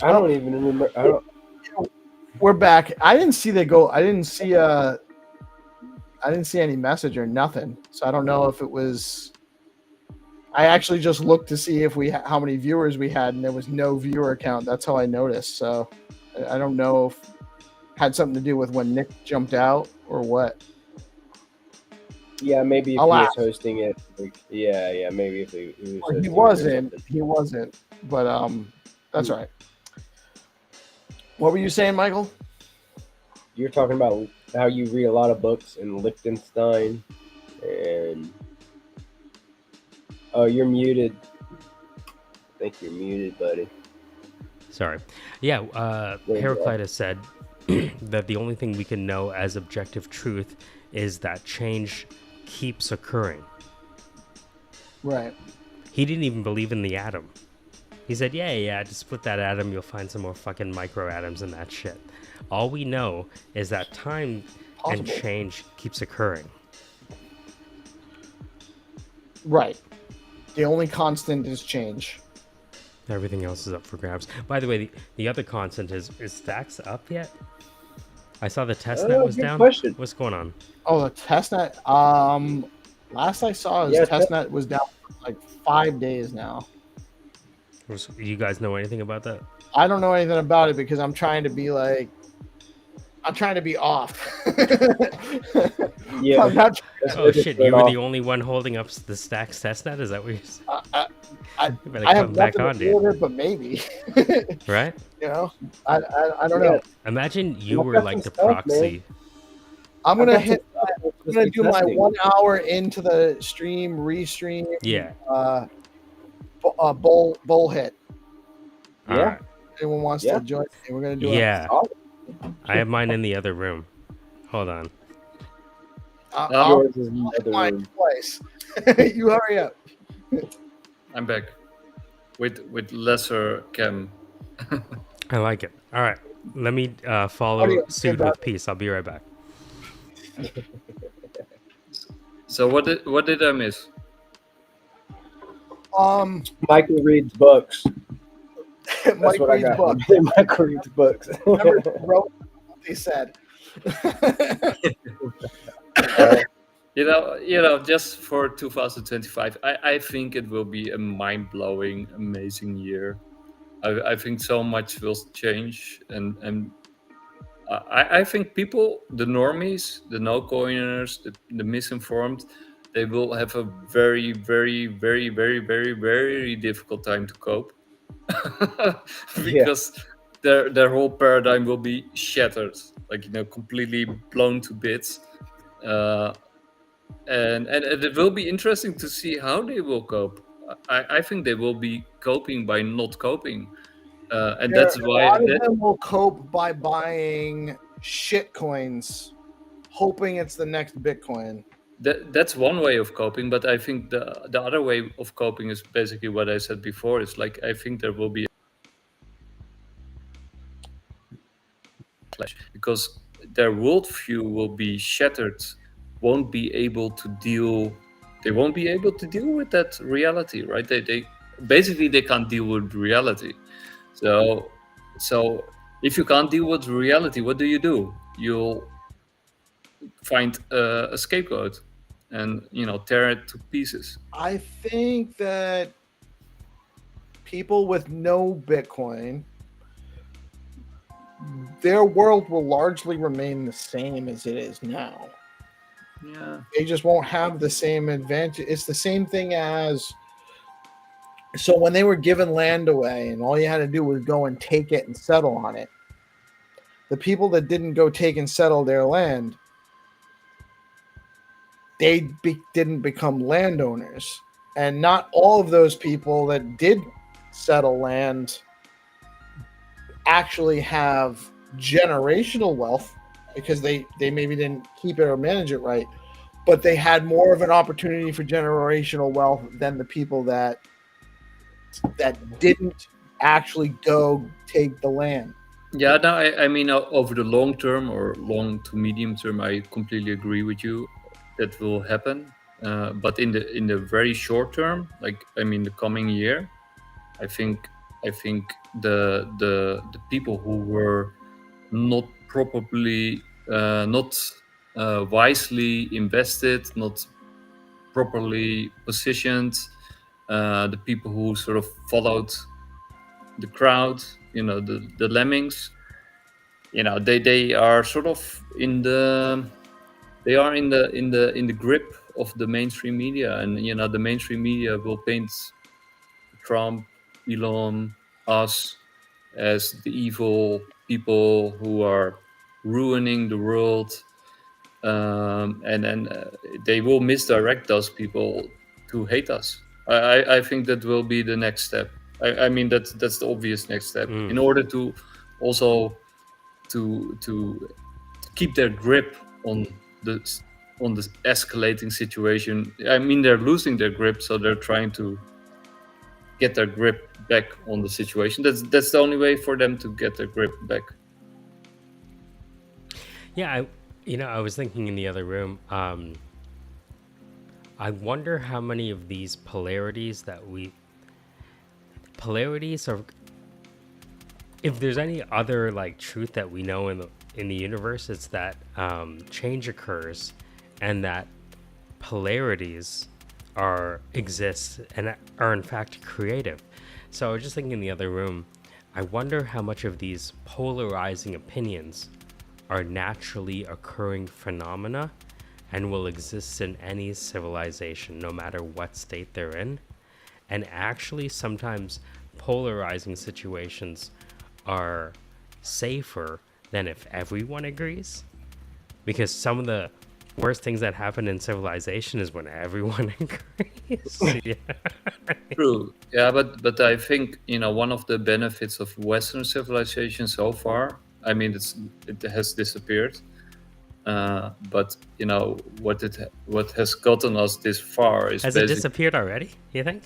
I don't even remember. I don't. We're back. I didn't see they go. I didn't see any message or nothing. So I don't know if it was. I actually just looked to see if how many viewers we had, and there was no viewer count. That's how I noticed. So I don't know if it had something to do with when Nick jumped out or what. Yeah, maybe if I'll he was ask. hosting it. Like, yeah, maybe if he was Or hosting he it or wasn't. something. He wasn't. But that's right. What were you saying, Michael? You're talking about how you read a lot of books in Liechtenstein, and oh, you're muted. I think you're muted, buddy. Sorry. Yeah, There you go. Heraclitus said that the only thing we can know as objective truth is that change keeps occurring. Right. He didn't even believe in the atom. He said, yeah, to split that atom, you'll find some more fucking microatoms and that shit. All we know is that time and change keeps occurring. Right. The only constant is change. Everything else is up for grabs. By the way, the other constant is Stacks up yet? I saw the testnet was down. Question. What's going on? Oh, the testnet. Last I saw, testnet was down for like 5 days now. You guys know anything about that? I don't know anything about it because I'm trying to be off. Yeah. Oh shit! You were the only one holding up the Stacks testnet. Is that what you're saying? I have nothing to do with it, but maybe. Right? You know, I don't know. Imagine you were like the proxy. I'm gonna do my 1 hour into the stream restream. Yeah. Bull hit. All right. Anyone wants to join me? We're gonna do it. Yeah. I have mine in the other room. Hold on. Yours is in the other room. Place. You hurry up. I'm back with lesser chem. I like it. All right, let me follow suit with peace. I'll be right back. So what did I miss? Michael reads books. That's what I got. Books. Michael reads books. Remember, wrote what they said. You know, just for 2025, I think it will be a mind-blowing, amazing year. I think so much will change, and I think people, the normies, the no-coiners, the misinformed, they will have a very, very, very, very, very, very difficult time to cope because their whole paradigm will be shattered, like, you know, completely blown to bits. And it will be interesting to see how they will cope. I think they will be coping by not coping, and that's why a lot of them will cope by buying shit coins, hoping it's the next Bitcoin. That's one way of coping, but I think the other way of coping is basically what I said before. It's like, I think there will be a clash because their worldview will be shattered. They won't be able to deal with that reality, right? They basically they can't deal with reality. So if you can't deal with reality, what do? You'll find a scapegoat and, you know, tear it to pieces. I think that people with no Bitcoin, their world will largely remain the same as it is now. Yeah. They just won't have the same advantage. It's the same thing as, so when they were giving land away and all you had to do was go and take it and settle on it, the people that didn't go take and settle their land, they didn't become landowners. And not all of those people that did settle land actually have generational wealth because they maybe didn't keep it or manage it right, but they had more of an opportunity for generational wealth than the people that didn't actually go take the land. Yeah, no, I mean, over the long term or long to medium term, I completely agree with you. That will happen. But in the very short term, like, I mean, the coming year, I think I think the people who were not properly, not wisely invested, not properly positioned, the people who sort of followed the crowd, the lemmings, they are sort of in the grip of the mainstream media, and the mainstream media will paint Trump, Elon, us as the evil people who are ruining the world, and then they will misdirect those people to hate us. I think that will be the next step. I mean that's the obvious next step in order to also to keep their grip on the escalating situation. I mean, they're losing their grip, so they're trying to get their grip back on the situation. That's the only way for them to get their grip back. Yeah, I was thinking in the other room. I wonder how many of these polarities are. If there's any other like truth that we know in the universe, it's that change occurs, and that polarities exist and are in fact creative. So I was just thinking in the other room, I wonder how much of these polarizing opinions are naturally occurring phenomena and will exist in any civilization, no matter what state they're in. And actually, sometimes polarizing situations are safer than if everyone agrees. Because some of the worst things that happen in civilization is when everyone agrees. Yeah. True. Yeah, but I think one of the benefits of Western civilization so far. I mean, it has disappeared. But what has gotten us this far is Has it disappeared already? You think?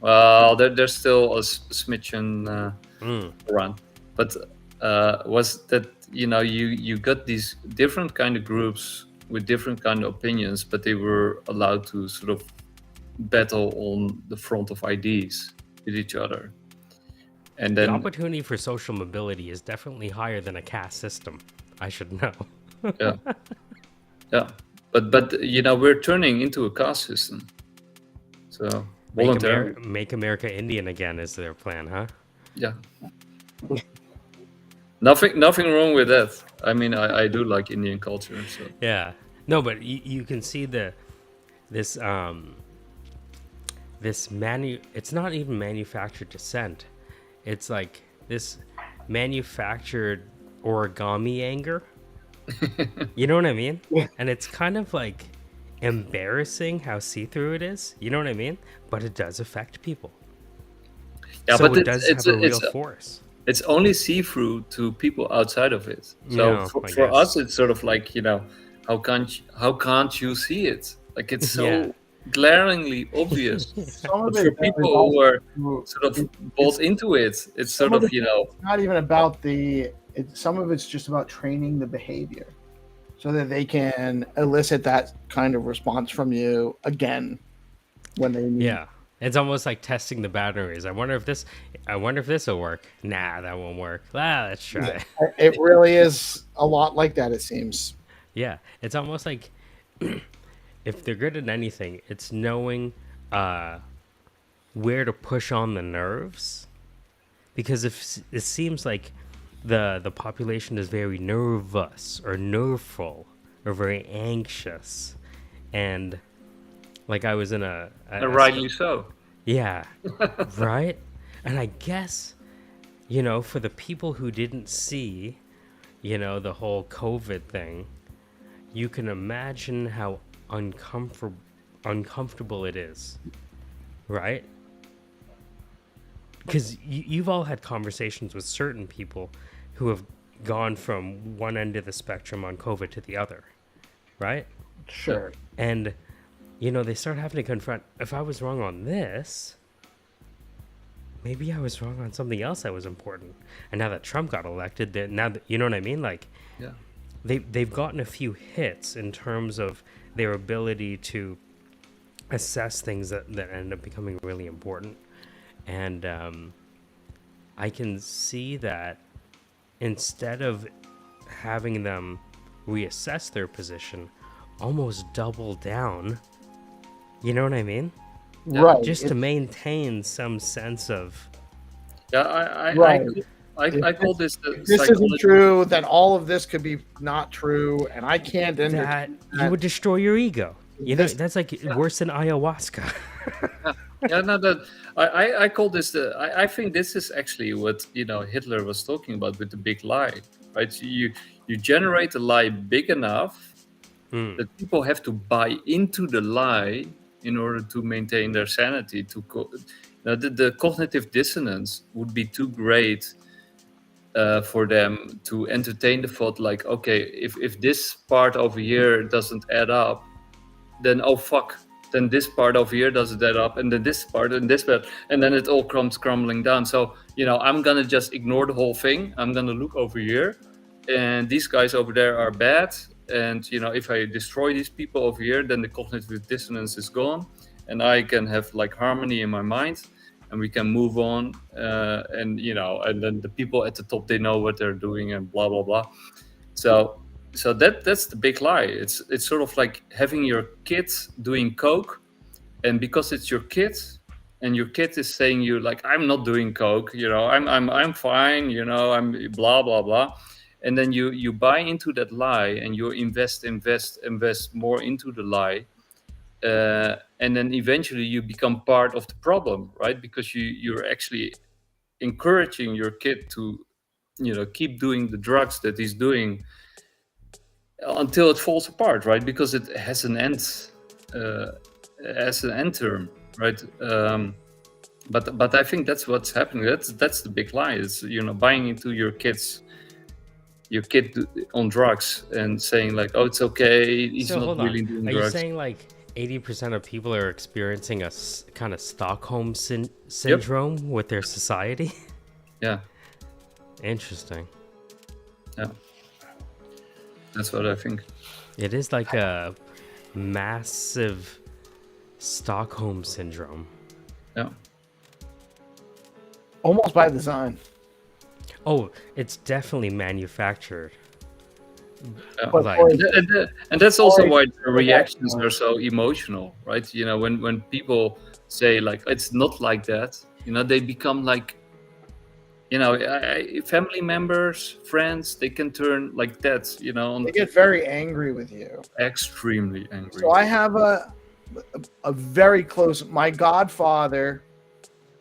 Well, there's still a smidgen around, but was that you got these different kind of groups with different kind of opinions, but they were allowed to sort of battle on the front of ideas with each other. And then the opportunity for social mobility is definitely higher than a caste system. I should know. yeah, but we're turning into a caste system, so voluntarily. Make America Indian again is their plan, huh? Yeah. Nothing wrong with that. I mean, I do like Indian culture. So. Yeah. No, but you can see it's not even manufactured dissent. It's like this manufactured origami anger. You know what I mean? And it's kind of like embarrassing how see-through it is. You know what I mean? But it does affect people. Yeah, so but it does have a real force. It's only see-through to people outside of it. So for us, it's sort of like, how can't you see it? Like it's so glaringly obvious. But for people who are sort of bought into it, it's sort of, It's not even about some of it's just about training the behavior so that they can elicit that kind of response from you again when they need. Yeah. It's almost like testing the batteries. I wonder if this will work. Nah, that won't work. Let's try it. It really is a lot like that, it seems. Yeah. It's almost like if they're good at anything, it's knowing where to push on the nerves. Because if it seems like the population is very nervous or nerveful or very anxious, and like I was in rightly so. Yeah, right? And I guess, for the people who didn't see, the whole COVID thing, you can imagine how uncomfortable it is, right? Because you've all had conversations with certain people who have gone from one end of the spectrum on COVID to the other, right? Sure. And they start having to confront, if I was wrong on this, maybe I was wrong on something else that was important. And now that Trump got elected, you know what I mean? Like, yeah, they've gotten a few hits in terms of their ability to assess things that end up becoming really important. And I can see that instead of having them reassess their position, almost double down. You know what I mean? Right. Just to maintain some sense of. Yeah, Right. I call this the If this isn't psychology. true, then all of this could be not true, and I can't That entertain you would destroy your ego. You know, This- that's like worse than ayahuasca. Yeah, no, that I call this the. I think this is actually what Hitler was talking about with the big lie, right? So you generate a lie big enough that people have to buy into the lie in order to maintain their sanity. The cognitive dissonance would be too great for them to entertain the thought, like, okay, if this part over here doesn't add up, then oh fuck, then this part over here doesn't add up, and then this part and this part, and then it all comes crumbling down. So I'm gonna just ignore the whole thing. I'm gonna look over here, and these guys over there are bad. And if I destroy these people over here, then the cognitive dissonance is gone, and I can have like harmony in my mind, and we can move on. And then the people at the top, they know what they're doing, and blah blah blah. So that's the big lie. It's sort of like having your kid doing coke, and because it's your kid, and your kid is saying you like, I'm not doing coke, I'm fine, I'm blah blah blah, and then you buy into that lie, and you invest more into the lie, and then eventually you become part of the problem, right? Because you're actually encouraging your kid to keep doing the drugs that he's doing until it falls apart, right? Because it has an end, term, right? But I think that's what's happening. That's the big lie. It's buying into your kid on drugs and saying like, oh, it's okay. He's So not hold really on. doing Are drugs. you saying like 80% of people are experiencing a kind of Stockholm syndrome with their society? Yeah, Interesting. yeah. That's what I think. It is like a massive Stockholm syndrome. Yeah. almost by design. Oh, it's definitely manufactured. Yeah. But Like- for- And that's also Or- why the reactions are so emotional, right? When people say like, it's not like that, they become like, family members, friends, they can turn like that, they get very angry with you. extremely angry. So I have a very close, my godfather,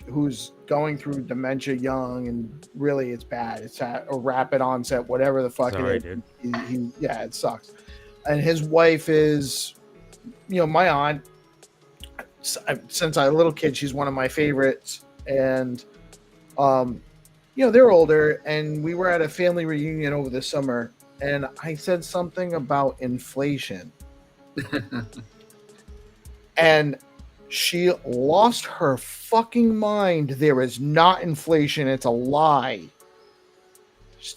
who's going through dementia young, and really it's bad. It's at a rapid onset, whatever the fuck Sorry, it is. dude. Yeah, it sucks. And his wife is, my aunt. Since I was a little kid, she's one of my favorites. And, they're older, and we were at a family reunion over the summer, and I said something about inflation. And she lost her fucking mind. There is not inflation. It's a lie.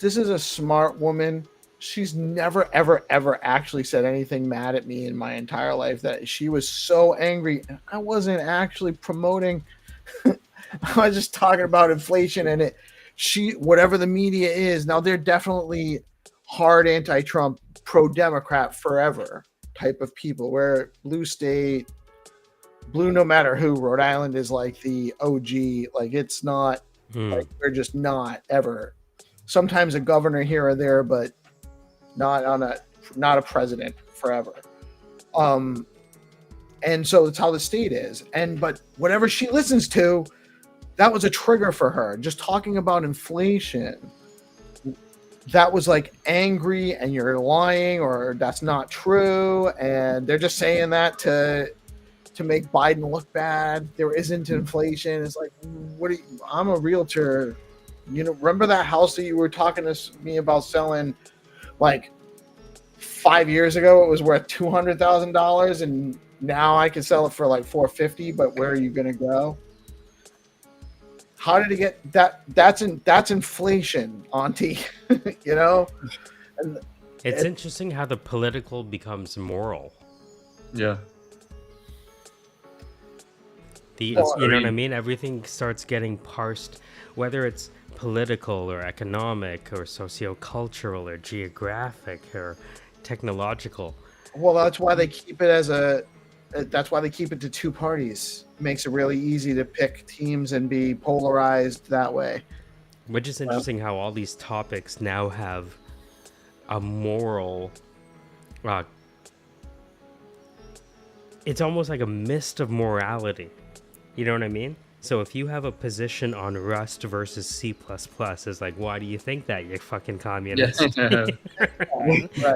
This is a smart woman. She's never, ever, ever actually said anything mad at me in my entire life. That she was so angry. And I wasn't actually promoting. I was just talking about inflation, and whatever the media is. Now, they're definitely hard anti-Trump, pro-Democrat forever type of people, where blue state, blue no matter who, Rhode Island is like the OG. Like, it's not, like, we're just not ever. Sometimes a governor here or there, but not a president forever. And so that's how the state is. But whatever she listens to, that was a trigger for her. Just talking about inflation, that was like angry, and you're lying, or that's not true, and they're just saying that to make Biden look bad. There isn't inflation. It's like, I'm a realtor. Remember that house that you were talking to me about selling like 5 years ago? It was worth $200,000, and now I can sell it for like $450. But where are you going to go? How did it get that? That's inflation, Auntie. And It's interesting how the political becomes moral. Yeah. You know what I mean? Everything starts getting parsed, whether it's political or economic or sociocultural or geographic or technological. Well, that's why they keep it as a. That's why they keep it to two parties. Makes it really easy to pick teams and be polarized that way. Which is interesting how all these topics now have a moral. It's almost like a mist of morality. You know what I mean? So if you have a position on Rust versus C++, it's like, why do you think that, you fucking communist? Right.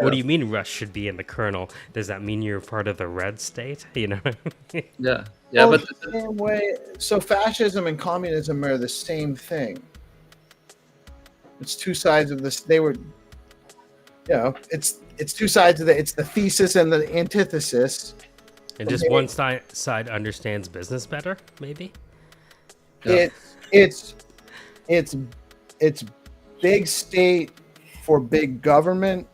What do you mean Rust should be in the kernel? Does that mean you're part of the red state? You know what I mean? Yeah, Well, but the same way. So fascism and communism are the same thing. It's two sides of this. They were, it's two sides of the. It's the thesis and the antithesis. And just one side understands business better, maybe? Yeah. It's big state for big government,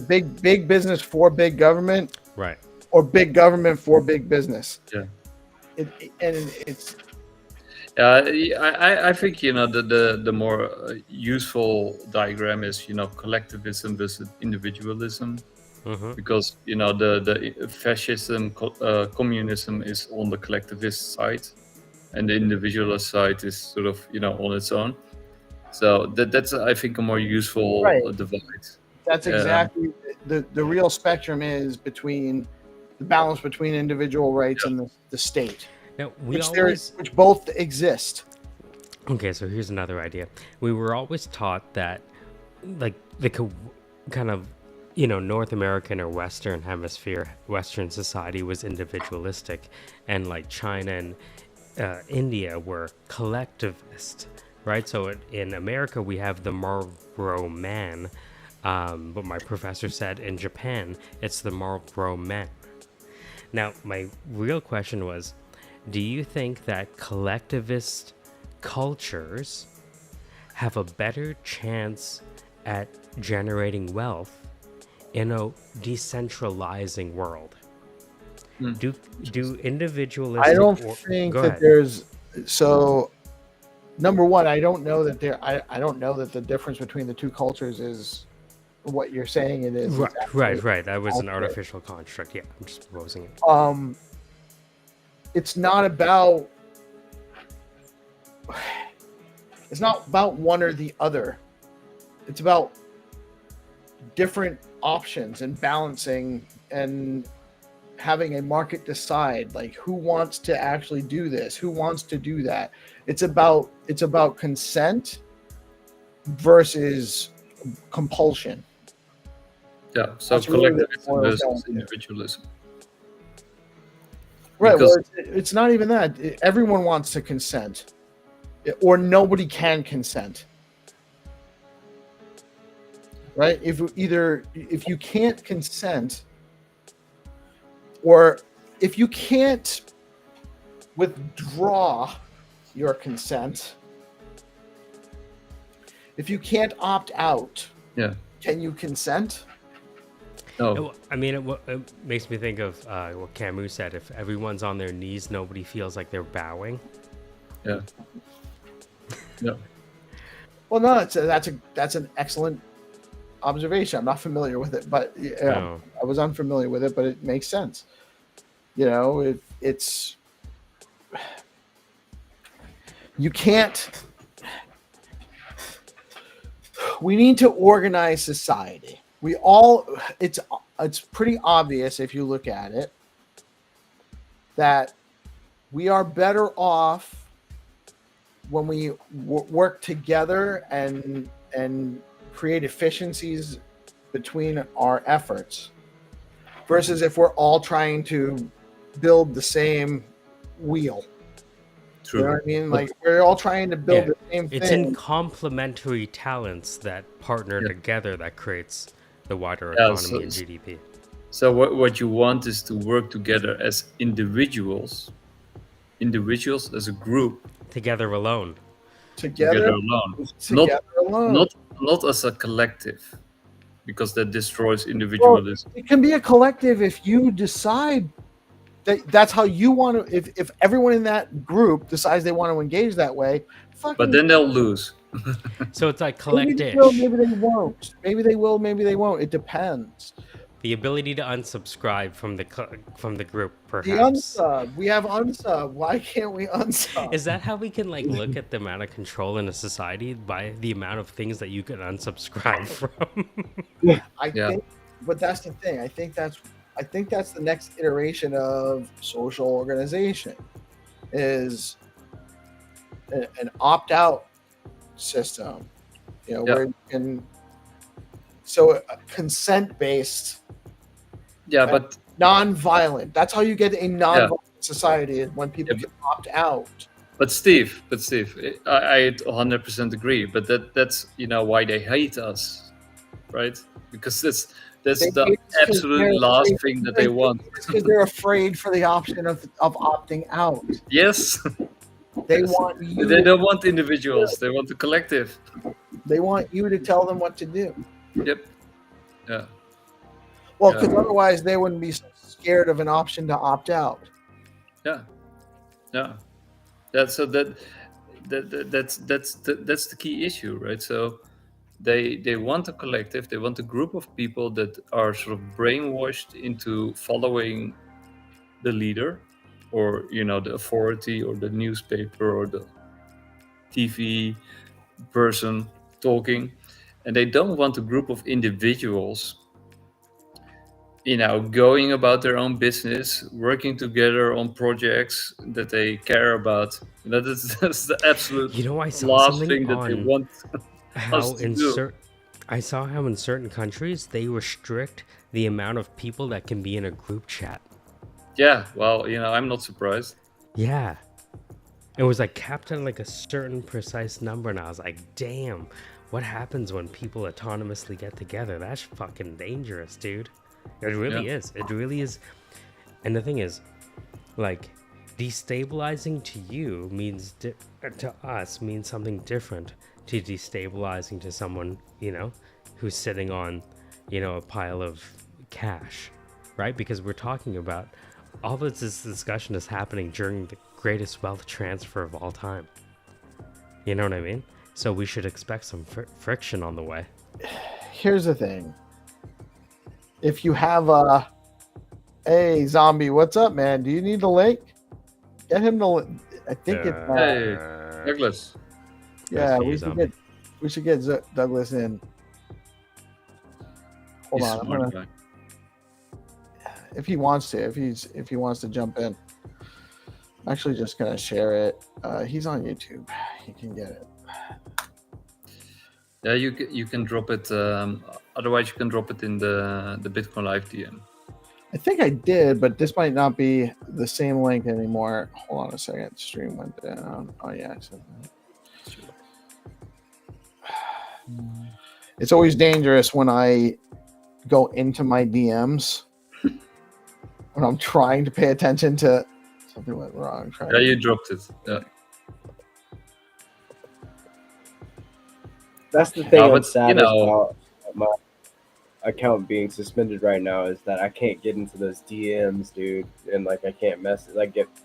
big business for big government, Right. or big government for big business. Yeah. It's I think the more useful diagram is collectivism versus individualism, because the fascism, communism is on the collectivist side, and the individualist side is sort of on its own. So that's I think a more useful divide. That's exactly the real spectrum is between the balance between individual rights and the state. Now, which both exist. Okay, so here's another idea. We were always taught that, like, the kind of, North American or Western hemisphere, Western society was individualistic, and like China and India were collectivist, right? So in America, we have the Marlboro Man, but my professor said in Japan, it's the Marlboro Man. Now, my real question was, do you think that collectivist cultures have a better chance at generating wealth in a decentralizing world? Do individualistic... I don't think that there's... So, number one, I don't know that I don't know that the difference between the two cultures is what you're saying it is. Right. That was an artificial construct. Yeah, I'm just proposing it. It's not about one or the other. It's about different options and balancing and having a market decide like who wants to actually do this, who wants to do that. It's about consent versus compulsion. Yeah, so collectivism versus individualism. Right, well, it's not even that. Everyone wants to consent, or nobody can consent. Right? If you can't consent, or if you can't withdraw your consent, if you can't opt out, can you consent? No. I mean, it makes me think of what Camus said: if everyone's on their knees, nobody feels like they're bowing. Yeah. Yeah. Well, no, that's an excellent observation. I'm not familiar with it, but I was unfamiliar with it, but it makes sense. It's you can't. We need to organize society. It's pretty obvious if you look at it that we are better off when we work together and create efficiencies between our efforts versus if we're all trying to build the same wheel. True. You know what I mean? Like we're all trying to build the same thing. It's in complementary talents that partner together that creates the wider economy and GDP. So what you want is to work together as individuals as a group. Together alone. Together alone. Not as a collective, because that destroys individualism. Well, it can be a collective if you decide that's how you want to. If everyone in that group decides they want to engage that way, but then they'll lose. So it's like Maybe collect-ish. they will, maybe they won't. Maybe they will, maybe they won't. It depends. The ability to unsubscribe from the group, The perhaps. unsub. We have unsub. Why can't we unsub? Is that how we can like look at the amount of control in a society by the amount of things that you can unsubscribe from? I Yeah. think, but that's the thing. I think that's the next iteration of social organization is an opt-out system. Yeah. Where you can consent-based, Yeah, but non-violent. That's how you get a non-violent society, is when people can opt out. But Steve, I 100% agree. But that's why they hate us, right? Because that's They the hate us 'cause absolute they're last afraid- thing that they want. because they're afraid for the option of opting out. Yes, They Yes. want you. they don't want individuals. They want the collective. They want you to tell them what to do. Yep. Yeah. Well, Yeah. because otherwise they wouldn't be so scared of an option to opt out. Yeah. Yeah. That's the key issue, right? So they want a collective. They want a group of people that are sort of brainwashed into following the leader, or the authority, or the newspaper, or the TV person talking, and they don't want a group of individuals going about their own business, working together on projects that they care about. That's the absolute I saw last something thing that they on want how us to do. I saw how in certain countries they restrict the amount of people that can be in a group chat. Yeah, well, I'm not surprised. Yeah. It was like capped at like a certain precise number, and I was like, damn, what happens when people autonomously get together? That's fucking dangerous, dude. It really is. It really is. And the thing is, like, destabilizing to you means to us means something different to destabilizing to someone, who's sitting on, a pile of cash, right? Because we're talking about all of this discussion is happening during the greatest wealth transfer of all time. You know what I mean? So we should expect some friction on the way. Here's the thing. If you have hey, zombie, what's up, man? Do you need the link? Get him the. I think it's. Hey, Douglas. Yeah, Nice to you, we should get Douglas in. Hold He's on, I'm smart gonna, guy. if he wants to, if he wants to jump in. I'm actually just gonna share it. He's on YouTube. He can get it. Yeah, you can drop it. Otherwise, you can drop it in the Bitcoin Live DM. I think I did, but this might not be the same link anymore. Hold on a second. Stream went down. Oh yeah, I said that. It's always dangerous when I go into my DMs when I'm trying to pay attention to something went wrong. Yeah, you dropped it. Yeah. That's the thing No, I'm but, sad about my account being suspended right now, is that I can't get into those DMs, dude, and like I can't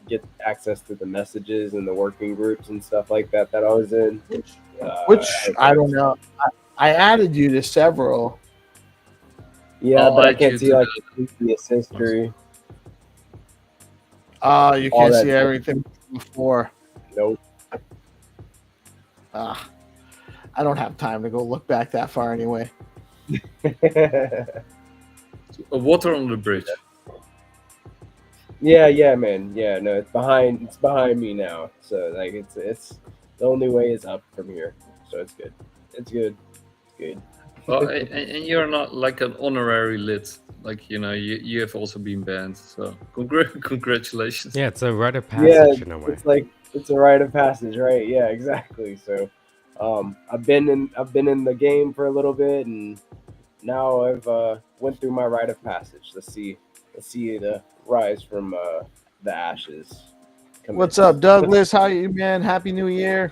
get access to the messages and the working groups and stuff like that I was in. Which I don't know. I added you to several. Yeah, I'll but I add can't you see to like the previous history. You All can't that see stuff. everything before. Nope. I don't have time to go look back that far anyway. A water on the bridge. Yeah, man. Yeah, no, it's behind me now. So like it's the only way is up from here. So it's good. It's good. It's good. Well, and you're not like an honorary lit. Like you have also been banned. So congratulations. Yeah, it's a rite of passage in a way. It's like it's a rite of passage, right? Yeah, exactly. So I've been in the game for a little bit, and now I've went through my rite of passage. Let's see the rise from the ashes. What's up, Douglas? How you, man? Happy New Year.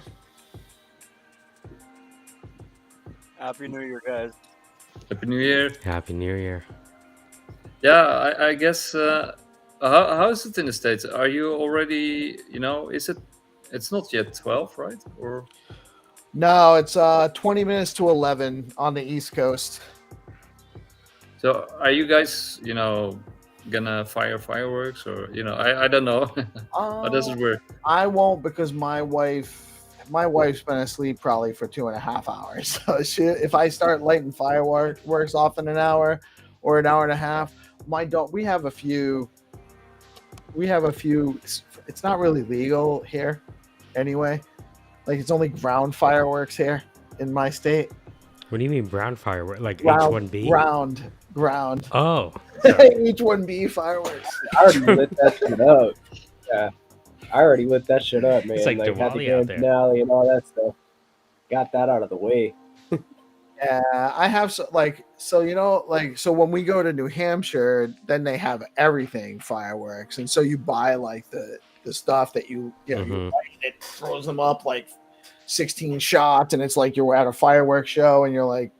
Happy New Year, guys. Happy New Year. Happy New Year. Yeah, I guess. How is it in the States? Are you already? Is it? It's not yet 12, right? Or No, it's 20 minutes to 11 on the East Coast. So are you guys, gonna fire fireworks, or I don't know. How does it work? I won't, because my wife's been asleep probably for 2.5 hours. So if I start lighting fireworks off in an hour or an hour and a half, we have a few. It's not really legal here, anyway. Like, it's only ground fireworks here in my state. What do you mean brown firework? Like Ground, H1B? ground. Oh, sorry. H1B fireworks. I already lit that shit up. Yeah, I already lit that shit up, man. It's like had the Diwali out grand there. finale and all that stuff. Got that out of the way. Yeah, I have so when we go to New Hampshire, then they have everything fireworks, and so you buy like the stuff that you Mhm. light, it throws them up like 16 shots, and it's like you're at a fireworks show, and you're like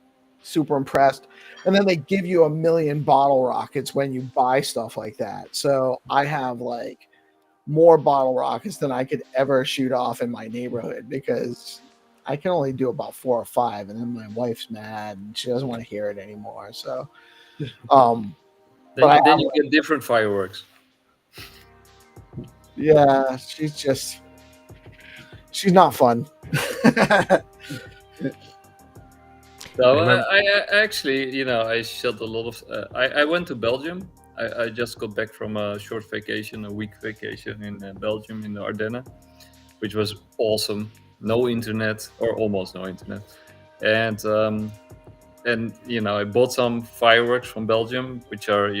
super impressed. And then they give you 1,000,000 bottle rockets when you buy stuff like that. So I have like more bottle rockets than I could ever shoot off in my neighborhood, because I can only do about 4 or 5, and then my wife's mad and she doesn't want to hear it anymore. So, but Then you get different fireworks. yeah, she's not fun. So remember- I actually, I shot a lot of. I went to Belgium. I just got back from a short vacation, a week vacation in Belgium, in the Ardennes, which was awesome. No internet, or almost no internet, and I bought some fireworks from Belgium, which are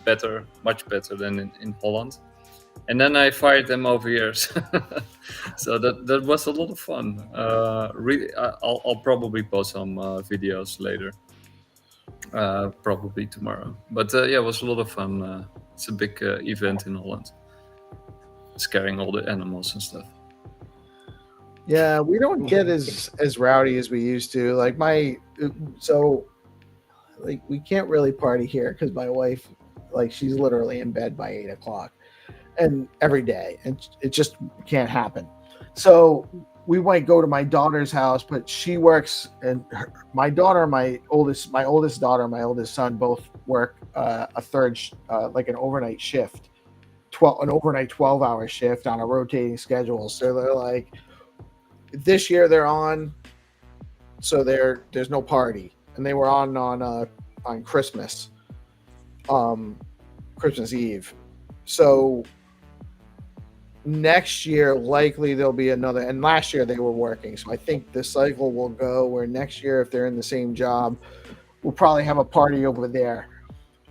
better, much better than in Holland. And then I fired them over here, so that was a lot of fun. Really, I'll probably post some videos later, probably tomorrow. But yeah, it was a lot of fun. It's a big event in Holland, scaring all the animals and stuff. Yeah, we don't get as rowdy as we used to. Like we can't really party here because my wife, like, she's literally in bed by 8 o'clock, and every day, and it just can't happen. So we might go to my daughter's house, but she works, and my oldest daughter, my oldest son, both work a third, like an overnight shift, an overnight 12-hour shift on a rotating schedule. So they're like, this year they're on, so there's no party, and they were on Christmas, Christmas Eve. So next year likely there'll be another, and last year they were working, so I think the cycle will go where next year, if they're in the same job, we'll probably have a party over there.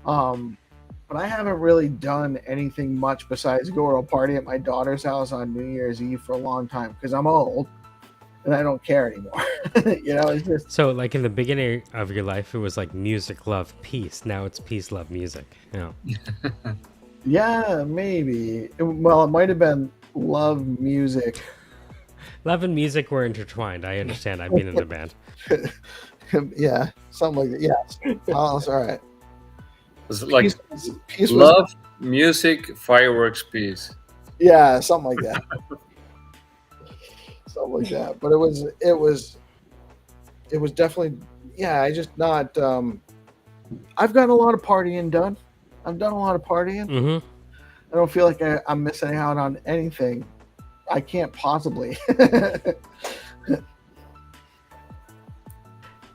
But I haven't really done anything much besides go to a party at my daughter's house on New Year's Eve for a long time, because I'm old and I don't care anymore. It's just, So, like in the beginning of your life, it was like music, love, peace. Now it's peace, love, music. yeah, maybe. Well, it might have been love, music. Love and music were intertwined. I understand. I've been in the band. Yeah, something like that. Yeah. Oh, that's all right. It's like Peace was, love, music, fireworks, peace. yeah, something like that. Something like that. But it was definitely, yeah. I just not. I've gotten a lot of partying done. I've done a lot of partying. Mm-hmm. I don't feel like I'm missing out on anything. I can't possibly.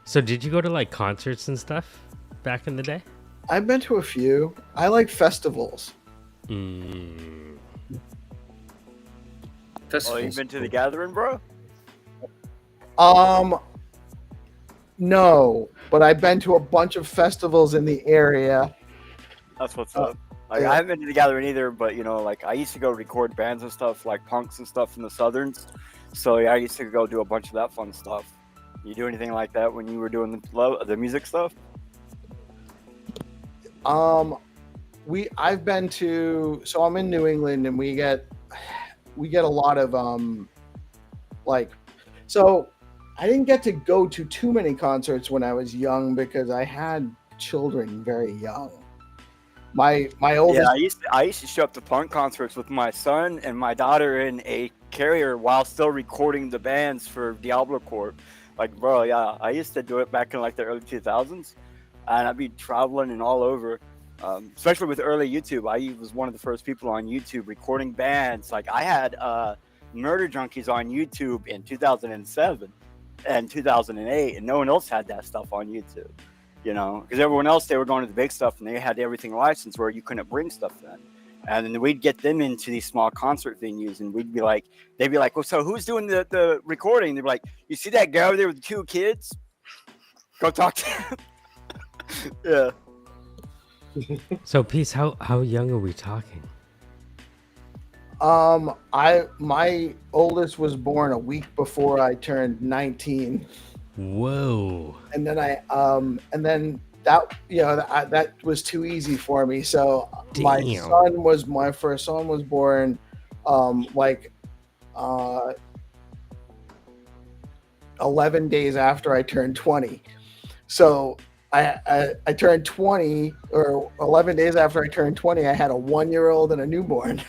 So, did you go to like concerts and stuff back in the day? I've been to a few. I like festivals. Mm. Oh, you've been to the gathering, bro? No, but I've been to a bunch of festivals in the area. That's what's up. Like, I haven't been to the gathering either, but like I used to go record bands and stuff, like punks and stuff in the Southerns. So yeah, I used to go do a bunch of that fun stuff. You do anything like that when you were doing the music stuff? I've been to, so I'm in New England, and we get a lot of so I didn't get to go to too many concerts when I was young because I had children very young. My oldest, Yeah, I used to show up to punk concerts with my son and my daughter in a carrier while still recording the bands for Diablo Corp. Like, bro, yeah, I used to do it back in like the early 2000s, and I'd be traveling and all over. Especially with early YouTube, I was one of the first people on YouTube recording bands. Like, I had Murder Junkies on YouTube in 2007 and 2008, and no one else had that stuff on YouTube. You know, because everyone else, they were going to the big stuff and they had everything licensed where you couldn't bring stuff then. And then we'd get them into these small concert venues, and we'd be like, they'd be like, well, so who's doing the recording? They'd be like, you see that guy over there with the 2 kids? Go talk to him. Yeah. So, Peace, how young are we talking? My oldest was born a week before I turned 19. Whoa. And then that was too easy for me. So my first son was born 11 days after I turned 20. So I turned 20, or 11 days after I turned 20, I had a 1-year-old and a newborn.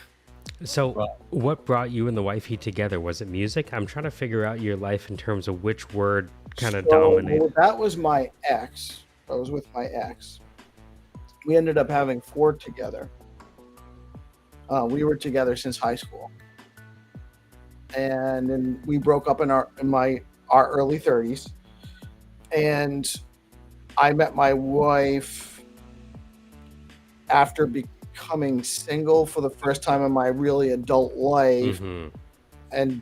So what brought you and the wifey together? Was it music? I'm trying to figure out your life in terms of which word kind of dominated. Well, that was my ex. I was with my ex. We ended up having 4 together. We were together since high school, and then we broke up in our early 30s. And I met my wife after becoming single for the first time in my really adult life, and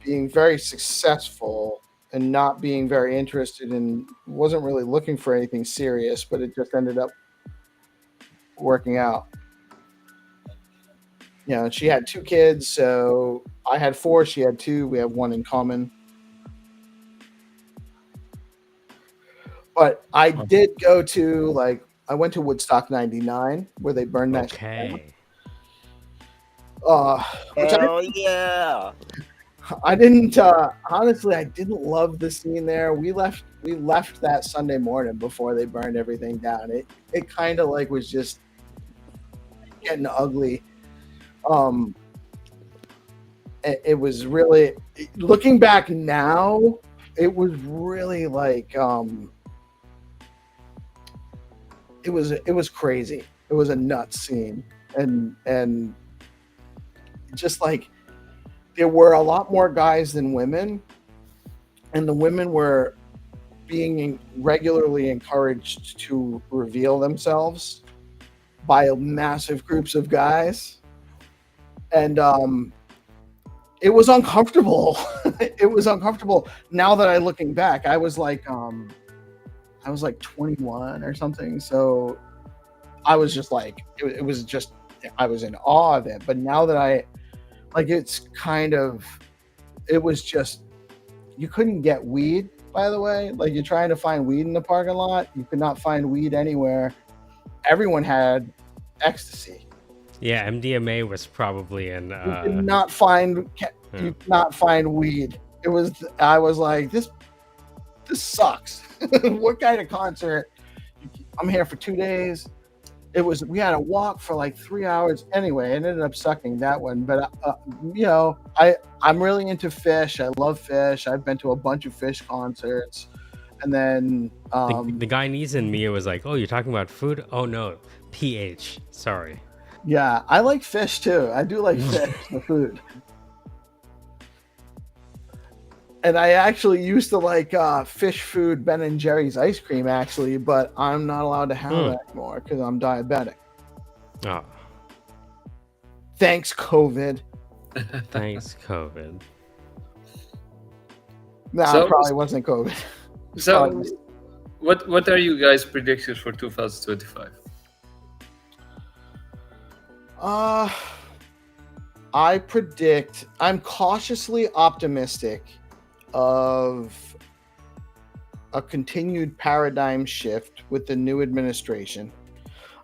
being very successful and not being very interested in, wasn't really looking for anything serious, but it just ended up working out. You know, she had 2 kids, so I had 4, she had 2, we have 1 in common. But I did go to, I went to Woodstock 99, where they burned that shit down. Yeah. I didn't, honestly, I didn't love the scene there. We left that Sunday morning before they burned everything down. It kind of was just getting ugly. It was really, looking back now, it was really it was crazy. It was a nuts scene, and just there were a lot more guys than women, and the women were being regularly encouraged to reveal themselves by massive groups of guys, and it was uncomfortable. It was uncomfortable. Now that I'm looking back, I was 21 or something, so I was just it was just, I was in awe of it. But now that it's kind of, it was just, you couldn't get weed, by the way. You're trying to find weed in the parking lot, you could not find weed anywhere. Everyone had ecstasy. Yeah, MDMA was probably in. You could not find weed. It was, I was like, this sucks. What kind of concert? I'm here for 2 days. We had a walk for 3 hours. Anyway, it ended up sucking that one. But I'm really into Fish. I love Fish. I've been to a bunch of Fish concerts. And then the Guyanese in me was like, "Oh, you're talking about food? Oh no, pH. Sorry." Yeah, I like Fish too. I do like Fish, the food. And I actually used to like Fish food, Ben & Jerry's ice cream, actually, but I'm not allowed to have that anymore because I'm diabetic. Oh. Thanks, COVID. Thanks, COVID. No, it probably wasn't COVID. So, what are you guys' predictions for 2025? I'm cautiously optimistic of a continued paradigm shift with the new administration.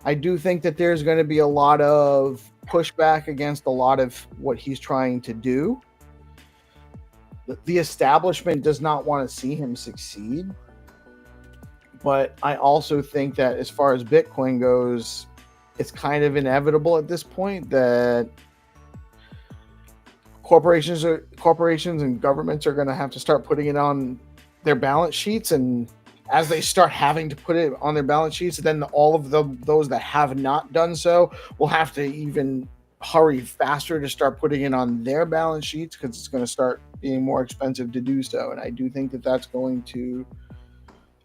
I do think that there's going to be a lot of pushback against a lot of what he's trying to do. The establishment does not want to see him succeed. But I also think that as far as Bitcoin goes, it's kind of inevitable at this point that corporations and governments are going to have to start putting it on their balance sheets, and as they start having to put it on their balance sheets, then all of those that have not done so will have to even hurry faster to start putting it on their balance sheets, because it's going to start being more expensive to do so. And I do think that that's going to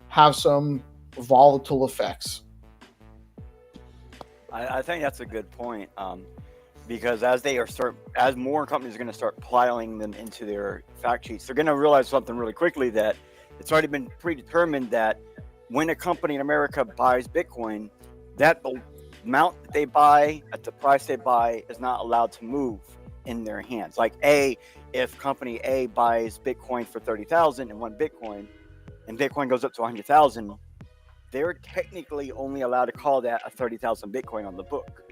have some volatile effects. I think that's a good point, because as more companies are going to start piling them into their fact sheets, they're going to realize something really quickly, that it's already been predetermined that when a company in America buys Bitcoin, that the amount that they buy at the price they buy is not allowed to move in their hands. Like if company A buys Bitcoin for 30,000 and 1 Bitcoin, and Bitcoin goes up to 100,000, they're technically only allowed to call that a 30,000 Bitcoin on the book.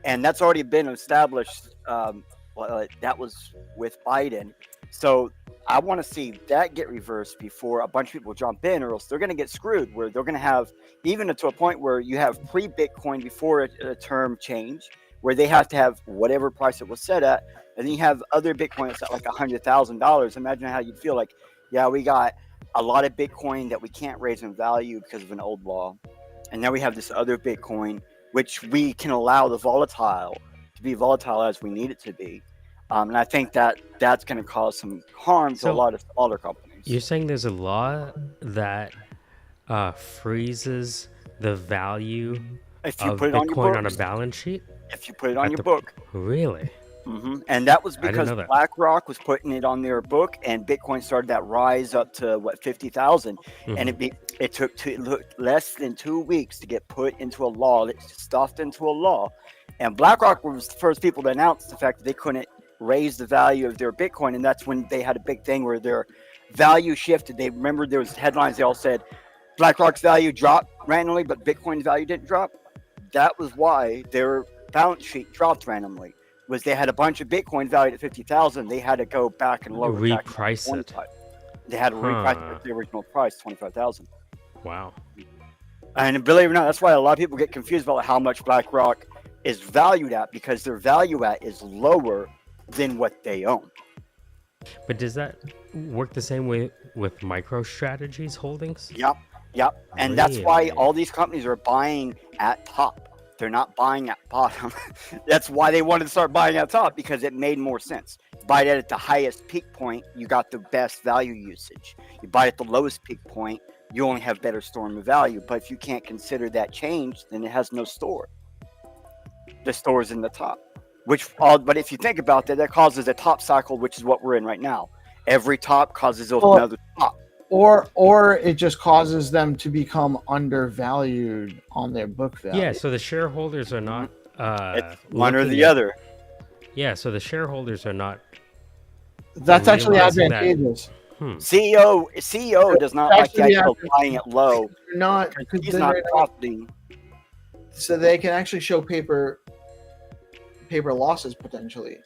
And that's already been established. That was with Biden. So I want to see that get reversed before a bunch of people jump in, or else they're going to get screwed, where they're going to have, even to a point where you have pre-Bitcoin before a term change, where they have to have whatever price it was set at, and then you have other Bitcoin that's at like $100,000. Imagine how you'd feel like, yeah, we got a lot of Bitcoin that we can't raise in value because of an old law, and now we have this other Bitcoin which we can allow the volatile to be volatile as we need it to be. And I think that's going to cause some harm to a lot of smaller companies. You're saying there's a law that freezes the value if you of put it Bitcoin on on a balance sheet? If you put it on your book. Really? Mm-hmm. And that was because that. BlackRock was putting it on their book, and Bitcoin started that rise up to 50,000, and it took less than 2 weeks to get put into a law. It stuffed into a law, and BlackRock was the first people to announce the fact that they couldn't raise the value of their Bitcoin, and that's when they had a big thing where their value shifted. They remembered there was headlines. They all said BlackRock's value dropped randomly, but Bitcoin's value didn't drop. That was why their balance sheet dropped randomly. Was they had a bunch of Bitcoin valued at 50,000. They had to go back and lower reprice it. They had to reprice it at the original price, 25,000. Wow. And believe it or not, that's why a lot of people get confused about how much BlackRock is valued at, because their value at is lower than what they own. But does that work the same way with MicroStrategy's holdings? Yep. And that's why all these companies are buying at top. They're not buying at bottom. That's why they wanted to start buying at top, because it made more sense. Buy it at the highest peak point, you got the best value usage. You buy it at the lowest peak point, you only have better storm of value. But if you can't consider that change, then it has no store. The store is in the top. But if you think about that, that causes a top cycle, which is what we're in right now. Every top causes another top. Or it just causes them to become undervalued on their book value. Yeah, so the shareholders are not it's one or the other. Yeah, so the shareholders are not. That's actually advantageous. CEO does not like the idea of buying it low. He's not profiting. So they can actually show paper losses potentially.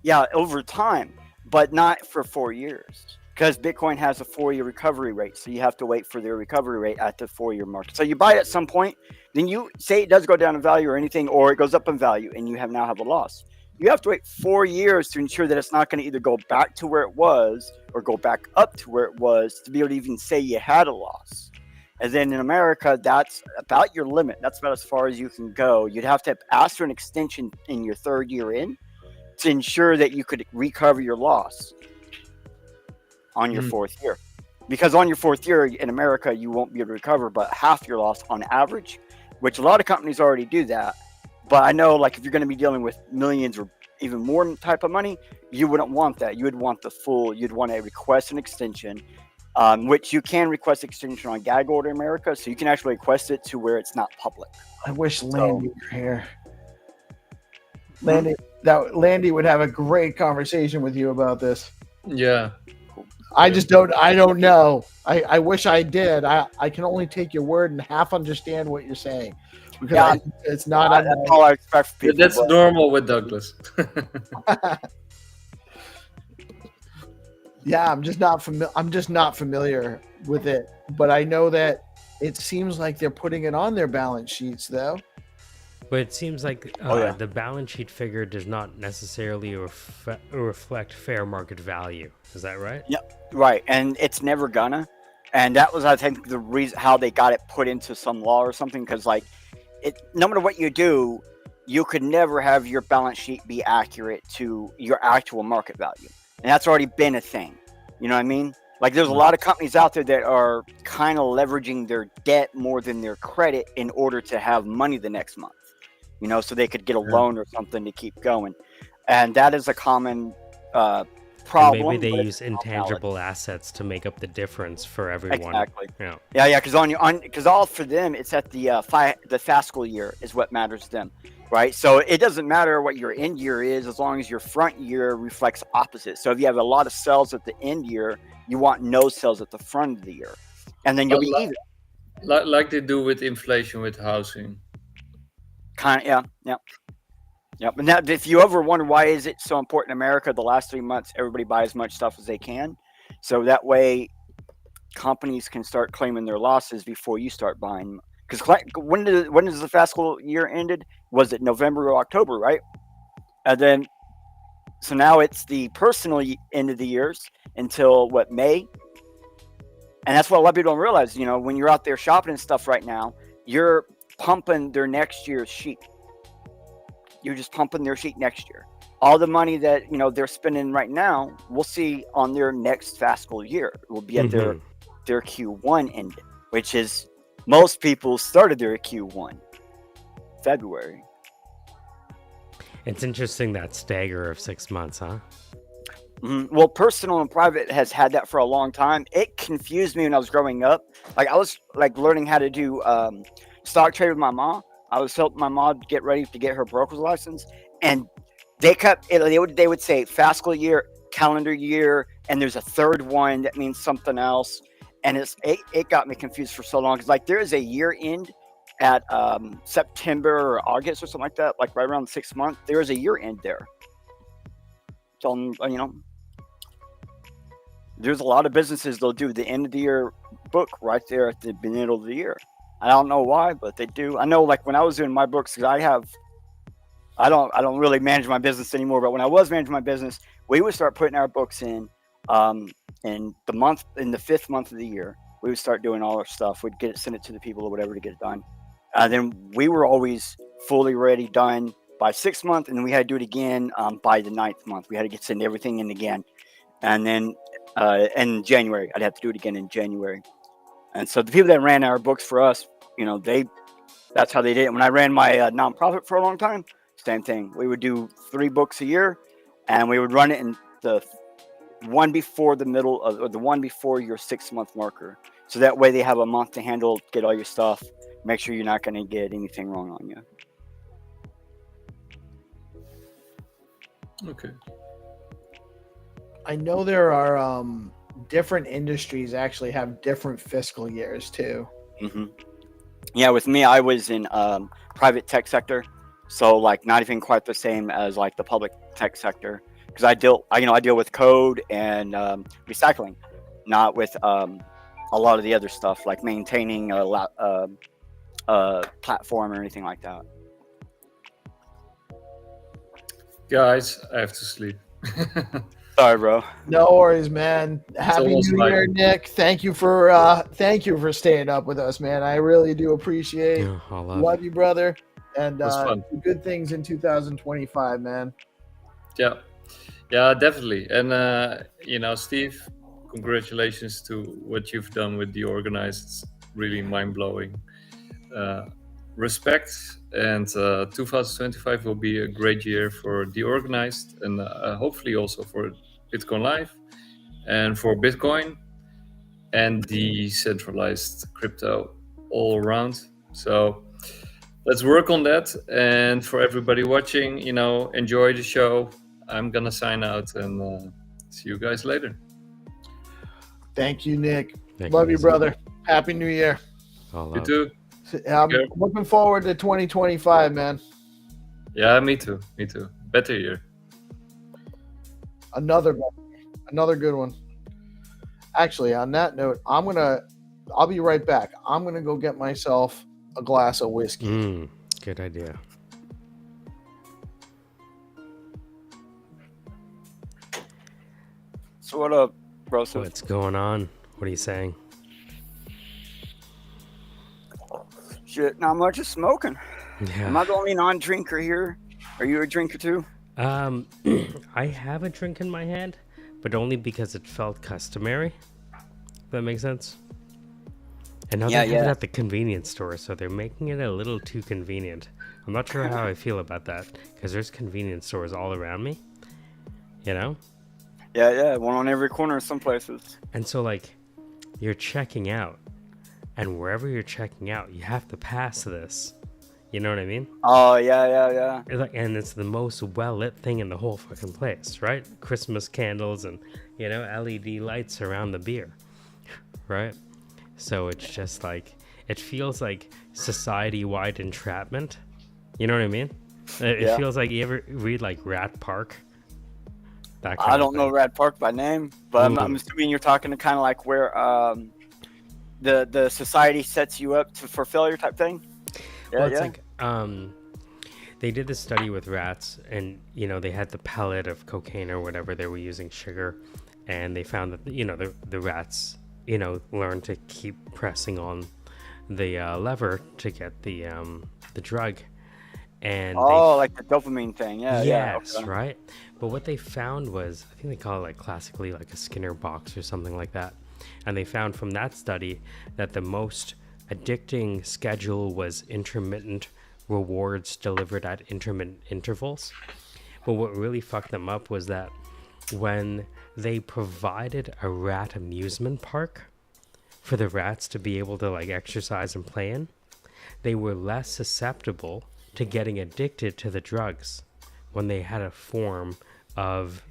Yeah, over time, but not for 4 years. Because Bitcoin has a 4-year recovery rate, so you have to wait for their recovery rate at the 4-year mark. So you buy it at some point, then you say it does go down in value or anything, or it goes up in value, and you now have a loss. You have to wait 4 years to ensure that it's not going to either go back to where it was or go back up to where it was to be able to even say you had a loss. And then in America, that's about your limit. That's about as far as you can go. You'd have to ask for an extension in your 3rd year in to ensure that you could recover your loss on your 4th year. Because on your 4th year in America, you won't be able to recover but half your loss on average, which a lot of companies already do that. But I know, like, if you're going to be dealing with millions or even more type of money, you wouldn't want that. You would want you'd want to request an extension, which you can request extension on gag order in America. So you can actually request it to where it's not public. I wish Landy were here. Landy would have a great conversation with you about this. Yeah. I don't know. I wish I did. I can only take your word and half understand what you're saying. Because it's not. That's all I expect from people. That's normal with Douglas. Yeah, I'm just not familiar with it. But I know that it seems like they're putting it on their balance sheets, though. But it seems like Oh, yeah. the balance sheet figure does not necessarily reflect fair market value. Is that right? Yeah, right. And it's never gonna. And that was, I think, the reason how they got it put into some law or something. Because like, it, no matter what you do, you could never have your balance sheet be accurate to your actual market value, and that's already been a thing. You know what I mean? Like, there's a lot of companies out there that are kind of leveraging their debt more than their credit in order to have money the next month. You know, so they could get a loan or something to keep going, and that is a common And problem. maybe they but it's use not valid. intangible assets to make up the difference for everyone. Exactly. Yeah. Yeah, because all for them, it's at the fiscal year is what matters to them, right? So it doesn't matter what your end year is as long as your front year reflects opposite. So if you have a lot of sales at the end year, you want no sales at the front of the year, and then you'll be even. Like they do with inflation with housing. Kind of, yeah. But now, if you ever wonder why is it so important in America, the last 3 months everybody buy as much stuff as they can, so that way companies can start claiming their losses before you start buying. Because when does the fiscal year ended? Was it November or October, right? And then, so now it's the personal end of the years until what, May? And that's what a lot of people don't realize. You know, when you're out there shopping and stuff right now, you're pumping their next year's sheet. You're just pumping their sheet next year. All the money that they're spending right now, we'll see on their next fiscal year. It will be at their Q1 ended, which is most people started their Q1 February. It's interesting that stagger of 6 months, huh? Well, personal and private has had that for a long time. It confused me when I was growing up. Like, I was like learning how to do stock trade with my mom. I was helping my mom get ready to get her broker's license, and they would say fiscal year, calendar year, and there's a third one that means something else, and it got me confused for so long because like there is a year end at September or August or something like that, like right around the 6 month. There is a year end there. So there's a lot of businesses they'll do the end of the year book right there at the middle of the year. I don't know why, but they do. I know, like when I was doing my books, because I don't really manage my business anymore. But when I was managing my business, we would start putting our books in the 5th month of the year. We would start doing all our stuff. We'd send it to the people or whatever to get it done. Then we were always fully ready, done by 6th month, and then we had to do it again by the 9th month. We had to send everything in again, and then in January, I'd have to do it again in January. And so the people that ran our books for us, that's how they did it. When I ran my nonprofit for a long time, same thing. We would do 3 books a year, and we would run it in the one before the middle of, or the one before your 6 month marker. So that way they have a month to handle, get all your stuff, make sure you're not going to get anything wrong on you. Okay. I know there are different industries actually have different fiscal years too. Mm-hmm. Yeah, with me, I was in private tech sector, so like not even quite the same as like the public tech sector, because I deal with code and recycling, not with a lot of the other stuff like maintaining a platform or anything like that. Guys, I have to sleep. Sorry, bro. No worries, man. Happy New Year, Nick. Thank you for staying up with us, man. I really do appreciate. Yeah, love you, brother. And fun. good things in 2025, man. Yeah, definitely. And Steve, congratulations to what you've done with DeOrganized. It's really mind-blowing. Respect, and 2025 will be a great year for DeOrganized, and hopefully also for Bitcoin Live and for Bitcoin and decentralized crypto all around. So let's work on that. And for everybody watching, enjoy the show. I'm gonna sign out and see you guys later. Thank you, Nick. Love you, brother. Happy New Year. You too. I'm looking forward to 2025, man. Yeah, me too. Better year. Another good one. Actually, on that note, I'll be right back. I'm gonna go get myself a glass of whiskey. Good idea. So what up, Broseph? What's going on? What are you saying? Shit, not much. Just smoking. Yeah. Am I the only non-drinker here? Are you a drinker too? I have a drink in my hand, but only because it felt customary. If that makes sense. And now they have it at the convenience store, so they're making it a little too convenient. I'm not sure how I feel about that, because there's convenience stores all around me. You know? Yeah, one on every corner in some places. And so, like, you're checking out, and wherever you're checking out, you have to pass this. You know what I mean? Oh, yeah. And it's the most well-lit thing in the whole fucking place, right? Christmas candles and, you know, LED lights around the beer, right? So it's just like, it feels like society-wide entrapment. You know what I mean? It feels like, you ever read, like, Rat Park? That kind I don't know Rat Park by name, but I'm assuming you're talking to kind of like where the society sets you up for failure type thing. Well, it's like they did this study with rats, and you know they had the pellet of cocaine or whatever they were using, sugar, and they found that the rats learned to keep pressing on the lever to get the drug, and like the dopamine thing, yes, okay. Right. But what they found was, I think they call it like classically like a Skinner box or something like that, and they found from that study that the most addicting schedule was intermittent rewards delivered at intermittent intervals. But what really fucked them up was that when they provided a rat amusement park for the rats to be able to like exercise and play in, they were less susceptible to getting addicted to the drugs when they had a form of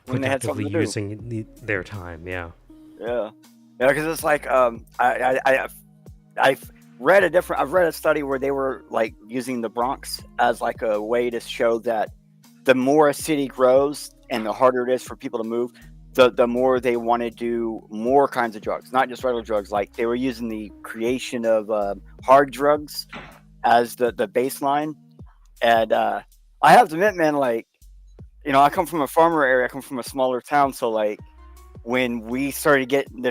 productively using their time. Yeah, because it's like I've read a study where they were like using the Bronx as like a way to show that the more a city grows and the harder it is for people to move, the more they want to do more kinds of drugs, not just regular drugs. Like they were using the creation of hard drugs as the baseline. And I have to admit, man, like, I come from a farmer area. I come from a smaller town, so like when the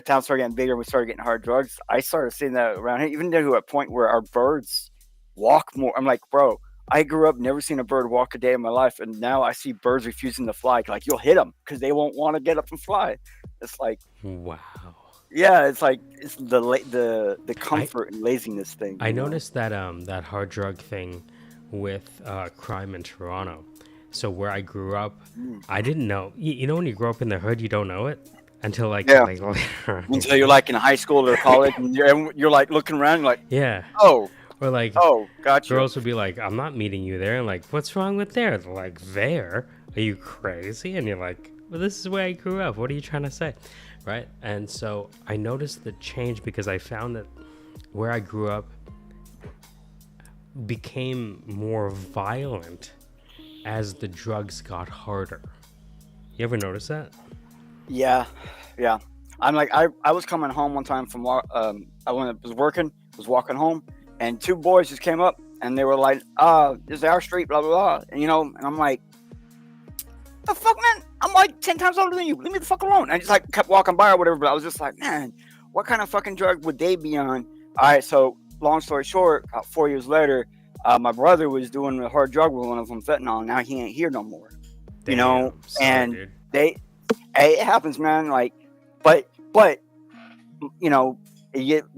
town started getting bigger, we started getting hard drugs. I started seeing that around here, even to a point where our birds walk more. I'm like, bro, I grew up never seen a bird walk a day in my life, and now I see birds refusing to fly. Like you'll hit them because they won't want to get up and fly. It's like, wow. Yeah, it's like it's the comfort and laziness thing. I noticed that that hard drug thing with crime in Toronto. So where I grew up, I didn't know. You know when you grow up in the hood, you don't know it until later. Until you're like in high school or college, and you're like looking around, you're like, or like, gotcha. Girls would be like, I'm not meeting you there. And like, what's wrong with there? They're like, there? Are you crazy? And you're like, well, this is where I grew up. What are you trying to say? Right? And so I noticed the change because I found that where I grew up became more violent as the drugs got harder. You ever notice that? Yeah. I'm like, I was coming home one time from I was working, was walking home, and two boys just came up and they were like, this is our street, blah, blah, blah. And, and I'm like, the fuck, man? I'm like 10 times older than you. Leave me the fuck alone. I just like kept walking by or whatever, but I was just like, man, what kind of fucking drug would they be on? All right, so long story short, about 4 years later, my brother was doing a hard drug with one of them, fentanyl. Now he ain't here no more. Damn, and dude. It happens, man. Like, but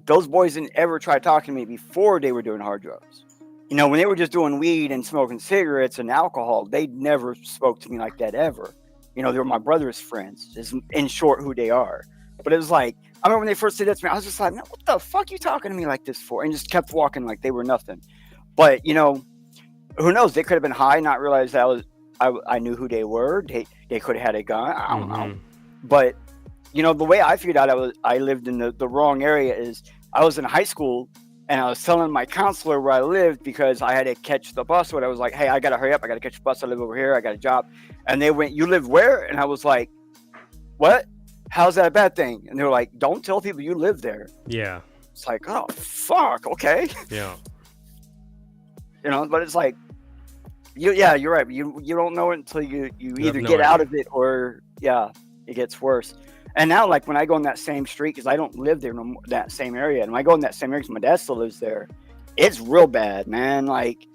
those boys didn't ever try talking to me before they were doing hard drugs. When they were just doing weed and smoking cigarettes and alcohol, they never spoke to me like that ever. They were my brother's friends, is in short who they are. But it was like, I remember when they first did that to me, I was just like, man, what the fuck you talking to me like this for? And just kept walking like they were nothing. But, who knows? They could have been high, not realize I knew who they were. They could have had a gun. I don't know. But, the way I figured out I lived in the wrong area is I was in high school and I was telling my counselor where I lived because I had to catch the bus. But I was like, hey, I got to hurry up. I got to catch the bus. I live over here. I got a job. And they went, you live where? And I was like, what? How's that a bad thing? And they were like, don't tell people you live there. Yeah. It's like, oh, fuck. Okay. Yeah. But it's like, you're right. You don't know it until you either no get out idea. of it or it gets worse. And now, like when I go in that same street, because I don't live there no more, that same area, and when I go in that same area, because my dad still lives there, it's real bad, man. Like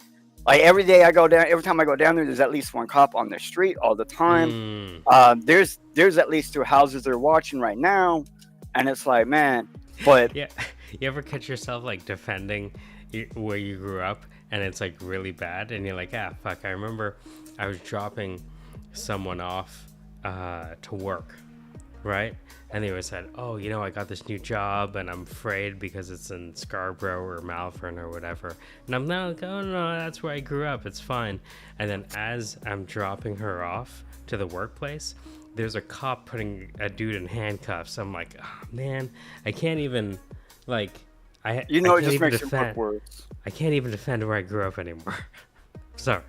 every day I go down, every time I go down there, there's at least one cop on the street all the time. There's at least 2 houses they're watching right now, and it's like, man. But Yeah, you ever catch yourself like defending where you grew up, and it's like really bad, and you're like, fuck. I remember I was dropping someone off to work, right? And they always said, oh, I got this new job and I'm afraid because it's in Scarborough or Malvern or whatever. And I'm now like, oh no, that's where I grew up, it's fine. And then as I'm dropping her off to the workplace, there's a cop putting a dude in handcuffs. I'm like, oh man, I can't even, like, it just makes it look worse. I can't even defend where I grew up anymore. Sorry.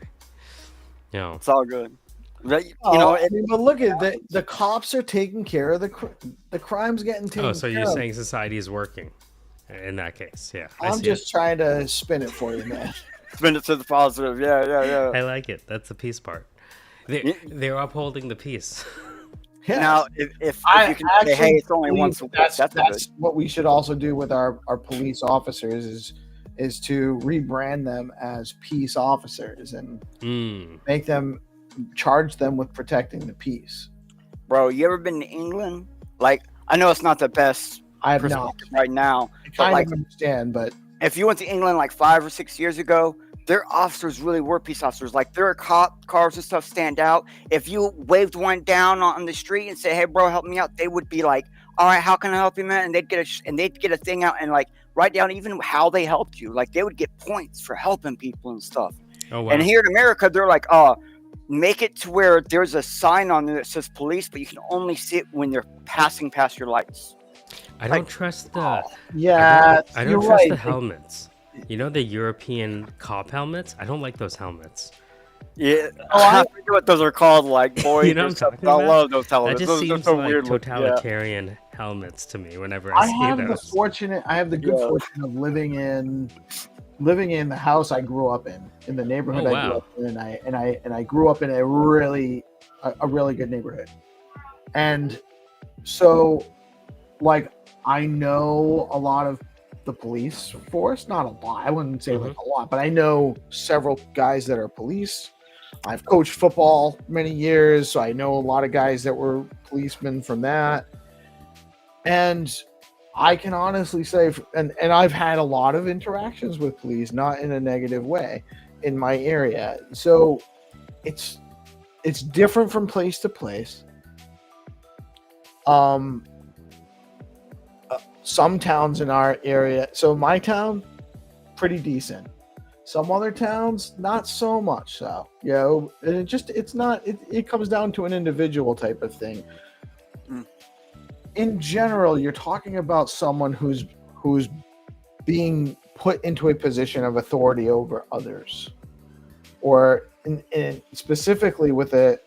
It's all good. But look at the cops are taking care of the crimes getting taken care of. Oh, so you're saying society is working in that case? Yeah. I'm just trying to spin it for you, man. Spin it to the positive. Yeah. I like it. That's the peace part. They're upholding the peace. Yeah. Now, if you can say, hey, it's only once a week, that's what we should also do with our police officers is to rebrand them as peace officers and make them charge them with protecting the peace. Bro, you ever been to England? Like, I know it's not the best. I have not right now. I kind of understand, but if you went to England like 5 or 6 years ago, their officers really were peace officers. Like their cop cars and stuff stand out. If you waved one down on the street and say, "Hey, bro, help me out," they would be like, "All right, how can I help you, man?" And they'd get a thing out and like write down even how they helped you. Like they would get points for helping people and stuff. Oh wow! And here in America, they're like, make it to where there's a sign on there that says police, but you can only see it when they're passing past your lights. I don't trust the. I don't trust the helmets. The European cop helmets? I don't like those helmets. Yeah, I forget what those are called. Like, boy, what I'm talking about? I love those helmets. That just seems so like weird totalitarian helmets to me. Whenever I see those, I have the good fortune of living in the house I grew up in the neighborhood I grew up in, and I grew up in a really good neighborhood, and so like I know a lot of the police force, not a lot. I wouldn't say like a lot, but I know several guys that are police. I've coached football many years, so I know a lot of guys that were policemen from that. And I can honestly say, and I've had a lot of interactions with police, not in a negative way, in my area. So it's different from place to place. Some towns in our area, so my town, pretty decent. Some other towns, not so much so. And it comes down to an individual type of thing. In general, you're talking about someone who's being put into a position of authority over others, or in specifically with the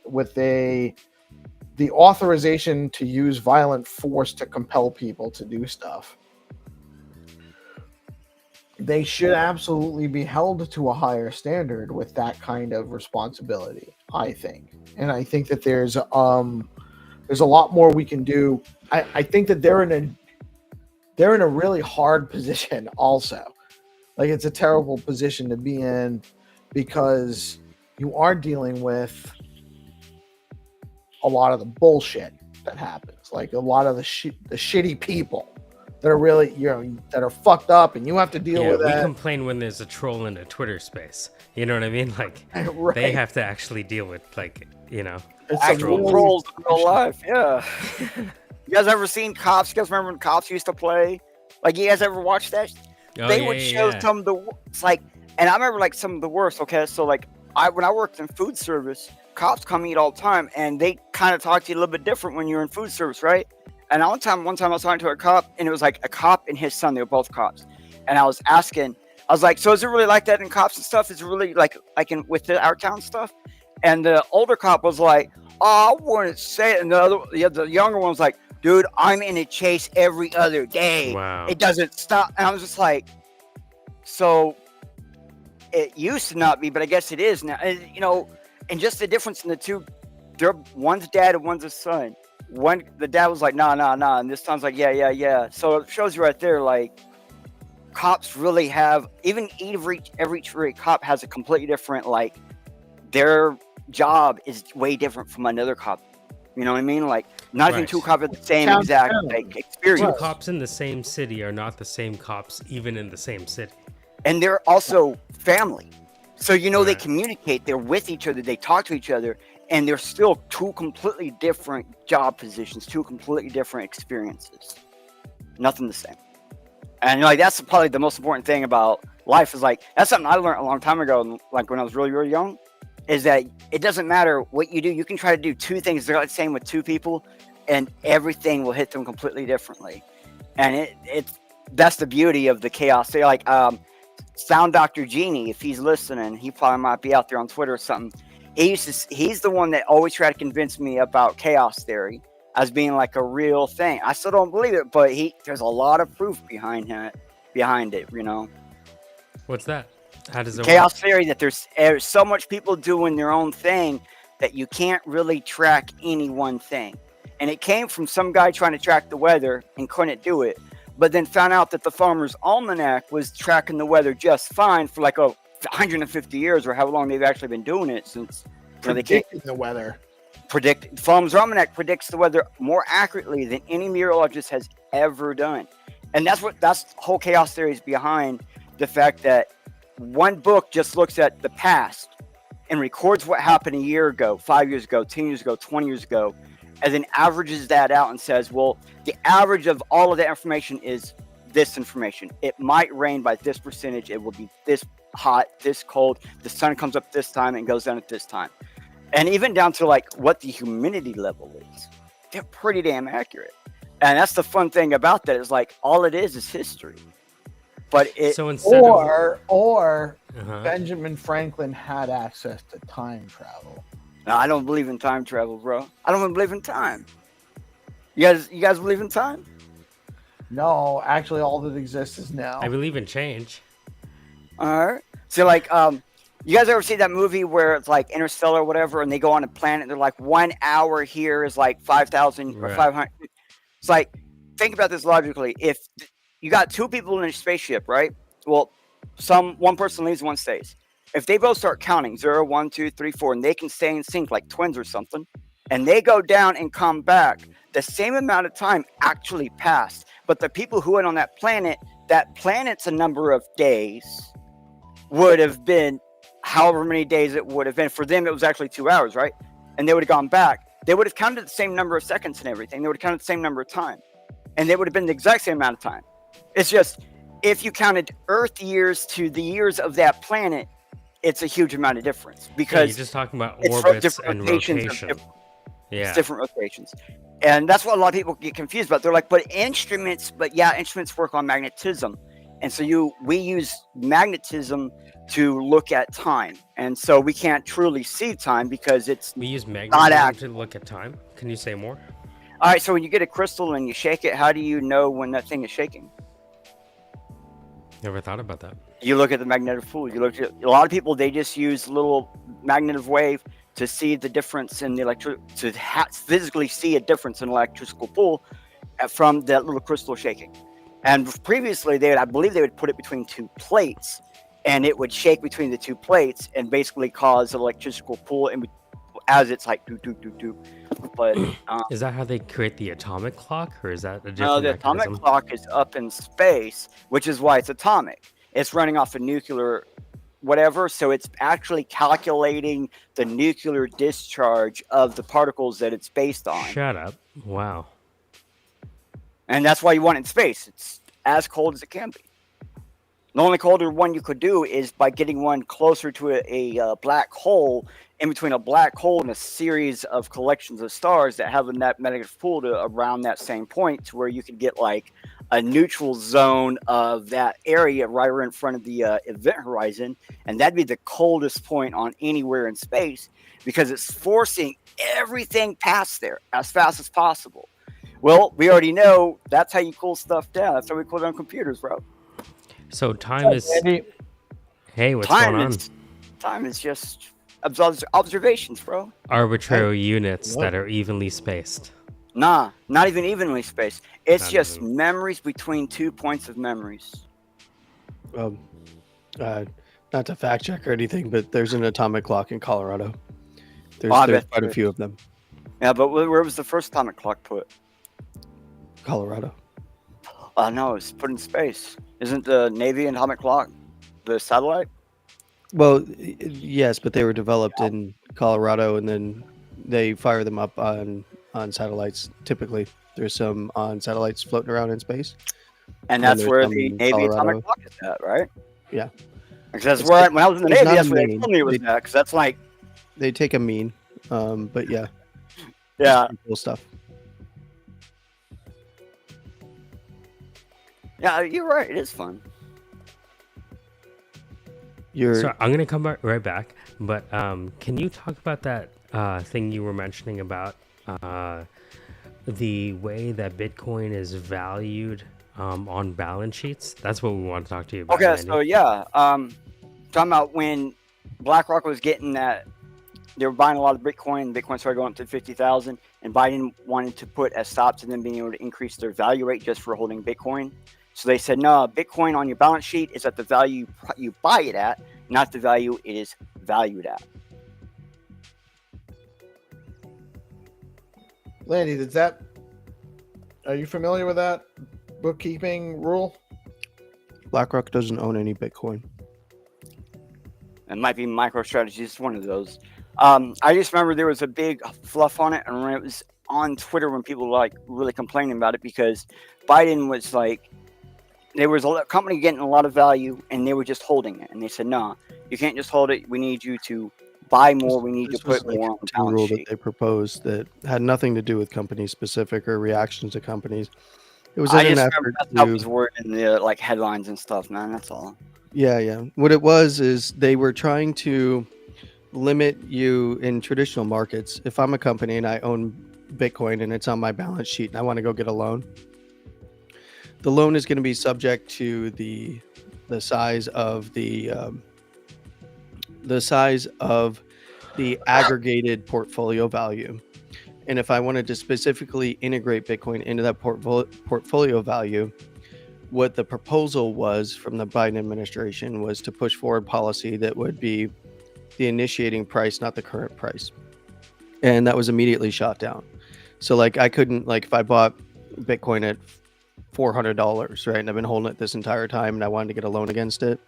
authorization to use violent force to compel people to do stuff. They should absolutely be held to a higher standard with that kind of responsibility, I think. And I think that there's a lot more we can do. I think that they're in a really hard position also. Like it's a terrible position to be in because you are dealing with a lot of the bullshit that happens, like a lot of the shitty people that are really, that are fucked up, and you have to deal with that. We complain when there's a troll in a Twitter space. You know what I mean? Like right. They have to actually deal with it's actual trolls in real life. Yeah. You guys ever seen Cops? You guys remember when Cops used to play? Like, you guys ever watch that? They would show some of the, it's like, and I remember like some of the worst. Okay, so like when I worked in food service, cops come eat all the time, and they kind of talk to you a little bit different when you're in food service, right? And one time I was talking to a cop, and it was like a cop and his son. They were both cops, and I was like, so is it really like that in Cops and stuff? Is it really like with our town stuff? And the older cop was like, oh, I wouldn't say it. And the younger one was like, dude, I'm in a chase every other day. Wow. It doesn't stop. And I was just like, so it used to not be, but I guess it is now. And, you know, and just the difference in the two, they're one's dad and one's a son. The dad was like, nah, and this son's like, yeah. So it shows you right there, like, cops really have, even every cop has a completely different, like, their job is way different from another cop. You know what I mean? Like, not even two cops have the same exact like, experience. Two cops in the same city are not the same cops, even in the same city. And they're also family. So, you know, they communicate, they're with each other, they talk to each other, and they're still two completely different job positions, two completely different experiences. Nothing the same. And, like, that's probably the most important thing about life is, like, that's something I learned a long time ago, like, when I was really, really young, is that it doesn't matter what you do. You can try to do two things they're the same with two people, and everything will hit them completely differently. And that's the beauty of the chaos. They're like, Sound Dr. Genie, if he's listening, he probably might be out there on Twitter or something. He's the one that always tried to convince me about chaos theory as being like a real thing. I still don't believe it, but there's a lot of proof behind it, you know. What's that? How does it chaos work? theory, that there's so much people doing their own thing that you can't really track any one thing. And it came from some guy trying to track the weather and couldn't do it, but then found out that the Farmer's Almanac was tracking the weather just fine for like 150 years or however long they've actually been doing it since. Predicting the weather. Farmer's Almanac predicts the weather more accurately than any meteorologist has ever done. And that's whole chaos theory is behind the fact that one book just looks at the past and records what happened a year ago, 5 years ago, 10 years ago, 20 years ago, and then averages that out and says, well, the average of all of that information is this information. It might rain by this percentage. It will be this hot, this cold. The sun comes up this time and goes down at this time. And even down to like what the humidity level is. They're pretty damn accurate. And that's the fun thing about that is like all it is history. But Benjamin Franklin had access to time travel. No, I don't believe in time travel, bro. I don't even believe in time. You guys believe in time? No, actually, all that exists is now. I believe in change. All right. So, like, you guys ever see that movie where it's like Interstellar or whatever, and they go on a planet, and they're like, 1 hour here is like 5,000 or 500. It's like, think about this logically. If you got two people in a spaceship, right? Well, one person leaves, one stays. If they both start counting 0, 1, 2, 3, 4, and they can stay in sync like twins or something, and they go down and come back, the same amount of time actually passed. But the people who went on that planet's a number of days would have been however many days it would have been. For them, it was actually 2 hours, right? And they would have gone back. They would have counted the same number of seconds and everything. They would have counted the same number of time. And they would have been the exact same amount of time. It's just, if you counted Earth years to the years of that planet, it's a huge amount of difference because you're just talking about orbits and rotation. It's different rotations. And that's what a lot of people get confused about. They're like, instruments work on magnetism. And so we use magnetism to look at time. And so we can't truly see time because we use magnetism to look at time. Can you say more? All right. So when you get a crystal and you shake it, how do you know when that thing is shaking? Never thought about that. You look at the magnetic field. You look at a lot of people. They just use a little magnetic wave to see the difference in the physically see a difference in electrical pull from that little crystal shaking. And previously, I believe they would put it between two plates, and it would shake between the two plates and basically cause electrical pull as it's like do do do do. But is that how they create the atomic clock, or is that a different? No, the atomic clock is up in space, which is why it's atomic. It's running off a nuclear whatever, so it's actually calculating the nuclear discharge of the particles that it's based on. Shut up. Wow. And that's why you want it in space. It's as cold as it can be. The only colder one you could do is by getting one closer to a black hole, in between a black hole and a series of collections of stars that have that magnetic pull to around that same point, to where you could get like a neutral zone of that area right in front of the event horizon, and that'd be the coldest point on anywhere in space because it's forcing everything past there as fast as possible. Well, we already know that's how you cool stuff down. That's how we cool down computers, bro. So time is... Hey, what's time going on? time is just observations, bro. Arbitrary units Whoa. that are evenly spaced. Nah, not even evenly spaced. It's Not just even. memories between 2 points of memories. Not to fact check or anything, but there's an atomic clock in Colorado. There's, I there's bet quite a there few of them. Yeah, but where was the first atomic clock put? Colorado. No, it's put in space. Isn't the Navy atomic clock the satellite? Well, yes, but they were developed in Colorado, and then they fire them up on satellites. Typically, there's some on satellites floating around in space. And then that's there's where some the in Navy Colorado. atomic clock is at, right? Yeah. Because that's It's where like- when I was in the there's Navy, not that's a where they main. told me it was They- at. Because that's like, They take a mean, but yeah, yeah, pretty cool stuff. yeah, you're right. It is fun. You're So I'm gonna come right back, but can you talk about that thing you were mentioning about the way that Bitcoin is valued on balance sheets? That's what we want to talk to you about. Okay, Randy. so yeah, talking about when BlackRock was getting that, they were buying a lot of Bitcoin. Bitcoin started going up to 50,000, and Biden wanted to put a stop to them being able to increase their value rate just for holding Bitcoin. So they said, no, Bitcoin on your balance sheet is at the value you buy it at, not the value it is valued at. Landy, are you familiar with that bookkeeping rule? BlackRock doesn't own any Bitcoin. It might be MicroStrategy. It's one of those. I just remember there was a big fluff on it, and when it was on Twitter, when people were like really complaining about it, because Biden was like, there was a company getting a lot of value, and they were just holding it, and they said, "No, you can't just hold it. We need you to buy more. We need to This was put like more on the a rule balance that sheet." they proposed that had nothing to do with company specific or reactions to companies. It was I in an just remember effort that's how it to was worded in the like headlines and stuff, man. That's all. Yeah. What it was is they were trying to limit you in traditional markets. If I'm a company and I own Bitcoin and it's on my balance sheet and I want to go get a loan, the loan is going to be subject to the size of the aggregated portfolio value. And if I wanted to specifically integrate Bitcoin into that portfolio value, what the proposal was from the Biden administration was to push forward policy that would be the initiating price, not the current price. And that was immediately shot down. So like I couldn't, like if I bought Bitcoin at $400, right, and I've been holding it this entire time and I wanted to get a loan against it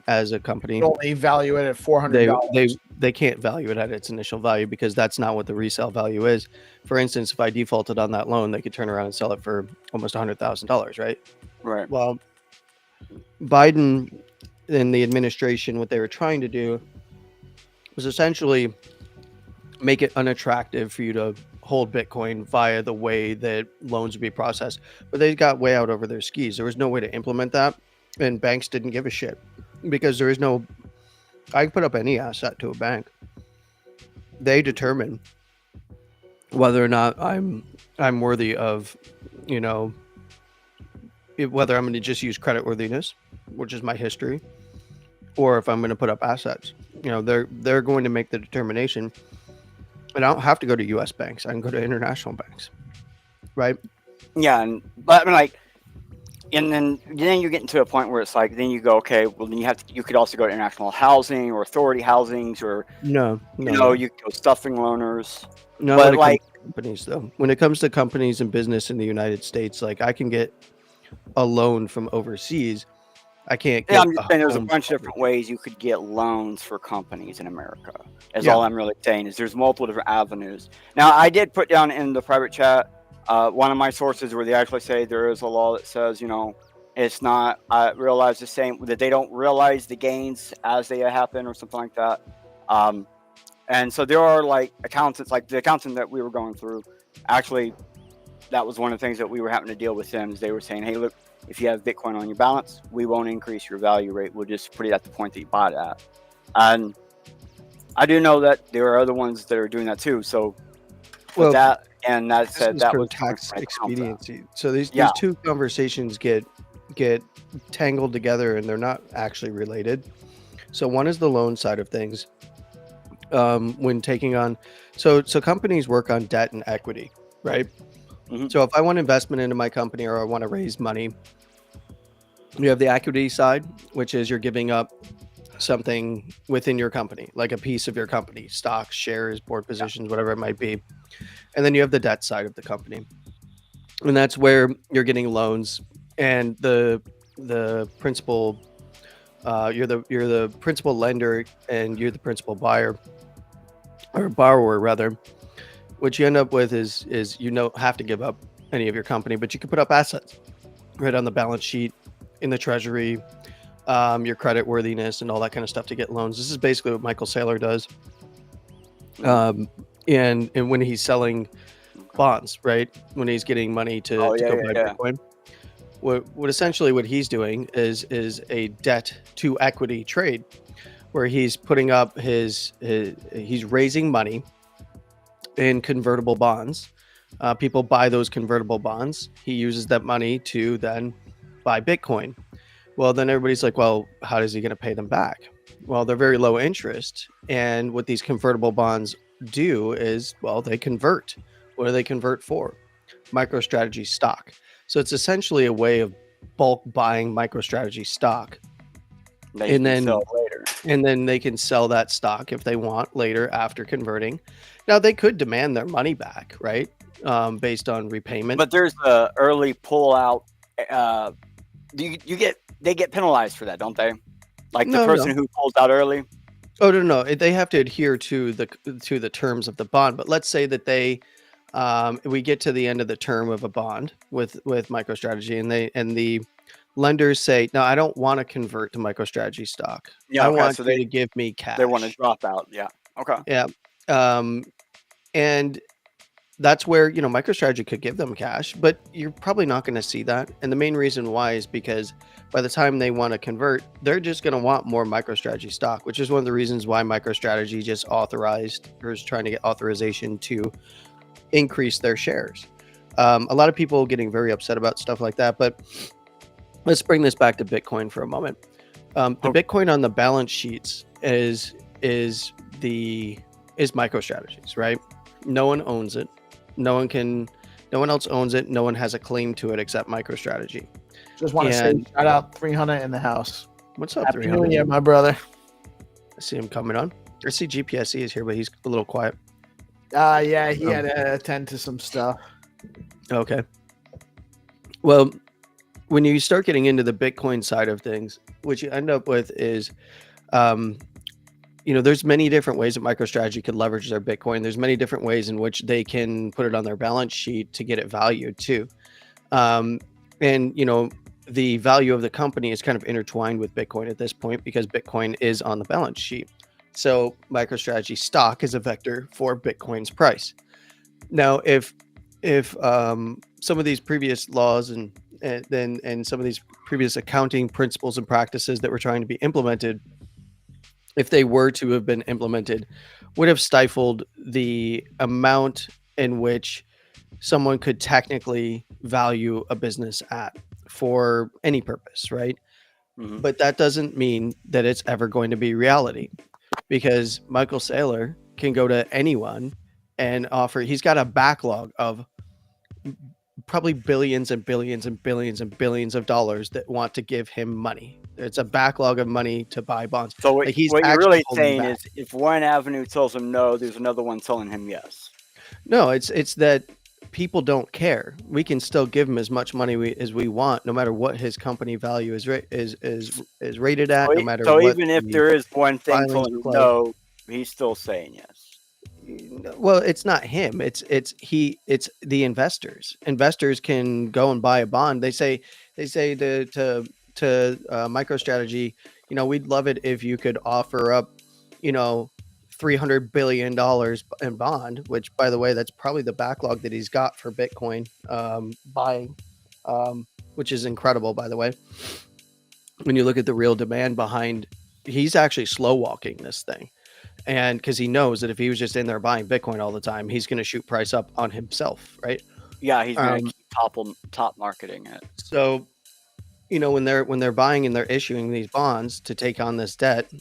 as a company, You only value it at $400. they can't value it at its initial value because that's not what the resale value is. For instance, if I defaulted on that loan, they could turn around and sell it for almost $100,000, right? Right. Well, Biden and the administration, what they were trying to do was essentially make it unattractive for you to hold Bitcoin via the way that loans would be processed. But they got way out over their skis. There was no way to implement that, and banks didn't give a shit because there is no. I can put up any asset to a bank. They determine whether or not I'm worthy of, whether I'm going to just use creditworthiness, which is my history, or if I'm going to put up assets. They're going to make the determination, and I don't have to go to U.S. banks. I can go to international banks, right? Yeah, but I mean, like, and then you're getting to a point where it's like, then you go, okay, well, then you could also go to international housing or authority housings, or No. you could go stuffing loaners. No, but when it like, comes to companies, though, when it comes to companies and business in the United States, like I can get a loan from overseas. I can't get. yeah, I'm just saying there's a home bunch of from different ways you could get loans for companies in America. Is all I'm really saying is there's multiple different avenues. Now, I did put down in the private chat one of my sources where they actually say there is a law that says, it's not realize the same, that they don't realize the gains as they happen or something like that. And so there are like accountants, like the accountant that we were going through, actually, that was one of the things that we were having to deal with them is they were saying, hey, look, if you have Bitcoin on your balance, we won't increase your value rate. We'll just put it at the point that you bought it at. And I do know that there are other ones that are doing that too. So with that, and that said, that was tax like expediency. So these two conversations get tangled together, and they're not actually related. So one is the loan side of things. When taking on, so companies work on debt and equity, right? Mhm. So if I want investment into my company or I want to raise money, you have the equity side, which is you're giving up something within your company, like a piece of your company, stocks, shares, board positions, whatever it might be. And then you have the debt side of the company. And that's where you're getting loans and the principal you're the principal lender and you're the principal buyer or borrower rather. What you end up with is you don't have to give up any of your company, but you can put up assets right on the balance sheet, in the treasury, your credit worthiness and all that kind of stuff to get loans. This is basically what Michael Saylor does. And when he's selling bonds, right? When he's getting money to go buy Bitcoin. What essentially what he's doing is a debt to equity trade where he's putting up he's raising money in convertible bonds. People buy those convertible bonds. He uses that money to then buy Bitcoin. Well, then everybody's like, well, how is he going to pay them back? Well, they're very low interest. And what these convertible bonds do is, well, they convert. What do they convert for? MicroStrategy stock. So it's essentially a way of bulk buying MicroStrategy stock. And then sell later. And then they can sell that stock if they want later after converting. Now they could demand their money back, right? Based on repayment. But there's a early pullout. They get penalized for that, don't they? Like the person who pulls out early. Oh no, they have to adhere to the terms of the bond. But let's say that we get to the end of the term of a bond with MicroStrategy, and the lenders say, no, I don't want to convert to MicroStrategy stock. Yeah, I want you to give me cash. They want to drop out. Yeah. Okay. Yeah. And that's where, MicroStrategy could give them cash, but you're probably not going to see that. And the main reason why is because by the time they want to convert, they're just going to want more MicroStrategy stock, which is one of the reasons why MicroStrategy just authorized or is trying to get authorization to increase their shares. A lot of people getting very upset about stuff like that, but let's bring this back to Bitcoin for a moment. Bitcoin on the balance sheets is MicroStrategy's, right? No one owns it. No one else owns it. No one has a claim to it except MicroStrategy. Just want to say shout out 300 in the house. What's up, Happy 300? New Year, my brother. I see him coming on. I see GPSC is here, but he's a little quiet. Yeah, he had to attend to some stuff. Okay. Well, when you start getting into the Bitcoin side of things, what you end up with is, there's many different ways that MicroStrategy could leverage their Bitcoin. There's many different ways in which they can put it on their balance sheet to get it valued too. The value of the company is kind of intertwined with Bitcoin at this point because Bitcoin is on the balance sheet. So MicroStrategy stock is a vector for Bitcoin's price. Now, if some of these previous laws and some of these previous accounting principles and practices that were trying to be implemented, if they were to have been implemented, would have stifled the amount in which someone could technically value a business at for any purpose, right? Mm-hmm. But that doesn't mean that it's ever going to be reality, because Michael Saylor can go to anyone and offer. He's got a backlog of probably billions and billions and billions and billions of dollars that want to give him money. It's a backlog of money to buy bonds. So what you're really saying is, if one avenue tells him no, there's another one telling him yes. No, it's that people don't care. We can still give him as much money as we want, no matter what his company value is rated at. No matter so what. Even if there is one thing telling him no, he's still saying yes. Well, it's not him. It's the investors. Investors can go and buy a bond. They say to MicroStrategy, we'd love it if you could offer up, $300 billion in bond, which, by the way, that's probably the backlog that he's got for Bitcoin buying, which is incredible, by the way. When you look at the real demand behind, he's actually slow walking this thing. And because he knows that if he was just in there buying Bitcoin all the time, he's going to shoot price up on himself, right? Yeah, he's going to keep top marketing it. So, when they're buying and they're issuing these bonds to take on this debt,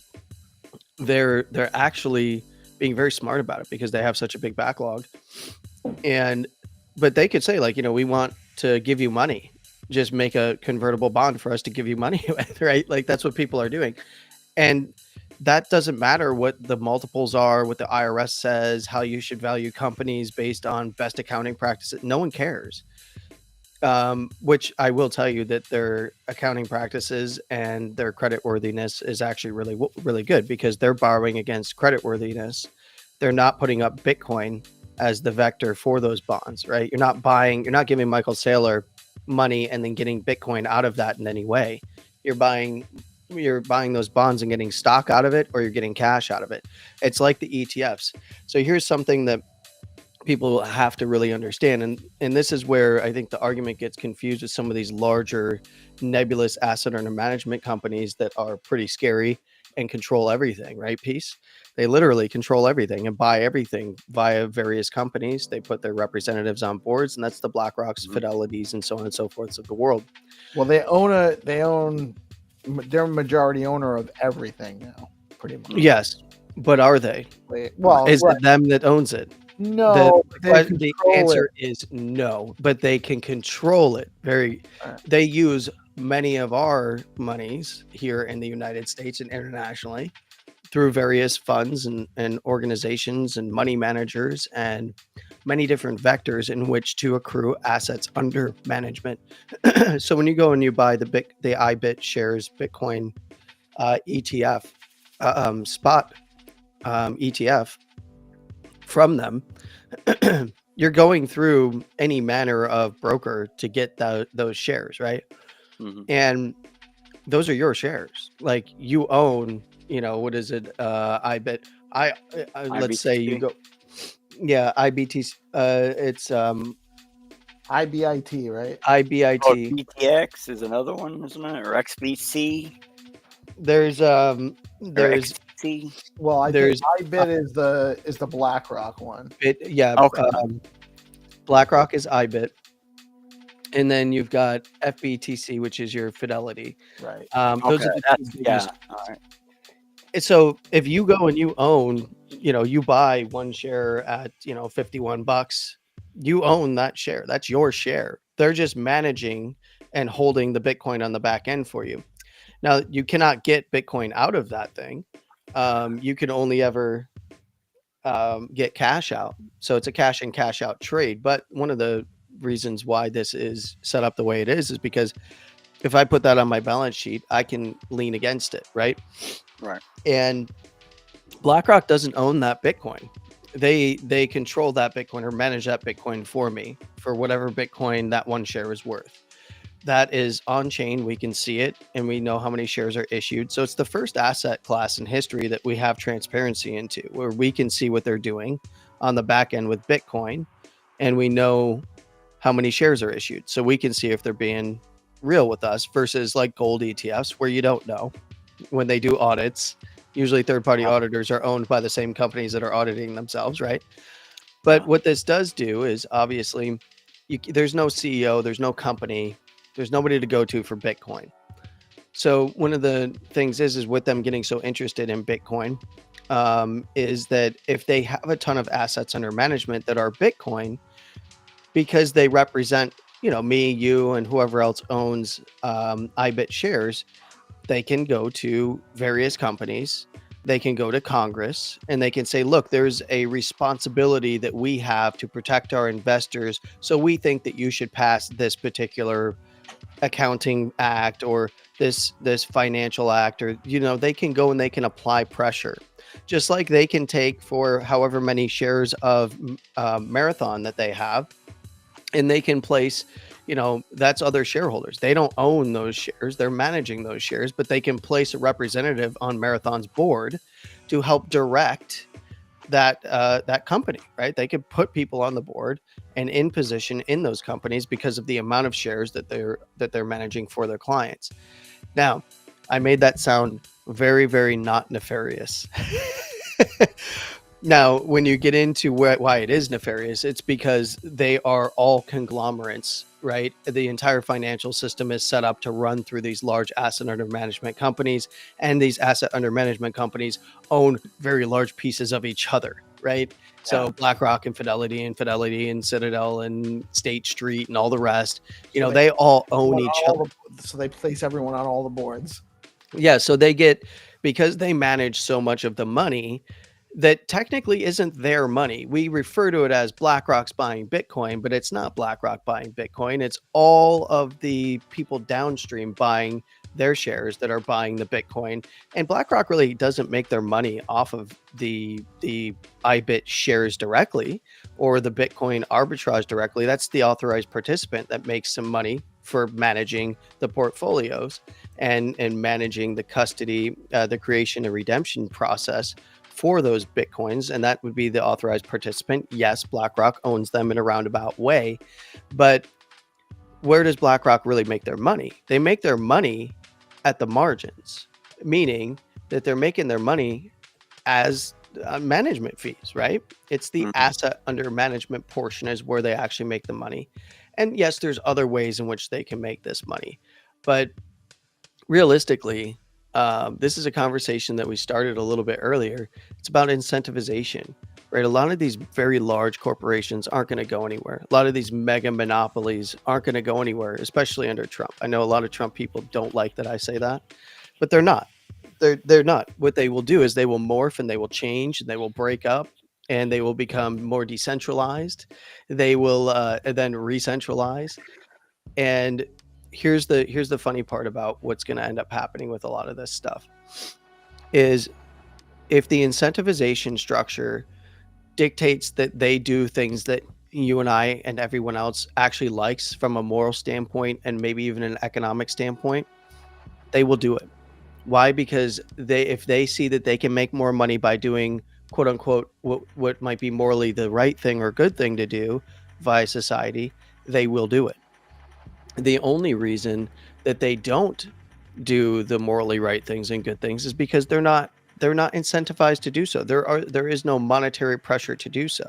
they're actually being very smart about it because they have such a big backlog. But they could say, like, we want to give you money, just make a convertible bond for us to give you money with, right? Like, that's what people are doing. And that doesn't matter what the multiples are, what the IRS says, how you should value companies based on best accounting practices. No one cares. Which I will tell you that their accounting practices and their creditworthiness is actually really, really good because they're borrowing against creditworthiness. They're not putting up Bitcoin as the vector for those bonds, right? You're not giving Michael Saylor money and then getting Bitcoin out of that in any way. You're buying those bonds and getting stock out of it, or you're getting cash out of it. It's like the ETFs. So here's something that people have to really understand, and this is where I think the argument gets confused with some of these larger nebulous asset under management companies that are pretty scary and control everything, right? Peace. They literally control everything and buy everything via various companies. They put their representatives on boards, and that's the BlackRocks, Fidelities, and so on and so forth of the world. Well, they're majority owner of everything now, pretty much. Yes, but are they? Well, is it them that owns it? No, the answer is no, but they can control it. They use many of our monies here in the United States and internationally through various funds and organizations and money managers and many different vectors in which to accrue assets under management. So when you go and you buy the IBIT shares Bitcoin ETF spot ETF from them, you're going through any manner of broker to get those shares, right? Mm-hmm. And those are your shares. Like, you own, what is it? IBIT. Let's say you go, IBTC. It's IBIT, right? IBIT. Oh, BTX is another one, isn't it? Or XBC. There's XBC. Well, I think IBIT is the BlackRock one. Okay. BlackRock is IBIT, and then you've got FBTC, which is your Fidelity. Right. Those are the all right. So if you go and you own, you buy one share at $51, you own that share. That's your share. They're just managing and holding the Bitcoin on the back end for you. Now, you cannot get Bitcoin out of that thing. You can only ever get cash out. So it's a cash in, cash out trade. But one of the reasons why this is set up the way it is because if I put that on my balance sheet, I can lean against it, right? Right. And BlackRock doesn't own that Bitcoin. They control that Bitcoin or manage that Bitcoin for me for whatever Bitcoin that one share is worth. That is on chain. We can see it and we know how many shares are issued. So it's the first asset class in history that we have transparency into, where we can see what they're doing on the back end with Bitcoin, and we know how many shares are issued. So we can see if they're being real with us versus like gold ETFs, where you don't know when they do audits. Usually third-party auditors are owned by the same companies that are auditing themselves, right? But what this does do is obviously there's no CEO, there's no company, there's nobody to go to for Bitcoin. So one of the things is with them getting so interested in Bitcoin is that if they have a ton of assets under management that are Bitcoin, because they represent, me, you, and whoever else owns IBIT shares, they can go to various companies, they can go to Congress, and they can say, look, there's a responsibility that we have to protect our investors. So we think that you should pass this particular accounting act or this financial act, or they can go and they can apply pressure, just like they can take for however many shares of Marathon that they have, and they can place, that's other shareholders. They don't own those shares, they're managing those shares, but they can place a representative on Marathon's board to help direct that company, right? They could put people on the board and in position in those companies because of the amount of shares that they're managing for their clients. Now, I made that sound very, very not nefarious. Now, when you get into why it is nefarious, it's because they are all conglomerates right? The entire financial system is set up to run through these large asset under management companies, and these asset under management companies own very large pieces of each other, right? So BlackRock and Fidelity and Citadel and State Street and all the rest, they all own each other. So they place everyone on all the boards. Yeah, so they get, because they manage so much of the money that technically isn't their money. We refer to it as BlackRock's buying Bitcoin, but it's not BlackRock buying Bitcoin. It's all of the people downstream buying their shares that are buying the Bitcoin. And BlackRock really doesn't make their money off of the IBIT shares directly or the Bitcoin arbitrage directly. That's the authorized participant that makes some money for managing the portfolios and managing the custody, the creation and redemption process for those Bitcoins. And that would be the authorized participant. Yes, BlackRock owns them in a roundabout way, but where does BlackRock really make their money? They make their money at the margins, meaning that they're making their money as management fees, right? It's the asset under management portion is where they actually make the money. And yes, there's other ways in which they can make this money, but realistically, this is a conversation that we started a little bit earlier. It's about incentivization, right? A lot of these very large corporations aren't going to go anywhere. A lot of these mega monopolies aren't going to go anywhere, especially under Trump. I know a lot of Trump people don't like that I say that, but they're not. They're not. What they will do is they will morph and they will change and they will break up and they will become more decentralized. They will then re-centralize. And here's the funny part about what's going to end up happening with a lot of this stuff is if the incentivization structure dictates that they do things that you and I and everyone else actually likes from a moral standpoint and maybe even an economic standpoint, they will do it. Why? Because if they see that they can make more money by doing quote unquote what might be morally the right thing or good thing to do via society, they will do it. The only reason that they don't do the morally right things and good things is because they're not incentivized to do so. There is no monetary pressure to do so.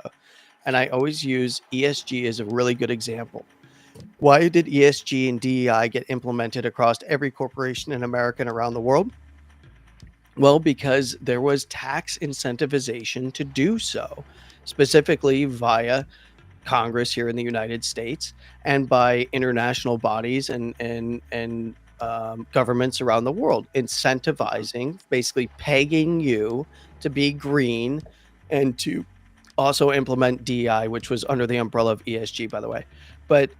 And I always use ESG as a really good example. Why did ESG and DEI get implemented across every corporation in America and around the world? Well, because there was tax incentivization to do so, specifically via Congress here in the United States and by international bodies and governments around the world, incentivizing, basically pegging you to be green and to also implement DEI, which was under the umbrella of ESG, by the way. But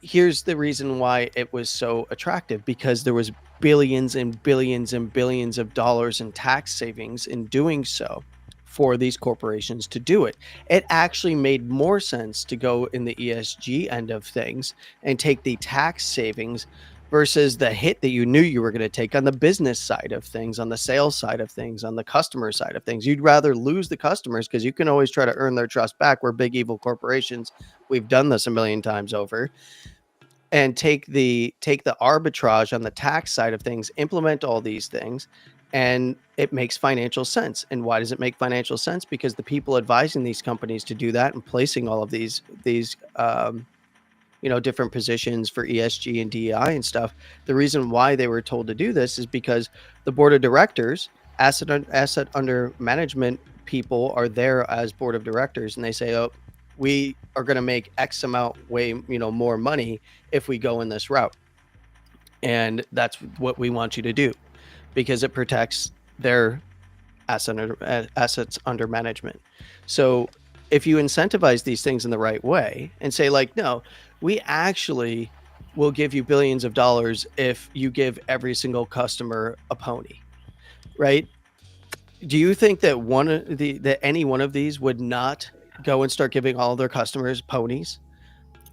here's the reason why it was so attractive, because there was billions and billions and billions of dollars in tax savings in doing so for these corporations to do it. It actually made more sense to go in the ESG end of things and take the tax savings versus the hit that you knew you were going to take on the business side of things, on the sales side of things, on the customer side of things. You'd rather lose the customers because you can always try to earn their trust back. We're big evil corporations. We've done this a million times over. And take the arbitrage on the tax side of things, implement all these things, and it makes financial sense. And why does it make financial sense? Because the people advising these companies to do that and placing all of these different positions for ESG and DEI and stuff, the reason why they were told to do this is because the board of directors, asset under management people are there as board of directors, and they say, oh, we are going to make X amount more money if we go in this route. And that's what we want you to do because it protects their assets under management. So if you incentivize these things in the right way and say like, no, we actually will give you billions of dollars if you give every single customer a pony, right? Do you think that any one of these would not go and start giving all their customers ponies?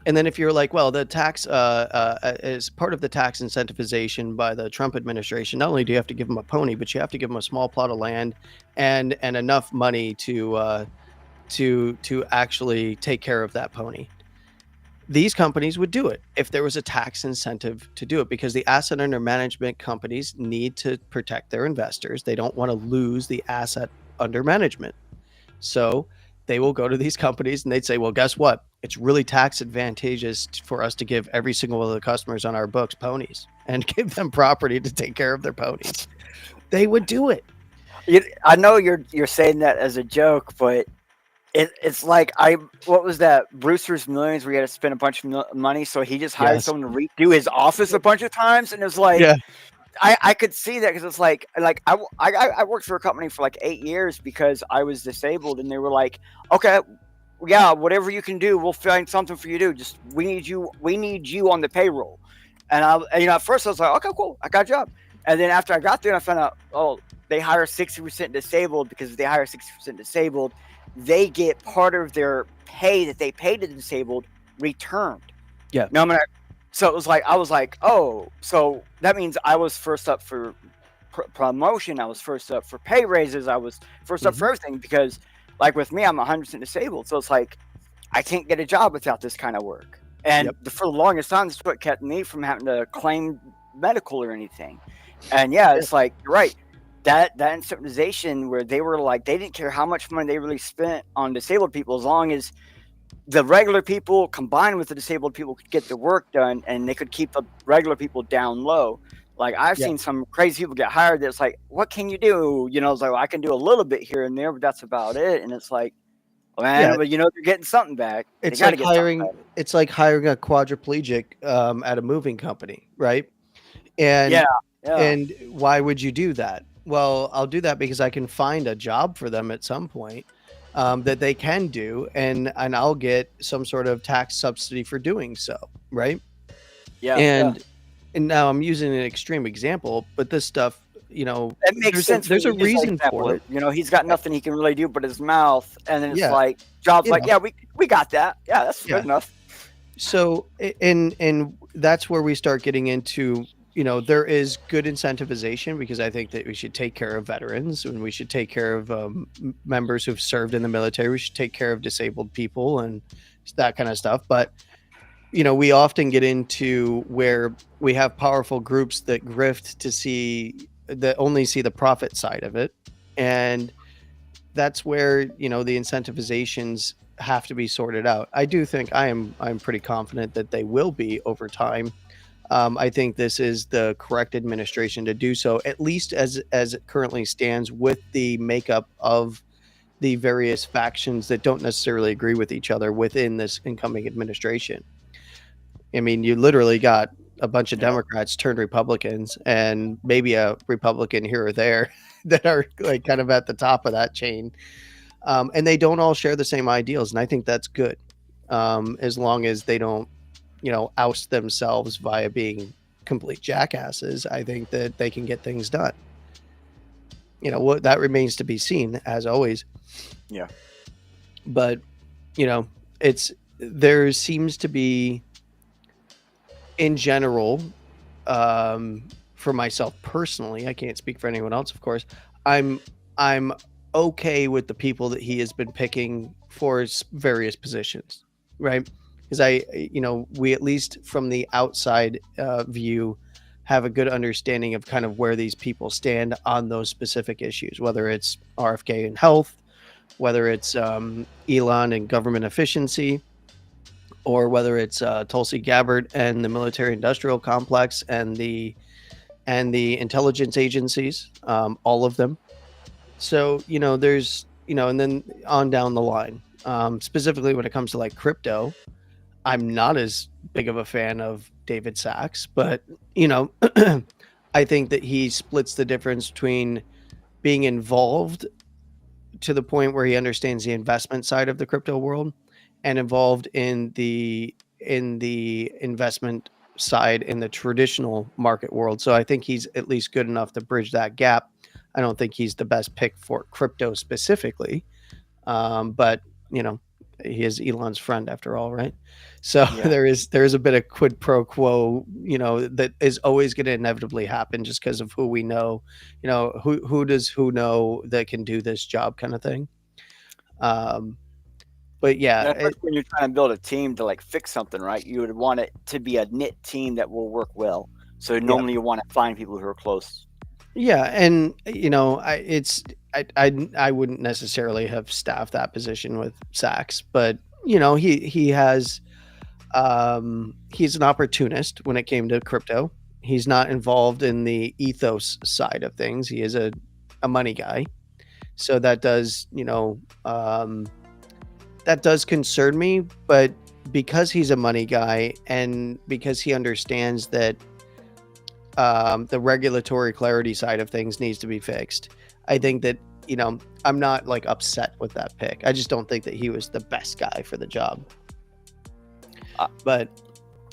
And then if you're like, well, the tax is part of the tax incentivization by the Trump administration, not only do you have to give them a pony, but you have to give them a small plot of land and enough money to actually take care of that pony. These companies would do it if there was a tax incentive to do it, because the asset under management companies need to protect their investors. They don't want to lose the asset under management. So they will go to these companies and they'd say, well, guess what? it's really tax advantageous for us to give every single one of the customers on our books ponies and give them property to take care of their ponies. They would do it. I know you're saying that as a joke, but it's like what was that Brewster's Millions where he had to spend a bunch of money, so he just hired Yes. someone to redo his office a bunch of times, and it's like Yeah. I could see that because it's like I worked for a company for like 8 years because I was disabled, and they were like, okay, yeah, whatever you can do, we'll find something for you to do. Just we need you on the payroll. And at first I was like, okay, cool, I got a job. And then after I got there, I found out, oh, they hire 60% disabled, because if they hire 60% disabled, they get part of their pay that they paid to the disabled returned. Yeah. No, so it was like, I was like, oh, so that means I was first up for promotion. I was first up for pay raises. I was first up for everything, because like with me, I'm 100% disabled. So it's like, I can't get a job without this kind of work. And for the longest time, this is what kept me from having to claim medical or anything. And it's like, you're right. That incentivization where they were like, they didn't care how much money they really spent on disabled people, as long as the regular people combined with the disabled people could get the work done, and they could keep the regular people down low. Like I've seen some crazy people get hired that's like, what can you do? It's like, well, I can do a little bit here and there, but that's about it. And it's like, man, but they're getting something back. It's like hiring a quadriplegic at a moving company, right? And and why would you do that? Well, I'll do that because I can find a job for them at some point that they can do, and I'll get some sort of tax subsidy for doing so, right? And now I'm using an extreme example, but this stuff, it makes sense. There's a reason for it. He's got nothing he can really do but his mouth, and then it's like jobs like, we got that. Yeah, that's good enough. So, and that's where we start getting into, there is good incentivization, because I think that we should take care of veterans, and we should take care of members who've served in the military. We should take care of disabled people and that kind of stuff. But, we often get into where we have powerful groups that grift that only see the profit side of it. And that's where, the incentivizations have to be sorted out. I do think I'm pretty confident that they will be over time. I think this is the correct administration to do so, at least as it currently stands, with the makeup of the various factions that don't necessarily agree with each other within this incoming administration. I mean, you literally got a bunch of Democrats turned Republicans, and maybe a Republican here or there that are like kind of at the top of that chain. And they don't all share the same ideals. And I think that's good. As long as they don't, oust themselves via being complete jackasses, I think that they can get things done. What that remains to be seen, as always. Yeah. But, there seems to be, in general, for myself personally, I can't speak for anyone else, of course, I'm okay with the people that he has been picking for various positions, right? Because we, at least from the outside view, have a good understanding of kind of where these people stand on those specific issues, whether it's RFK and health, whether it's Elon and government efficiency, or whether it's Tulsi Gabbard and the military-industrial complex and the intelligence agencies, all of them. So, there's, and then on down the line, specifically when it comes to like crypto, I'm not as big of a fan of David Sachs, but, I think that he splits the difference between being involved to the point where he understands the investment side of the crypto world, and involved in the investment side in the traditional market world. So I think he's at least good enough to bridge that gap. I don't think he's the best pick for crypto specifically, but he is Elon's friend after all, right? So there is a bit of quid pro quo, that is always going to inevitably happen just because of who we know. Who does who know that can do this job, kind of thing. But when you're trying to build a team to like fix something, right? You would want it to be a knit team that will work well. So normally you want to find people who are close. Yeah, and I wouldn't necessarily have staffed that position with Sachs, but you know, he has he's an opportunist when it came to crypto. He's not involved in the ethos side of things. He is a money guy. So that does, you know, that does concern me, but because he's a money guy and because he understands that the regulatory clarity side of things needs to be fixed, I think that, you know, I'm not like upset with that pick. I just don't think that he was the best guy for the job. But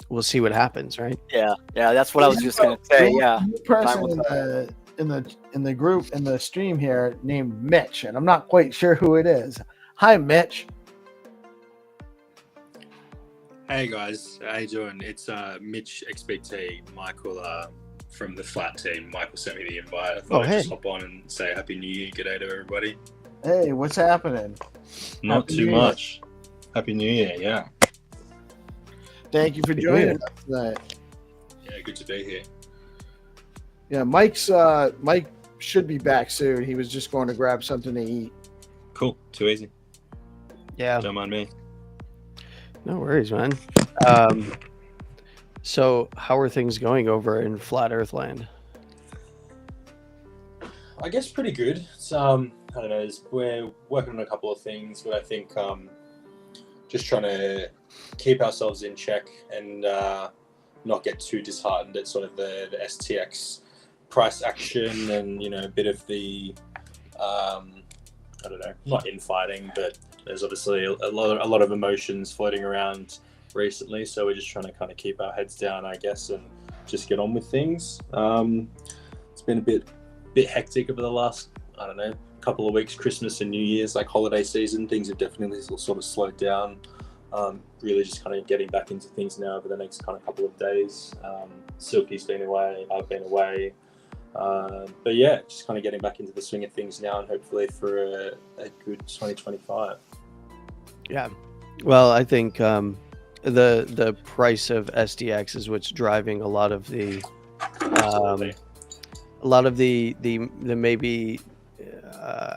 we'll see what happens, right? Yeah, that's what I was just gonna say. Yeah, New person in the group in the stream here named Mitch, and I'm not quite sure who it is. Hi, Mitch. Hey guys, how you doing? It's Mitch XBT, Michael from the Flat team. Michael sent me the invite. I thought I'd just hop on and say Happy New Year. G'day to everybody. Hey, what's happening? Not Happy too New much. Year. Happy New Year, yeah. Thank you for joining us tonight. Yeah, good to be here. Yeah, Mike should be back soon. He was just going to grab something to eat. Cool, too easy. Yeah. Don't mind me. No worries, man. So how are things going over in Flat Earth Land? I guess pretty good. It's, I don't know, we're working on a couple of things, but I think just trying to keep ourselves in check and not get too disheartened at sort of the STX price action and, you know, a bit of the, I don't know, not infighting, but there's obviously a lot of emotions floating around recently, so we're just trying to kind of keep our heads down, I guess, and just get on with things. It's been a bit hectic over the last, I don't know, couple of weeks. Christmas and New Year's, like holiday season, things have definitely sort of slowed down. Really just kind of getting back into things now over the next kind of couple of days. Silky's been away, I've been away. But yeah, just kind of getting back into the swing of things now and hopefully for a good 2025. Yeah. Well, I think the price of SDX is what's driving a lot of the maybe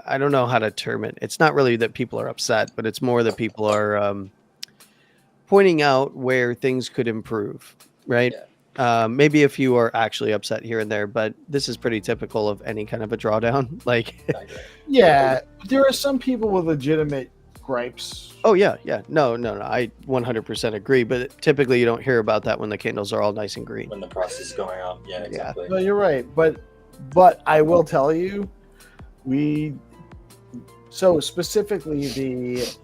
I don't know how to term it. It's not really that people are upset, but it's more that people are pointing out where things could improve, right? Yeah. Maybe a few are actually upset here and there, but this is pretty typical of any kind of a drawdown. Like, yeah, there are some people with legitimate gripes. Oh yeah. No. I 100% agree, but typically you don't hear about that when the candles are all nice and green. When the price is going up, yeah, exactly. No, you're right, but I will tell you, so specifically the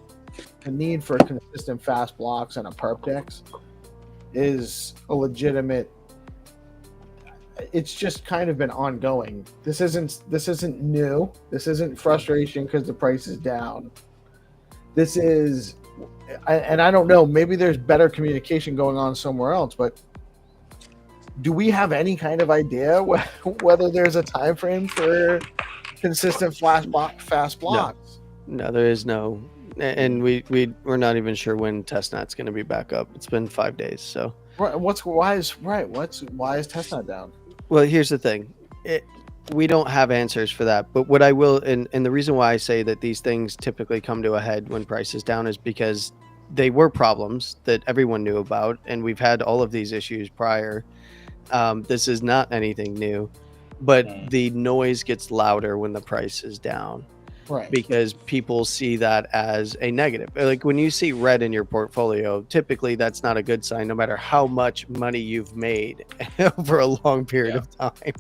need for consistent fast blocks and a perp dex is a legitimate. It's just kind of been ongoing. This isn't new. This isn't frustration because the price is down. This is, and I don't know, maybe there's better communication going on somewhere else, but do we have any kind of idea whether there's a time frame for consistent fast blocks? No, there is no. And we're not even sure when testnet's going to be back up. It's been 5 days, so. Why is testnet down? Well, here's the thing. We don't have answers for that. But what I will, and the reason why I say that these things typically come to a head when price is down is because they were problems that everyone knew about, and we've had all of these issues prior. This is not anything new, but the noise gets louder when the price is down. Right. Because people see that as a negative. Like when you see red in your portfolio, typically that's not a good sign, no matter how much money you've made over a long period of time.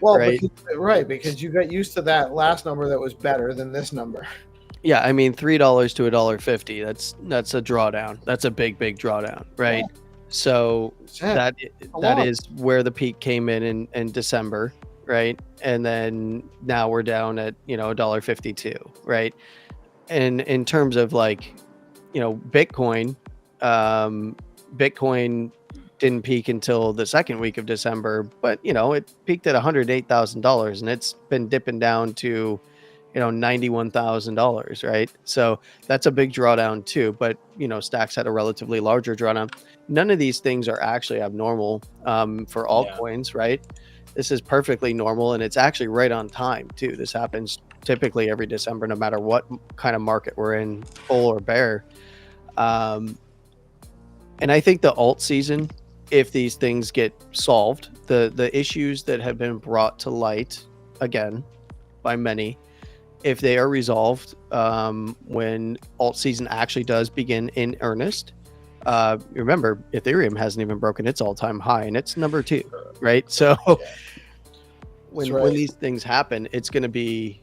Well, because you got used to that last number that was better than this number. Yeah, I mean $3 to $1.50. That's a drawdown. That's a big drawdown, right? Yeah. So that is where the peak came in December. Right. And then now we're down at, $1.52. Right. And in terms of like, Bitcoin didn't peak until the second week of December, but, it peaked at $108,000 and it's been dipping down to, $91,000. Right. So that's a big drawdown too. But, Stacks had a relatively larger drawdown. None of these things are actually abnormal for altcoins. Right. This is perfectly normal, and it's actually right on time too. This happens typically every December, no matter what kind of market we're in, bull or bear. And I think the alt season, if these things get solved, the issues that have been brought to light again by many, if they are resolved when alt season actually does begin in earnest. Remember, Ethereum hasn't even broken its all-time high, and it's number 2, right? So when these things happen, it's going to be,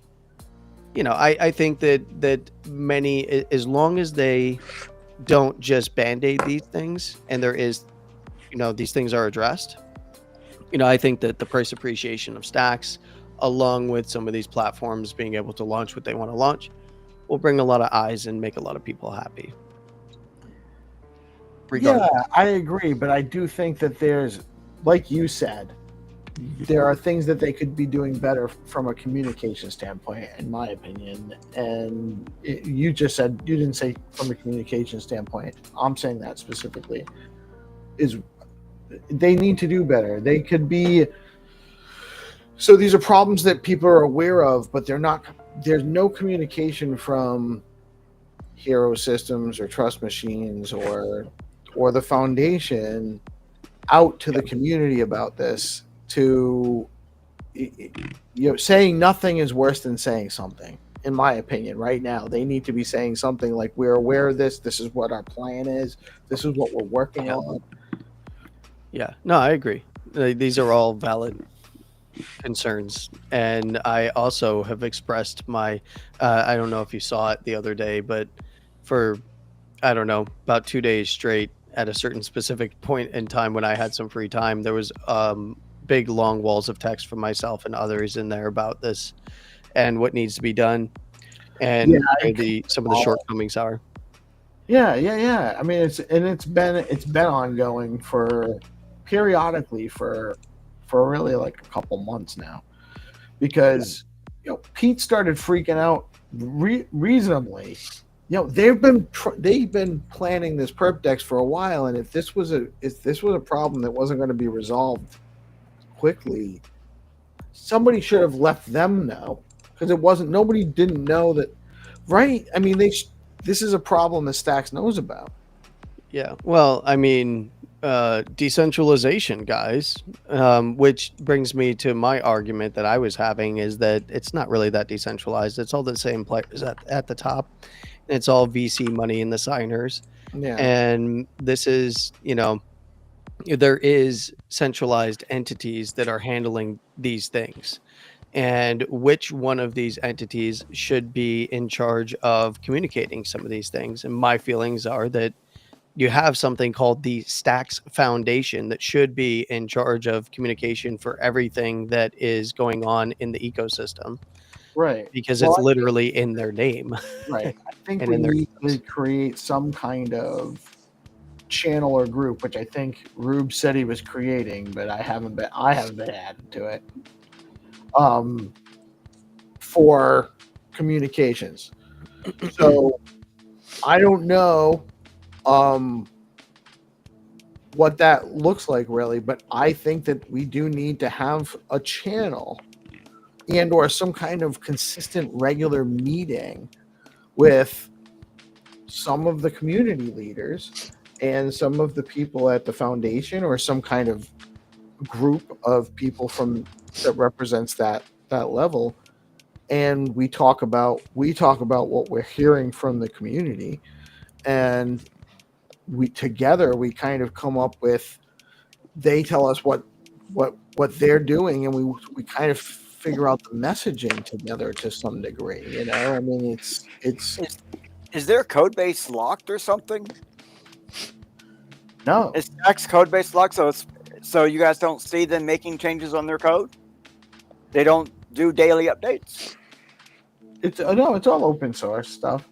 I think that many, as long as they don't just band-aid these things, and there is, these things are addressed, I think that the price appreciation of stacks, along with some of these platforms being able to launch what they want to launch, will bring a lot of eyes and make a lot of people happy. Yeah, I agree, but I do think that there's, like you said, there are things that they could be doing better from a communication standpoint, in my opinion. And you just said, you didn't say from a communication standpoint. I'm saying that specifically is they need to do better. They could be. So these are problems that people are aware of, but they're not. There's no communication from Hero Systems or Trust Machines or the foundation out to the community about this. To saying nothing is worse than saying something, in my opinion. Right now, they need to be saying something like, "We're aware of this. This is what our plan is. This is what we're working on." Yeah, no, I agree. These are all valid concerns, and I also have expressed my I don't know if you saw it the other day, but for about 2 days straight, at a certain specific point in time when I had some free time, there was big long walls of text from myself and others in there about this and what needs to be done, and some of the shortcomings are. Yeah. I mean, it's been ongoing for periodically for really like a couple months now, because Pete started freaking out reasonably. They've been planning this perp dex for a while, and if this was a problem that wasn't going to be resolved quickly, somebody should have let them know, because nobody didn't know that, right? I mean, this is a problem that Stacks knows about. Yeah, well, I mean, decentralization, guys, which brings me to my argument that I was having, is that it's not really that decentralized. It's all the same players at the top. It's all VC money in the signers. Yeah. And this is, there is centralized entities that are handling these things. And which one of these entities should be in charge of communicating some of these things? And my feelings are that you have something called the Stacks Foundation that should be in charge of communication for everything that is going on in the ecosystem. Right. Because it's literally in their name. Right. I think we need to create some kind of channel or group, which I think Rube said he was creating, but I haven't been added to it. For communications. So I don't know what that looks like really, but I think that we do need to have a channel and or some kind of consistent regular meeting with some of the community leaders and some of the people at the foundation, or some kind of group of people that represents that level, and we talk about what we're hearing from the community, and we kind of come up with, they tell us what they're doing, and we kind of figure out the messaging together to some degree. I mean, it's is their code base locked or something? No, is Stacks code base locked, so you guys don't see them making changes on their code? They don't do daily updates? It's all open source stuff.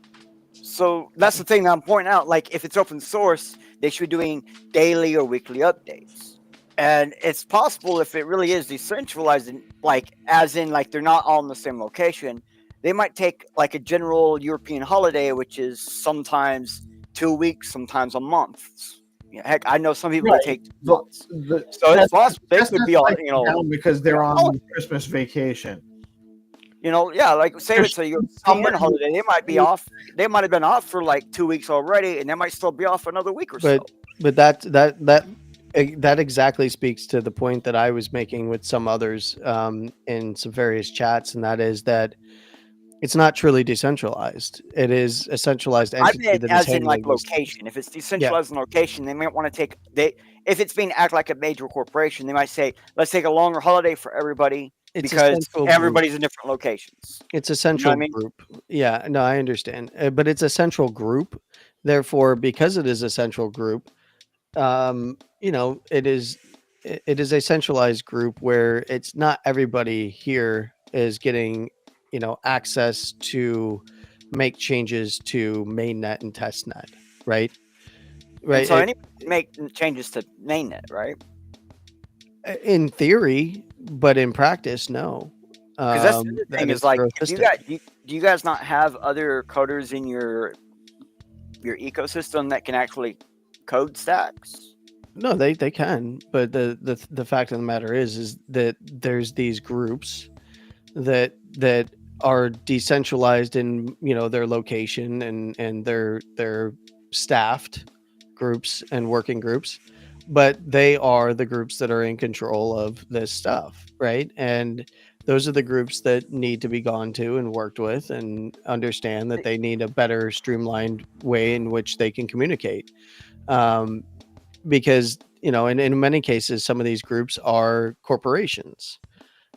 So that's the thing that I'm pointing out. Like, if it's open source, they should be doing daily or weekly updates. And it's possible, if it really is decentralized, as in they're not all in the same location, they might take like a general European holiday, which is sometimes 2 weeks, sometimes a month. Heck, I know some people that take 2 months. So it's possible they could be all, because they're on Christmas vacation. You know, yeah, like say There's so you go summer holiday, they might be off. They might have been off for like 2 weeks already, and they might still be off another week or so. But that exactly speaks to the point that I was making with some others in some various chats, and that is that it's not truly decentralized. It is a centralized I entity meant that is as in handling like these things. location. If it's decentralized in location, they might want to take if it's being act like a major corporation, they might say, let's take a longer holiday for everybody It's a because central everybody's group. in different locations. It's a You know central what I mean? group. Yeah, no, I understand. But it's a central group. Therefore, because it is a central group, you know, it is a centralized group where it's not everybody here is getting, you know, access to make changes to mainnet and testnet, right? And Right. so anybody can make changes to mainnet, right? In theory, but in practice, no. Because that's the other That thing is is like, through a if you system. got, do you guys not have other coders in your ecosystem that can actually code stacks? No, they can, but the fact of the matter is that there's these groups that are decentralized in, you know, their location and they're staffed groups and working groups, but they are the groups that are in control of this stuff, right? And those are the groups that need to be gone to and worked with and understand that they need a better streamlined way in which they can communicate. Because, you know, in many cases, some of these groups are corporations,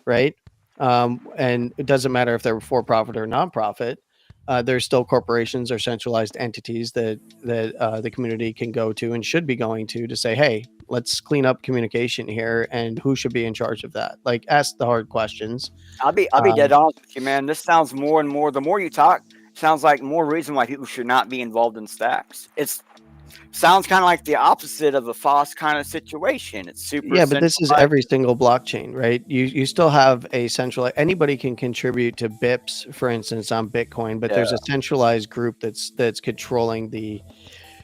right? And it doesn't matter if they're for profit or nonprofit. They're still corporations or centralized entities that the community can go to and should be going to say, hey, let's clean up communication here, and who should be in charge of that? Like, ask the hard questions. I'll be dead honest with you, man. This sounds more and more. The more you talk, sounds like more reason why people should not be involved in stacks. It's sounds kind of like the opposite of a FOSS kind of situation. It's super. Yeah, but this is every single blockchain, right? You still have a central. Anybody can contribute to BIPs, for instance, on Bitcoin, but there's a centralized group that's controlling the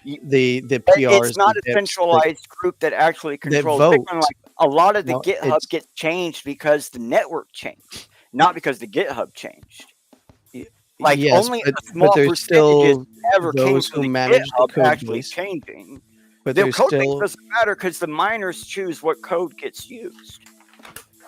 PRs. It's not a centralized group that actually controls Bitcoin. Like a lot of the GitHub gets changed because the network changed, not because the GitHub changed. Like yes, only a small percentages ever came from the GitHub actually changing. But the code base doesn't matter because the miners choose what code gets used.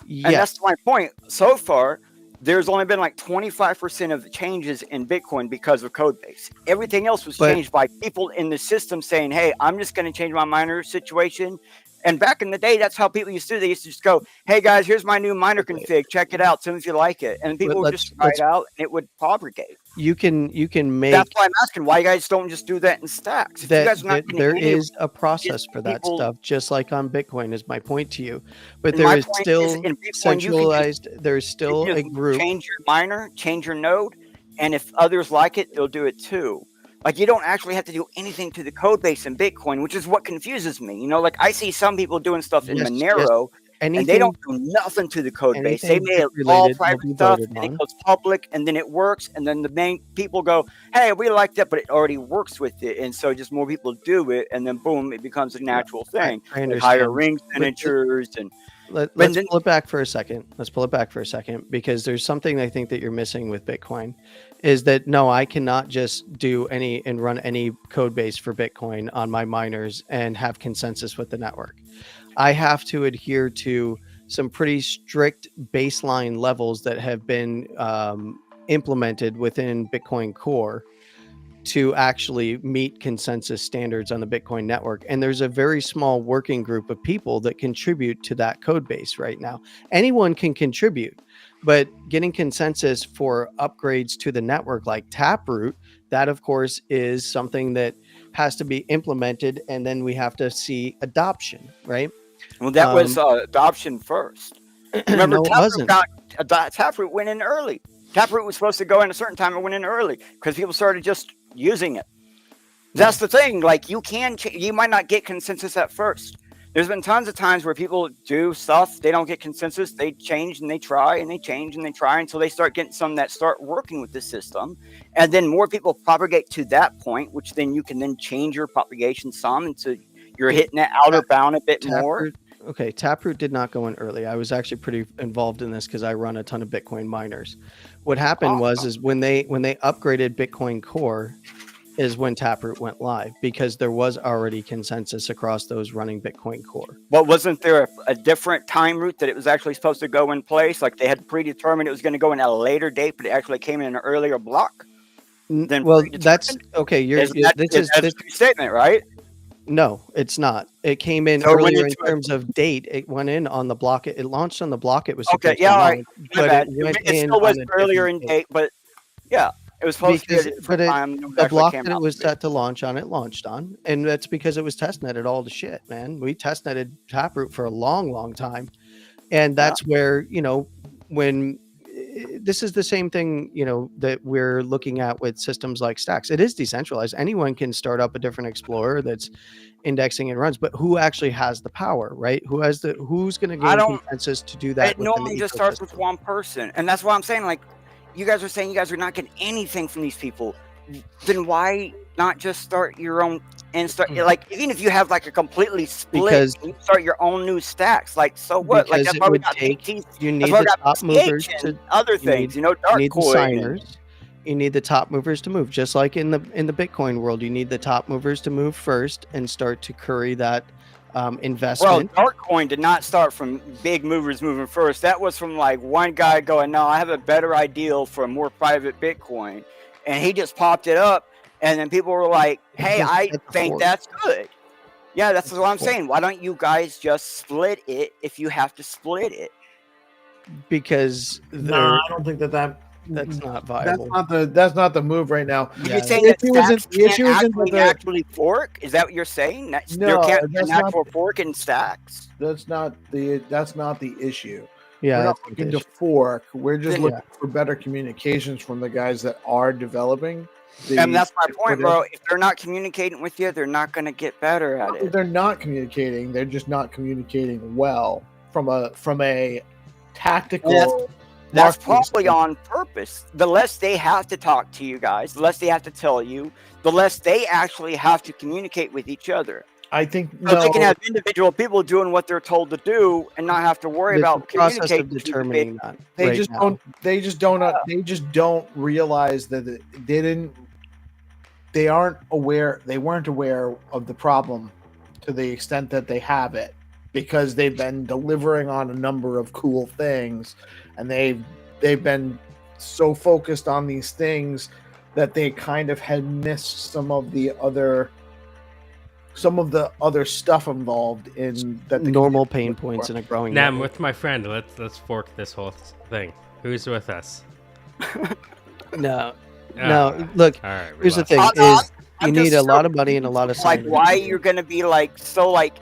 And that's my point. So far, there's only been like 25% of the changes in Bitcoin because of code base. Everything else was changed by people in the system saying, hey, I'm just going to change my miner situation. And back in the day, that's how people used to do. They used to just go, hey, guys, here's my new miner config. Check it out. Tell me if you like it. And people would just try it out, and it would propagate. You can make. That's why I'm asking why you guys don't just do that in stacks. If you guys are not there is a process for that stuff, just like on Bitcoin, is my point to you. But there is still centralized. There's still a group. Change your miner, change your node, and if others like it, they'll do it too. Like, you don't actually have to do anything to the code base in Bitcoin, which is what confuses me. You know, like I see some people doing stuff in Monero, and they don't do nothing to the code base. They made it all private stuff, and it goes public, and then it works, and then the main people go, hey, we like that, but it already works with it, and so just more people do it, and then boom, it becomes a natural thing. I understand. Higher ring signatures and. Let's pull it back for a second. Because there's something I think that you're missing with Bitcoin is that no, I cannot just do and run any code base for Bitcoin on my miners and have consensus with the network. I have to adhere to some pretty strict baseline levels that have been implemented within Bitcoin Core to actually meet consensus standards on the Bitcoin network. And there's a very small working group of people that contribute to that code base right now. Anyone can contribute, but getting consensus for upgrades to the network like Taproot, that of course is something that has to be implemented, and then we have to see adoption, right? Well, that was adoption first. Remember, no, Taproot went in early. Taproot was supposed to go in a certain time and went in early because people started just using it. That's the thing. Like, you might not get consensus at first. There's been tons of times where people do stuff, they don't get consensus, they change and they try and they change and they try until they start getting some that start working with the system. And then more people propagate to that point, which then you can then change your propagation some until you're hitting that outer bound a bit more. okay, Taproot did not go in early. I was actually pretty involved in this because I run a ton of Bitcoin miners. What happened is when they upgraded Bitcoin Core is when Taproot went live, because there was already consensus across those running Bitcoin Core. Well, wasn't there a different time route that it was actually supposed to go in place? Like they had predetermined it was going to go in at a later date, but it actually came in an earlier block? Well, that's okay. This is a statement, right? No, it's not. It came in earlier in terms of date. It went in on the block. It launched on the block. It was okay. Yeah, all right. But it still was earlier in date, but yeah. It was supposed to be the block that it was set to launch on, it launched on, and that's because it was testnetted all the shit, man. We testnetted Taproot for a long, long time, and that's where, you know, when this is the same thing, you know, that we're looking at with systems like Stacks. It is decentralized. Anyone can start up a different explorer that's indexing and runs, but who actually has the power, right? Who's going to gain consensus to do that? It normally just starts with one person, and that's why I'm saying, like, you guys are saying you guys are not getting anything from these people. Then why not just start your own and start, like, even if you have like a completely split, you start your own new stacks. Like, so what? Like, that's why we got you need the top movers to other things. You know, dark need the signers. You need the top movers to move, just like in the Bitcoin world. You need the top movers to move first and start to curry that investment. Well, Darkcoin did not start from big movers moving first. That was from like one guy going, no, I have a better idea for a more private Bitcoin. And he just popped it up. And then people were like, hey, I think that's good. Yeah, that's what I'm saying. Why don't you guys just split it if you have to split it? Because I don't think that's not viable. That's not the move right now. You're saying that the issue isn't actually fork? Is that what you're saying? No, there can't be an actual fork in Stacks? That's not the issue. Yeah, we're not looking to fork. We're just looking for better communications from the guys that are developing. And that's my point, bro. If they're not communicating with you, they're not going to get better at it. They're not communicating. They're just not communicating well from a tactical. That's probably on purpose. The less they have to talk to you guys, the less they have to tell you, the less they actually have to communicate with each other. I think so they can have individual people doing what they're told to do and not have to worry about communicating. Of determining that. They just don't realize that they weren't aware of the problem to the extent that they have it, because they've been delivering on a number of cool things, and they've been so focused on these things that they kind of had missed some of the other stuff involved in that. Normal pain points in a growing. Now I'm with my friend. Let's fork this whole thing. Who's with us? No. Look, here's the thing: you need a lot of money and a lot of like why you're going to be like so like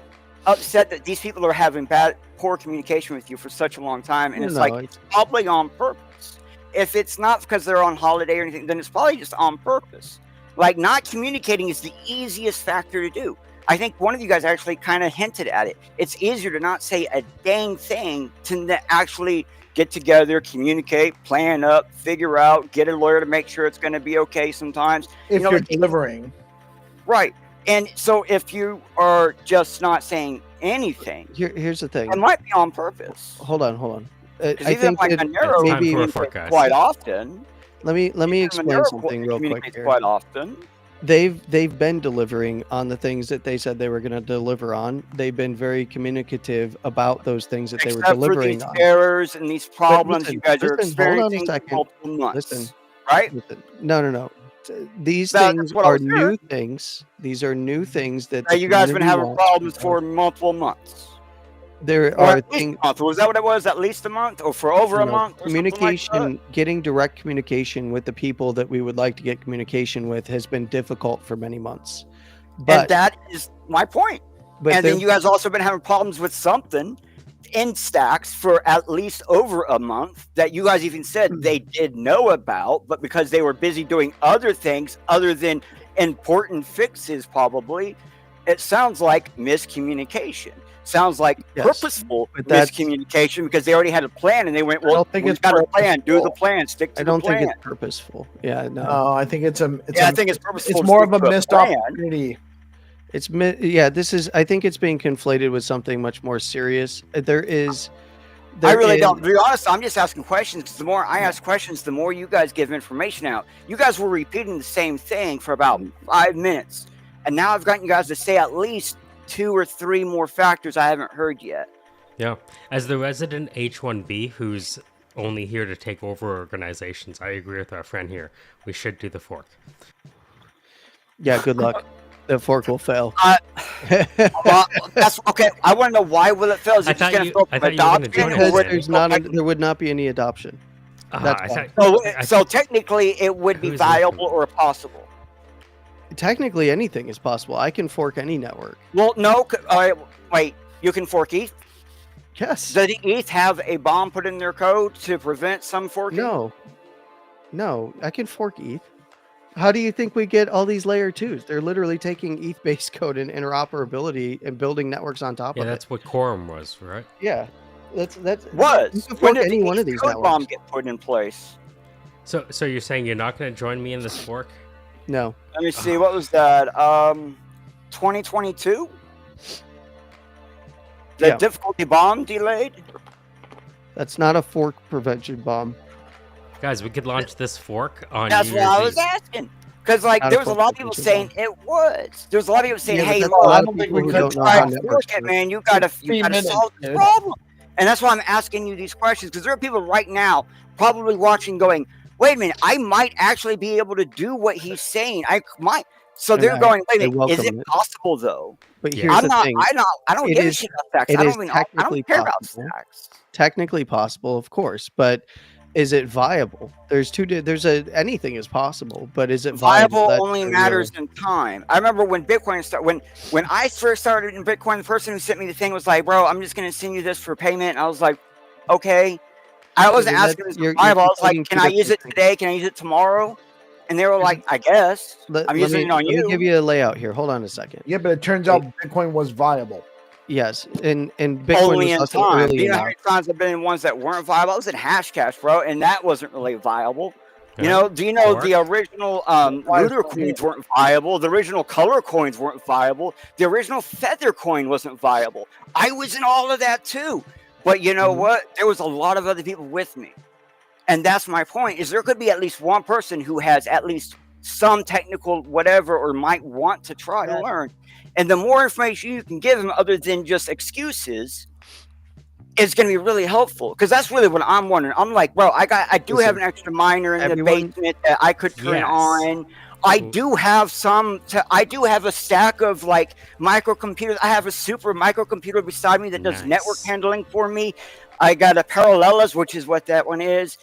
upset that these people are having poor communication with you for such a long time, and it's probably on purpose. If it's not because they're on holiday or anything, then it's probably just on purpose. Like, not communicating is the easiest factor to do. I think one of you guys actually kind of hinted at it. It's easier to not say a dang thing to actually get together, communicate, plan up, figure out, get a lawyer to make sure it's going to be okay sometimes. If you're delivering. Right. And so if you are just not saying anything, here's the thing. It might be on purpose. Hold on. I think like Monero maybe quite often. Let me explain something real quick here. Quite often. They've been delivering on the things that they said they were going to deliver on. They've been very communicative about those things that they were delivering on. Errors and these problems you guys are experiencing for multiple months. Right? No. These things are new things. These are new things that you guys have been having problems for multiple months. There are things. Was that what it was? At least a month, or for over a month? Communication, getting direct communication with the people that we would like to get communication with has been difficult for many months. And that is my point. And then you guys also been having problems with something in Stacks for at least over a month that you guys even said they did know about, but because they were busy doing other things other than important fixes, probably, it sounds like miscommunication. Sounds like purposeful miscommunication, because they already had a plan and they went, well, we've got a plan, do the plan, stick to the plan. I don't think it's purposeful. Yeah, no. I think I think it's purposeful. It's more of a missed opportunity. Yeah, this is. I think it's being conflated with something much more serious. I really don't. To be honest, I'm just asking questions because the more I ask questions, the more you guys give information out. You guys were repeating the same thing for about 5 minutes, and now I've gotten you guys to say at least 2 or 3 more factors I haven't heard yet. Yeah. As the resident H1B who's only here to take over organizations, I agree with our friend here. We should do the fork. Yeah, good luck. The fork will fail. Well, that's okay. I want to know why will it fail? Is it just going to fail from adoption? Because there would not be any adoption. So technically, it would be viable or possible. Technically, anything is possible. I can fork any network. Well, no. Wait, you can fork ETH? Yes. Does ETH have a bomb put in their code to prevent some forking? No, I can fork ETH. How do you think we get all these layer 2s? They're literally taking ETH-based code and interoperability and building networks on top of it. Yeah, that's what Quorum was, right? Yeah, that's was. When did any one of these code networks. bomb get put in place? So you're saying you're not going to join me in this fork? No. Let me see. What was that? 2022. The difficulty bomb delayed. That's not a fork prevention bomb. Guys, we could launch this fork on That's what I was asking. Because there was a lot of people saying it was. There was a lot of people saying, "Hey, I don't think we could try to fork it, man. You gotta solve the problem." And that's why I'm asking you these questions, because there are people right now probably watching, going, "Wait a minute, I might actually be able to do what he's saying. I might." So they're going, "Wait a minute, is it possible though?" But here's the thing. I don't give a shit about stacks. I don't care about stacks. Technically possible, of course, but is it viable? Anything is possible, but is it viable? Only matters in time. I remember when Bitcoin started, when I first started in Bitcoin, the person who sent me the thing was like, "Bro, I'm just going to send you this for payment." And I was like, "Okay." I wasn't asking if it's viable. I was like, "Can I use it today? Can I use it tomorrow?" And they were like, "I guess." I'm using it on you. Let me give you a layout here. Hold on a second. Yeah, but it turns out Bitcoin was viable. Yes, and Bitcoin only was in also time. early You know how enough. many times I've been in ones that weren't viable? I was in Hashcash, bro, and that wasn't really viable. You know, do you know the original Looter coins weren't viable? The original Color coins weren't viable. The original Feather coin wasn't viable. I was in all of that too. But you know what? There was a lot of other people with me. And that's my point, is there could be at least one person who has at least some technical whatever or might want to try to learn. And the more information you can give them other than just excuses is going to be really helpful. Because that's really what I'm wondering. I'm like, bro, I do have an extra miner in the basement that I could turn on. I do have I do have a stack of like microcomputers. I have a super microcomputer beside me that does network handling for me. I got a Parallelas, which is what that one is.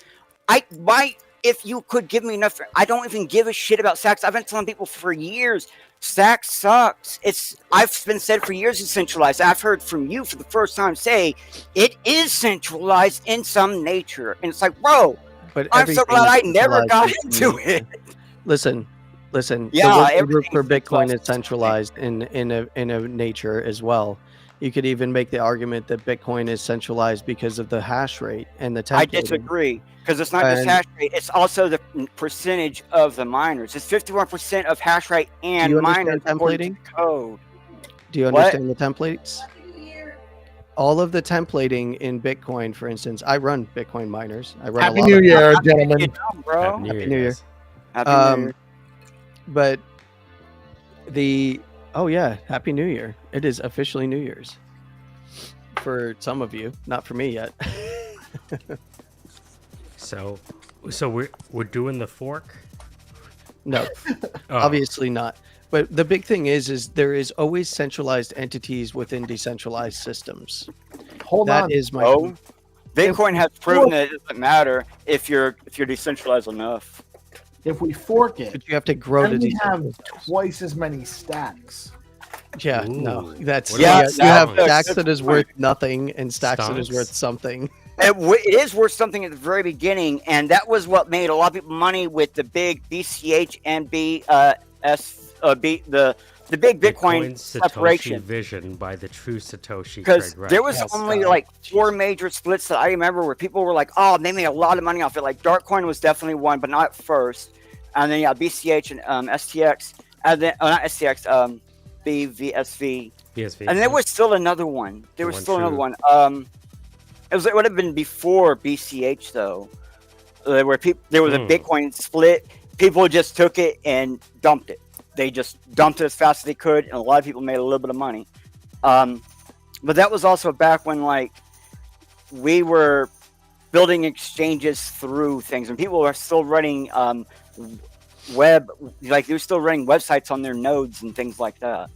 If you could give me enough, I don't even give a shit about stacks. I've been telling people for years, stacks sucks. I've been said for years it's centralized. I've heard from you for the first time say it is centralized in some nature. And it's like, bro, but I'm so glad I never got into it. Listen. Yeah, the group for Bitcoin is centralized in a nature as well. You could even make the argument that Bitcoin is centralized because of the hash rate and the templating. I disagree, because it's not just hash rate; it's also the percentage of the miners. It's 51% of hash rate and miners according to code. Do you understand the templates? All of the templating in Bitcoin, for instance, I run Bitcoin miners. I run Happy New Year, gentlemen. Happy New Year. Happy New Year. But Happy New Year. It is officially New Year's. For some of you, not for me yet. So we're doing the fork? No. Obviously not. But the big thing is there is always centralized entities within decentralized systems. That is my point. Bitcoin has proven that it doesn't matter if you're decentralized enough. If we fork it, but you have to grow to we have twice as many stacks. Yeah, Ooh. no, that's you have stacks that is worth nothing and stacks that is worth something. It is worth something at the very beginning, and that was what made a lot of people money with the big BCH and the big Bitcoin separation vision by the true Satoshi. Because there was only like 4 major splits that I remember where people were like, "Oh, they made a lot of money off it." Like Darkcoin was definitely one, but not first. And then BCH and STX, and then not STX. BSV. BSV. And there was still another one. There was One still another true. one. It would have been before BCH though, where there was a Bitcoin split. People just took it and dumped it. They just dumped it as fast as they could, and a lot of people made a little bit of money. But that was also back when like we were building exchanges through things, and people were still running web, like they were still running websites on their nodes and things like that.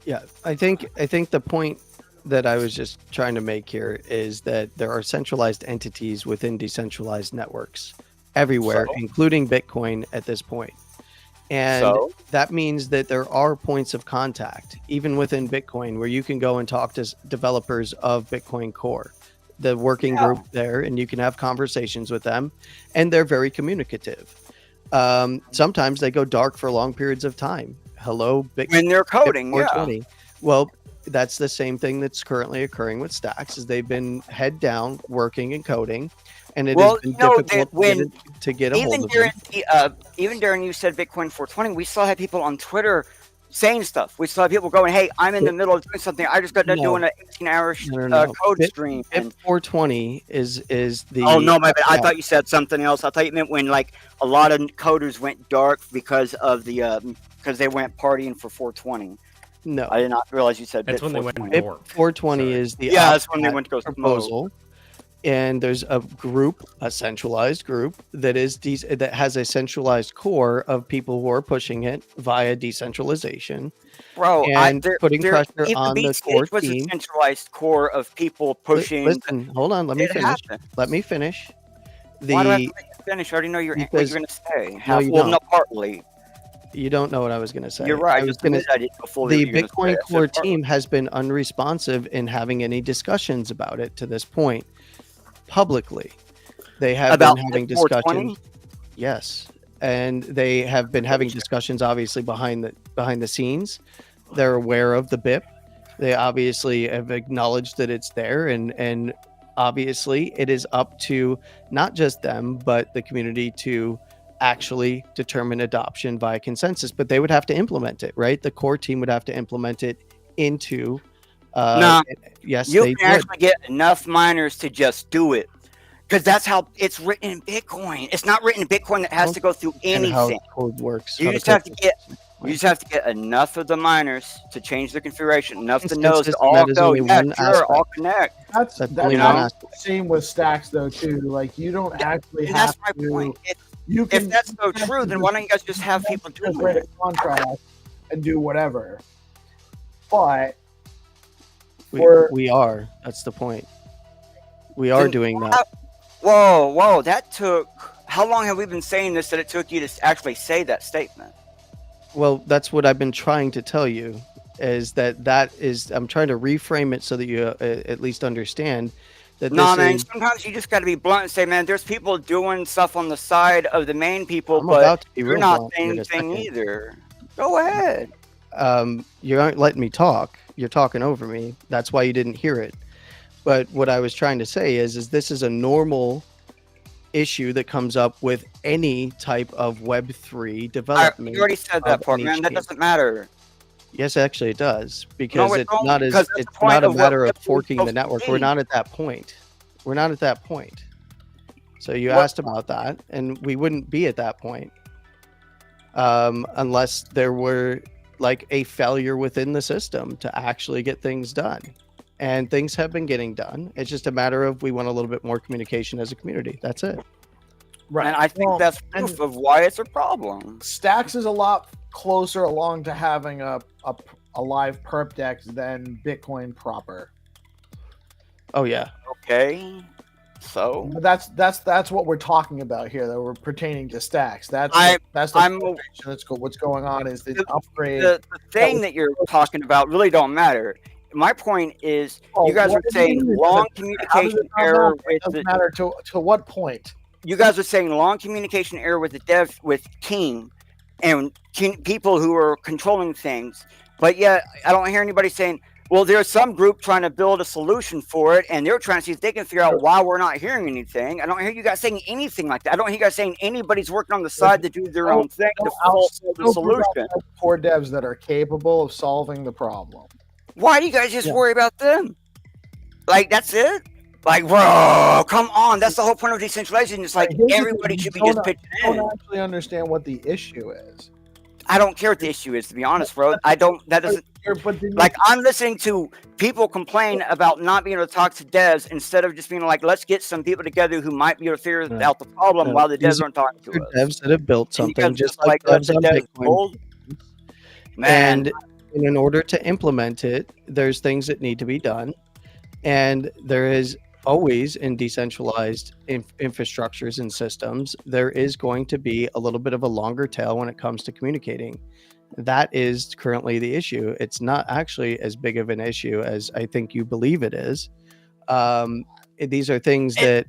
Yeah, I think the point that I was just trying to make here is that there are centralized entities within decentralized networks everywhere, including Bitcoin at this point. And that means that there are points of contact, even within Bitcoin, where you can go and talk to developers of Bitcoin Core, the working group there, and you can have conversations with them, and they're very communicative. Sometimes they go dark for long periods of time. Hello, Bitcoin. When they're coding, 420. Well, that's the same thing that's currently occurring with Stacks, is they've been head down working and coding, and it has been difficult to get a hold of them. Even during you said Bitcoin 420, we still had people on Twitter saying stuff. We still had people going, "Hey, I'm in the middle of doing something. I just got done doing an 18-hour code stream." And 420 is the. Oh no, my bad. I thought you said something else. I thought you meant when like a lot of coders went dark because of the because they went partying for 420. No, I did not realize you said that's when they went BIP 420 is the that's when they went to go proposal. And there's a group, a centralized group that has a centralized core of people who are pushing it via decentralization. Bro, and putting pressure on the core was team. A centralized core of people pushing. Listen, hold on, let me finish. Let me finish. Why do I have to let you finish? I already know what you're going to say. Not partly. You don't know what I was going to say. You're right. The Bitcoin Core team has been unresponsive in having any discussions about it to this point. Publicly, they have been having discussions. Yes, and they have been having discussions, obviously behind the scenes. They're aware of the BIP. They obviously have acknowledged that it's there, and obviously it is up to not just them but the community to actually determine adoption via consensus. But they would have to implement it, right? The core team would have to implement it into. Yes, you can actually get enough miners to just do it, because that's how it's written in Bitcoin. It's not written in Bitcoin that has to go through anything. How code works. You just have to get enough of the miners to change the configuration, enough to nodes to all go. All connect. That's the same with Stacks though too. Like you don't actually have to. That's my point. If that's so true, then why don't you guys just have people do a contract and do whatever? But we are. That's the point. We are doing that. Whoa! That took. How long have we been saying this that it took you to actually say that statement? Well, that's what I've been trying to tell you. Is that is I'm trying to reframe it so that you at least understand that. Man. Sometimes you just got to be blunt and say, man, there's people doing stuff on the side of the main people, but you're not saying anything either. Go ahead. You aren't letting me talk. You're talking over me. That's why you didn't hear it. But what I was trying to say is this is a normal issue that comes up with any type of Web3 development. You already said that part, man. That doesn't matter. Yes, actually it does, because it's not a matter of forking the network. We're not at that point. So you asked about that, and we wouldn't be at that point unless there were like a failure within the system to actually get things done. And things have been getting done. It's just a matter of we want a little bit more communication as a community. That's it. Right. And I think that's proof of why it's a problem. Stacks is a lot closer along to having a live perp deck than Bitcoin proper. Oh yeah. Okay. So but that's what we're talking about here, that we're pertaining to Stacks. That's what's going on is the upgrade. The thing that you're talking about really don't matter. My point is, you guys are saying long communication error with doesn't matter to what point? You guys are saying long communication error with the team and people who are controlling things, but yet I don't hear anybody saying Well, there's some group trying to build a solution for it, and they're trying to see if they can figure out why we're not hearing anything. I don't hear you guys saying anything like that. I don't hear you guys saying anybody's working on the side to do their own thing to solve the solution. Core devs that are capable of solving the problem. Why do you guys just worry about them? Like, that's it? Like, bro, come on. That's the whole point of decentralization. It's like everybody should be just pitching in. I don't actually understand what the issue is. I don't care what the issue is, to be honest, bro. I don't, that doesn't, like, I'm listening to people complain about not being able to talk to devs instead of just being like, let's get some people together who might be able to figure out the problem while the devs aren't talking to us. Devs that have built something just like devs on Bitcoin. Man. And in order to implement it, there's things that need to be done. And there is always in decentralized infrastructures and systems, there is going to be a little bit of a longer tail when it comes to communicating. That is currently the issue. It's not actually as big of an issue as I think you believe it is. These are things that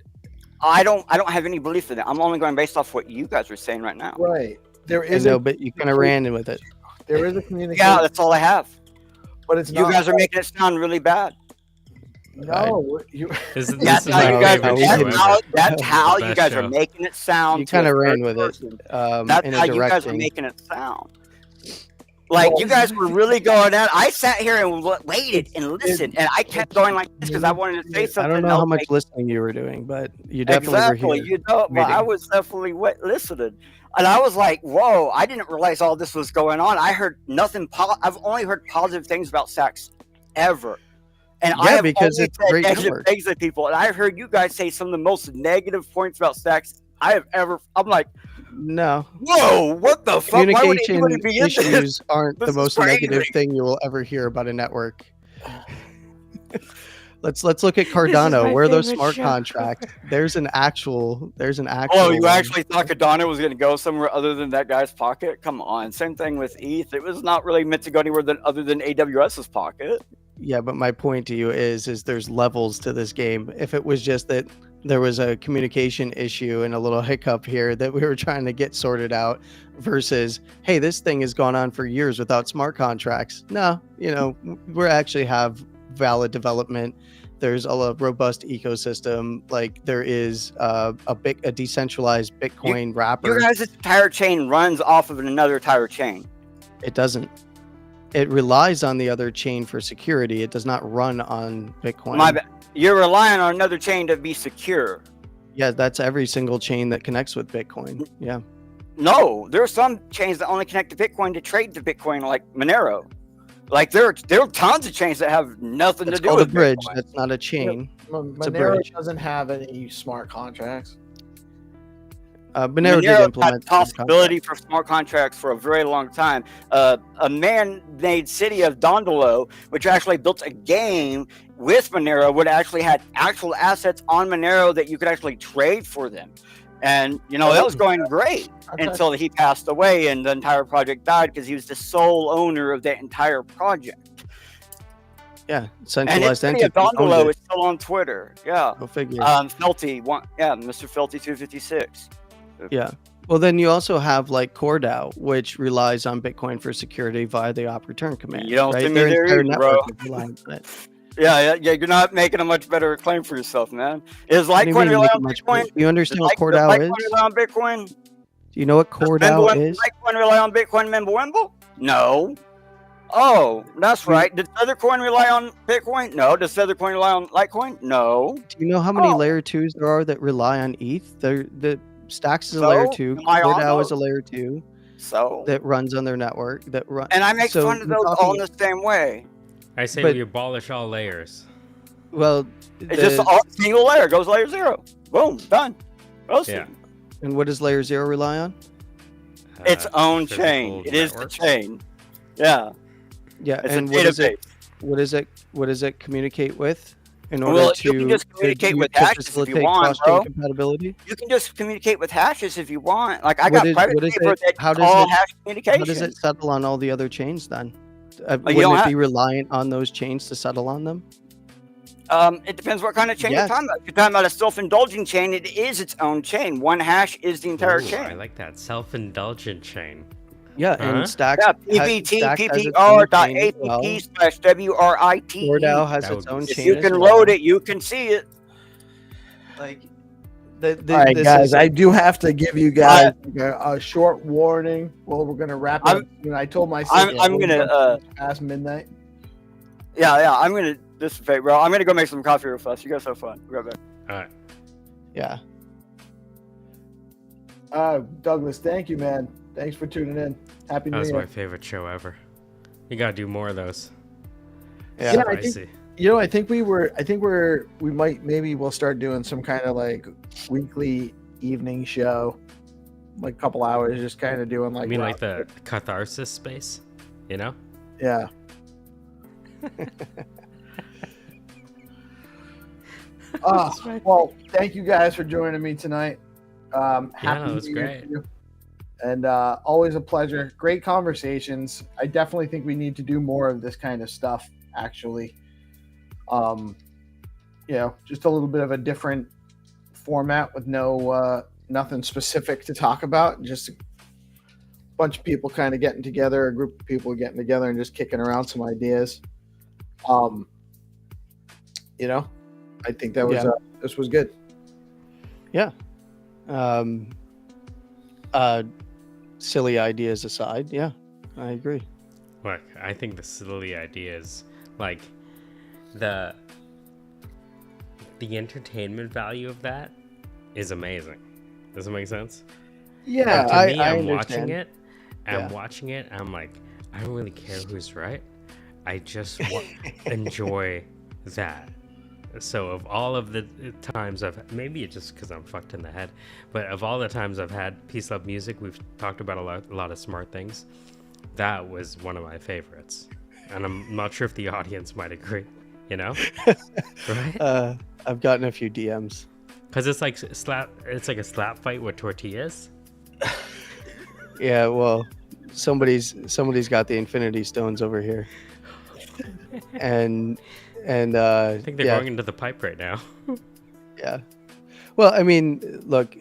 I don't have any belief in it. I'm only going based off what you guys are saying right now. Right. There is but you kind of ran with it. There is a communication. Yeah, that's all I have. But it's you guys are making it sound really bad. No, that's how you guys are making it sound. You kind of ran with it. That's how you guys are making it sound. Like, you guys were really going at it. I sat here and waited and listened, and I kept going like this because I wanted to say something. I don't know how much listening you were doing, but you definitely were here. You know, but I was definitely listening. And I was like, whoa, I didn't realize all this was going on. I heard nothing. I've only heard positive things about Sachs ever. And I have because it's great negative things to people. And I heard you guys say some of the most negative points about Sachs I have ever. I'm like, no. Whoa, what the fuck? Communication issues aren't the most negative thing you will ever hear about a network. Let's look at Cardano. Where are those smart contracts? There's an actual. Oh, you actually thought Cardano was going to go somewhere other than that guy's pocket? Come on. Same thing with ETH. It was not really meant to go anywhere other than AWS's pocket. Yeah, but my point to you is there's levels to this game. If it was just that there was a communication issue and a little hiccup here that we were trying to get sorted out versus, hey, this thing has gone on for years without smart contracts. No, we actually have valid development. There's a robust ecosystem. Like, there is a decentralized Bitcoin wrapper. Your guys' entire chain runs off of another entire chain. It doesn't. It relies on the other chain for security. It does not run on Bitcoin. My bad. You're relying on another chain to be secure. Yeah, that's every single chain that connects with Bitcoin. Yeah. No, there are some chains that only connect to Bitcoin to trade to Bitcoin, like Monero. Like, there are tons of chains that have nothing to do with a bridge. Bitcoin. That's not a chain. Monero doesn't have any smart contracts. Monero did implement had the possibility for smart contracts for a very long time. A man-made city of Dondolo, which actually built a game with Monero, would actually had actual assets on Monero that you could actually trade for them. And, that was going great until he passed away and the entire project died because he was the sole owner of that entire project. Yeah, centralized entity. And Dondolo is still on Twitter. Yeah. Go figure. Felty, Mr. Felty 256. Yeah. Well, then you also have like CoreDAO, which relies on Bitcoin for security via the op return command. You don't see me there either, bro. Yeah, you're not making a much better claim for yourself, man. Is Litecoin rely on Bitcoin? You understand what CoreDAO is? Litecoin rely on Bitcoin? Do you know what CoreDAO is? Litecoin rely on Bitcoin Mimblewimble? No. Oh, that's right. Does Feathercoin rely on Bitcoin? No. Does Feathercoin rely on Litecoin? No. Do you know how many layer 2s there are that rely on ETH? The Stacks is a layer 2. CoreDAO is a layer 2. So that runs on their network. And I make fun of those all in the same way. I say we abolish all layers. Well, it's just a single layer. Goes layer 0. Boom, done. Roasted. Yeah. And what does layer 0 rely on? Its own chain. It is the chain. Yeah. Yeah. It's and a database. What does it communicate with? In order to you can just communicate with hashes if you want, bro. Compatibility? You can just communicate with hashes if you want. Like, I got private paper that how all hash communication. How does it settle on all the other chains then? Wouldn't it be reliant on those chains to settle on them? It depends what kind of chain you're talking about. If you're talking about a self-indulgent chain, it is its own chain. One hash is the entire chain. I like that. Self-indulgent chain. Yeah, Huh? and Stacks Yeah, Stacks has its own chain as well. pvt/WRITE. DAO has That its would own be If chain you as can well. load it, you can see it. Like All right, this guys, is I do have to give you guys a short warning. Well, we're gonna wrap it up soon. I told my sister I'm gonna past midnight. yeah, I'm gonna this favor, bro. I'm gonna go make some coffee real fast. You guys have fun. We'll be right back. All right. yeah. Douglas, thank you, man. Thanks for tuning in. Happy That New was Year. my favorite show ever. You gotta do more of those. Yeah. Yeah, I think- Spicy. I think maybe we'll start doing some kind of like weekly evening show, like a couple hours, just kind of doing like. I mean, like the catharsis space, you know? Yeah. Well, thank you guys for joining me tonight. Happy it was New Year great. to you. And always a pleasure. Great conversations. I definitely think we need to do more of this kind of stuff, actually. Just a little bit of a different format with nothing specific to talk about. Just a bunch of people kind of getting together, a group of people getting together and just kicking around some ideas. I think that was this was good. Yeah. Silly ideas aside, yeah, I agree. Look, I think the silly ideas, like the entertainment value of that is amazing. Does it make sense? Yeah, Like, to me, I I'm understand. watching it. I'm like, I don't really care who's right. I just enjoy that. So of all of the times maybe it's just because I'm fucked in the head, but of all the times I've had PeaceLoveMusic, we've talked about a lot of smart things. That was one of my favorites, and I'm not sure if the audience might agree. You know, right? I've gotten a few DMs. Because it's like a slap fight with tortillas. Yeah, well, somebody's got the Infinity Stones over here, and I think they're going into the pipe right now. Yeah. Well, I mean, look,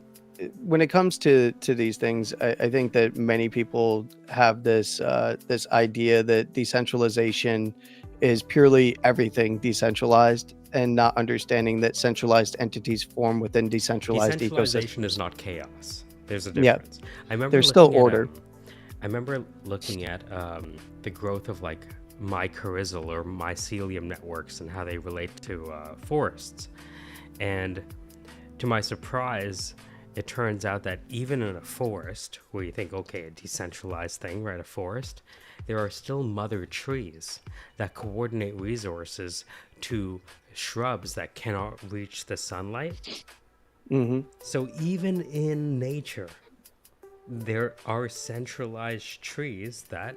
when it comes to these things, I think that many people have this this idea that decentralization is purely everything decentralized, and not understanding that centralized entities form within decentralized Decentralization ecosystems. is not chaos. There's a Yeah. difference. I remember There's still looking at, order. I remember looking at the growth of like mycorrhizal or mycelium networks and how they relate to forests. And to my surprise, it turns out that even in a forest, where you think, okay, a decentralized thing, right, a forest, there are still mother trees that coordinate resources to shrubs that cannot reach the sunlight. Mm-hmm. So even in nature, there are centralized trees that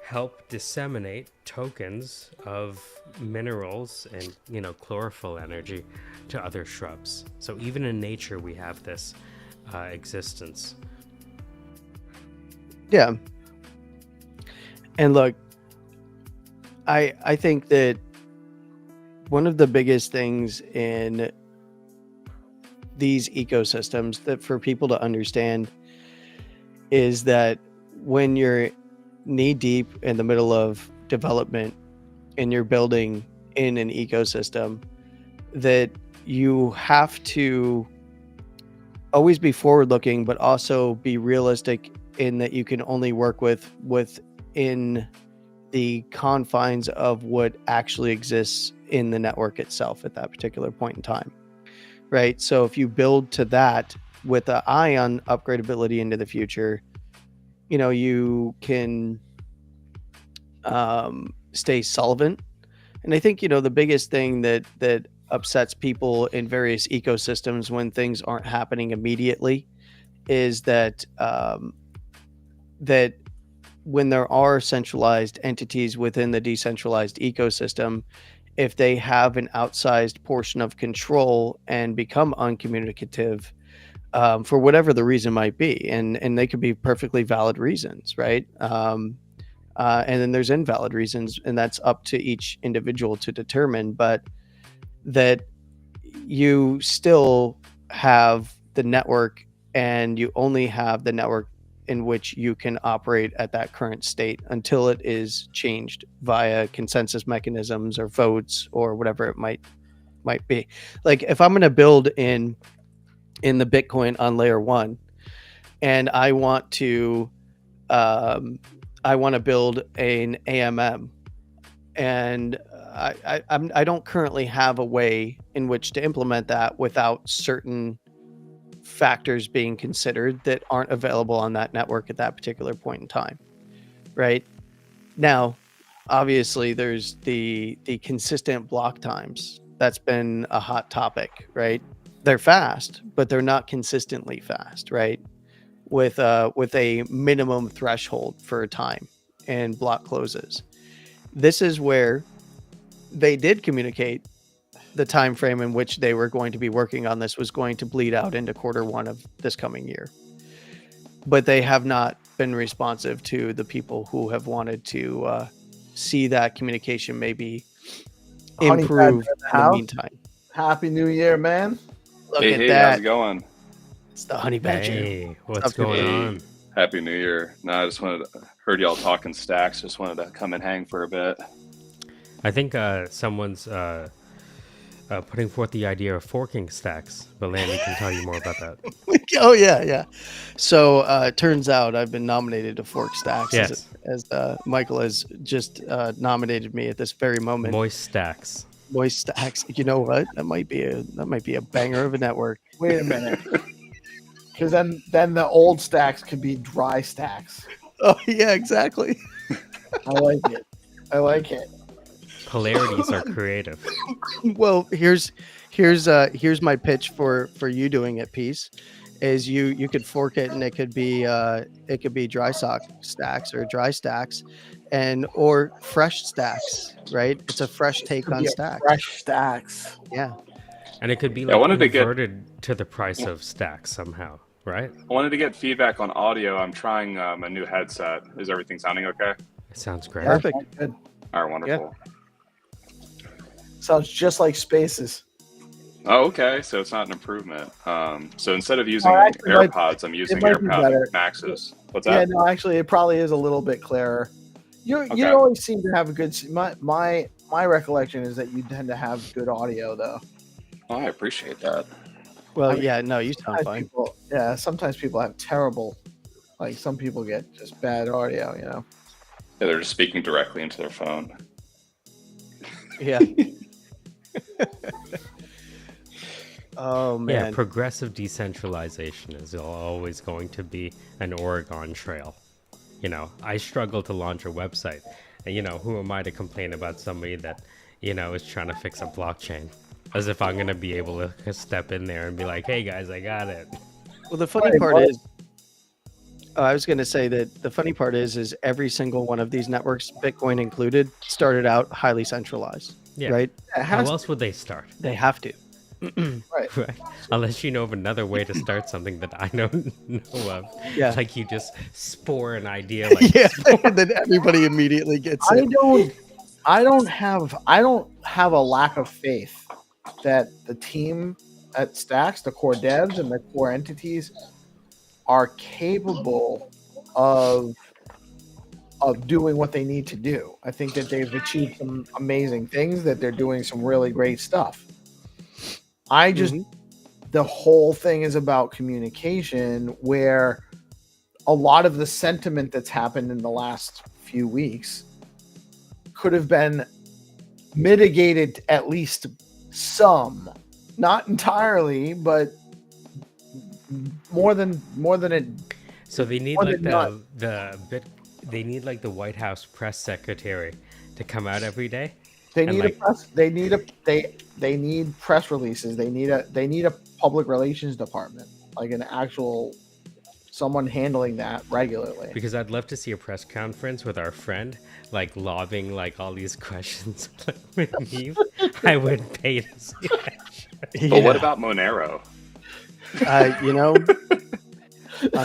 help disseminate tokens of minerals and, chlorophyll energy to other shrubs. So even in nature, we have this existence. Yeah. And look, I think that one of the biggest things in these ecosystems that for people to understand is that when you're knee deep in the middle of development and you're building in an ecosystem, that you have to always be forward looking, but also be realistic in that you can only work within the confines of what actually exists in the network itself at that particular point in time. Right. So if you build to that with an eye on upgradability into the future, you can stay solvent. And I think, the biggest thing that upsets people in various ecosystems when things aren't happening immediately is that that when there are centralized entities within the decentralized ecosystem, if they have an outsized portion of control and become uncommunicative, for whatever the reason might be, and they could be perfectly valid reasons, right? And then there's invalid reasons, and that's up to each individual to determine. But that you still have the network, and you only have the network in which you can operate at that current state until it is changed via consensus mechanisms or votes or whatever it might be. Like if I'm going to build in the Bitcoin on layer 1 and I want to build an AMM, and I don't currently have a way in which to implement that without certain factors being considered that aren't available on that network at that particular point in time. Right now, obviously, there's the consistent block times. That's been a hot topic, right? They're fast, but they're not consistently fast, right? With a minimum threshold for time and block closes. This is where they did communicate the time frame in which they were going to be working on this was going to bleed out into Q1 of this coming year. But they have not been responsive to the people who have wanted to see that communication maybe improve in the meantime. Happy New Year, man. Look hey, at hey, that. how's it going? It's the honey badger. Hey, what's going on? Happy New Year. No, I just heard y'all talking stacks. Just wanted to come and hang for a bit. I think someone's putting forth the idea of forking stacks, but Lanny can tell you more about that. Oh yeah. So turns out I've been nominated to fork stacks. Yes. As Michael has just nominated me at this very moment. Moist stacks. Moist stacks. You know what? That might be a banger of a network. Wait a minute. Because then the old stacks could be dry stacks. Oh yeah, exactly. I like it. Polarities are creative. Well, here's my pitch for you doing it, Peace. Is you could fork it and it could be dry sock stacks or dry stacks or fresh stacks, right? It's a fresh take on stacks. Fresh stacks. Yeah. And it could be I wanted to converted to the price of stacks somehow, right? I wanted to get feedback on audio. I'm trying a new headset. Is everything sounding okay? It sounds great. Perfect. Good. All right, wonderful. Sounds just like Spaces. Oh, okay. So it's not an improvement. So instead of using actually, AirPods, I'm using might be better. AirPods Maxes. What's Yeah, that? no, actually, it probably is a little bit clearer. You always seem to have a good. My recollection is that you tend to have good audio, though. Oh, I appreciate that. Well, yeah, no, you sound fine. Sometimes people have terrible. Like some people get just bad audio, you know. Yeah, they're just speaking directly into their phone. Yeah. Oh man. Yeah, progressive decentralization is always going to be an Oregon Trail. You know, I struggle to launch a website, and who am I to complain about somebody that is trying to fix a blockchain? As if I'm going to be able to step in there and be like, hey guys, I got it. Well, the funny part is, I was going to say that the funny part is every single one of these networks, Bitcoin included, started out highly centralized. Yeah. Right? How else would they start? They have to. Right. Unless you know of another way to start something that I don't know of. Yeah. Like you just spore an idea. Like yeah, and then everybody immediately gets it. I don't have a lack of faith that the team at Stacks, the core devs and the core entities, are capable of doing what they need to do. I think that they've achieved some amazing things, that they're doing some really great stuff. The whole thing is about communication, where a lot of the sentiment that's happened in the last few weeks could have been mitigated at least some, not entirely, but more than it. So they need they need like the White House press secretary to come out every day. They need they need press releases. They need a public relations department, like an actual someone handling that regularly. Because I'd love to see a press conference with our friend, like lobbing like all these questions with me. I would pay to see that shit. But what about Monero? I'm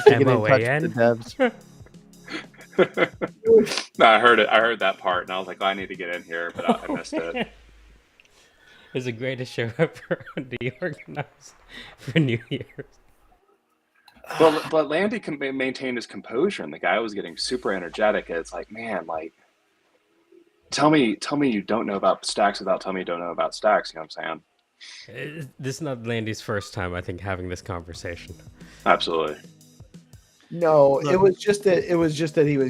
taking in touch with the devs. No, I heard it. I heard that part, and I was like, I need to get in here, but I missed it. It's the greatest show ever on DeOrganized for New Year's. But Landy can maintain his composure, and the guy was getting super energetic. And it's like, man, like, tell me you don't know about stacks without telling me you don't know about stacks. You know what I'm saying? This is not Landy's first time, I think, having this conversation. Absolutely. No, it was just that he was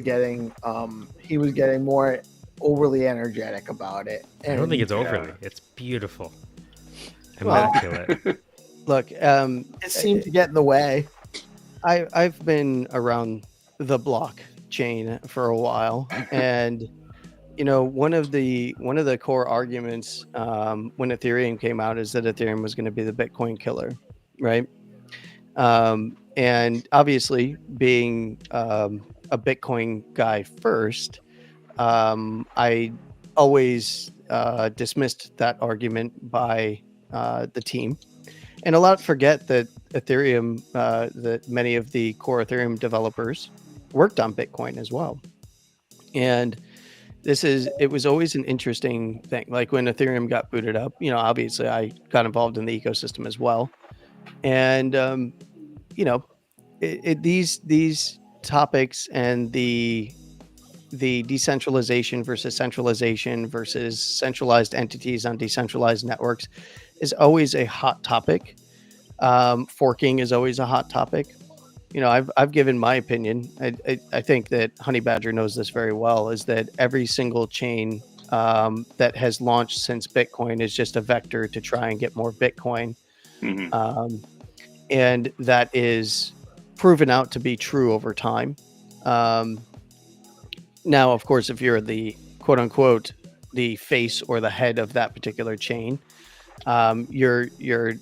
getting more overly energetic about it. I don't think it's overly. It's beautiful. Immaculate. Look, it seemed to get in the way. I've been around the blockchain for a while, and you know, one of the core arguments when Ethereum came out is that Ethereum was going to be the Bitcoin killer, right? And obviously, being a Bitcoin guy first, I always dismissed that argument by the team. And a lot forget that Ethereum, that many of the core Ethereum developers worked on Bitcoin as well. And it was always an interesting thing. Like when Ethereum got booted up, you know, obviously I got involved in the ecosystem as well. And, you know, these topics and the decentralization versus centralization versus centralized entities on decentralized networks is always a hot topic. Forking is always a hot topic. You know, I've given my opinion. I think that Honey Badger knows this very well, is that every single chain that has launched since Bitcoin is just a vector to try and get more Bitcoin. Mm-hmm. And that is proven out to be true over time. Now, of course, if you're the quote unquote the face or the head of that particular chain, you're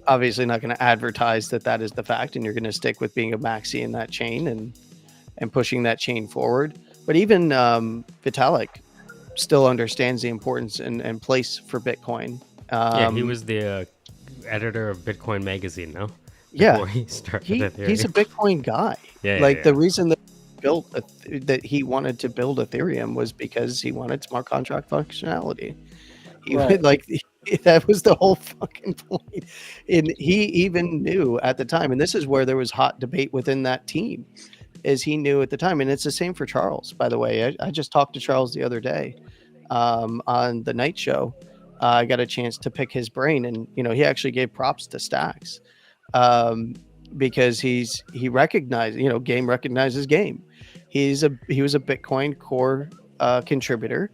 obviously not going to advertise that is the fact, and you're going to stick with being a maxi in that chain and pushing that chain forward. But even Vitalik still understands the importance and place for Bitcoin. Yeah, he was the editor of Bitcoin magazine, no? Yeah, He started he's a Bitcoin guy. The reason that that he wanted to build Ethereum was because he wanted smart contract functionality. He Right. would, like, that was the whole fucking point. And he even knew at the time, and this is where there was hot debate within that team, is he knew at the time. And it's the same for Charles, by the way. I just talked to Charles the other day on the night show. I got a chance to pick his brain, and you know, he actually gave props to Stacks because he recognized, you know, game recognizes game. He was a Bitcoin core contributor.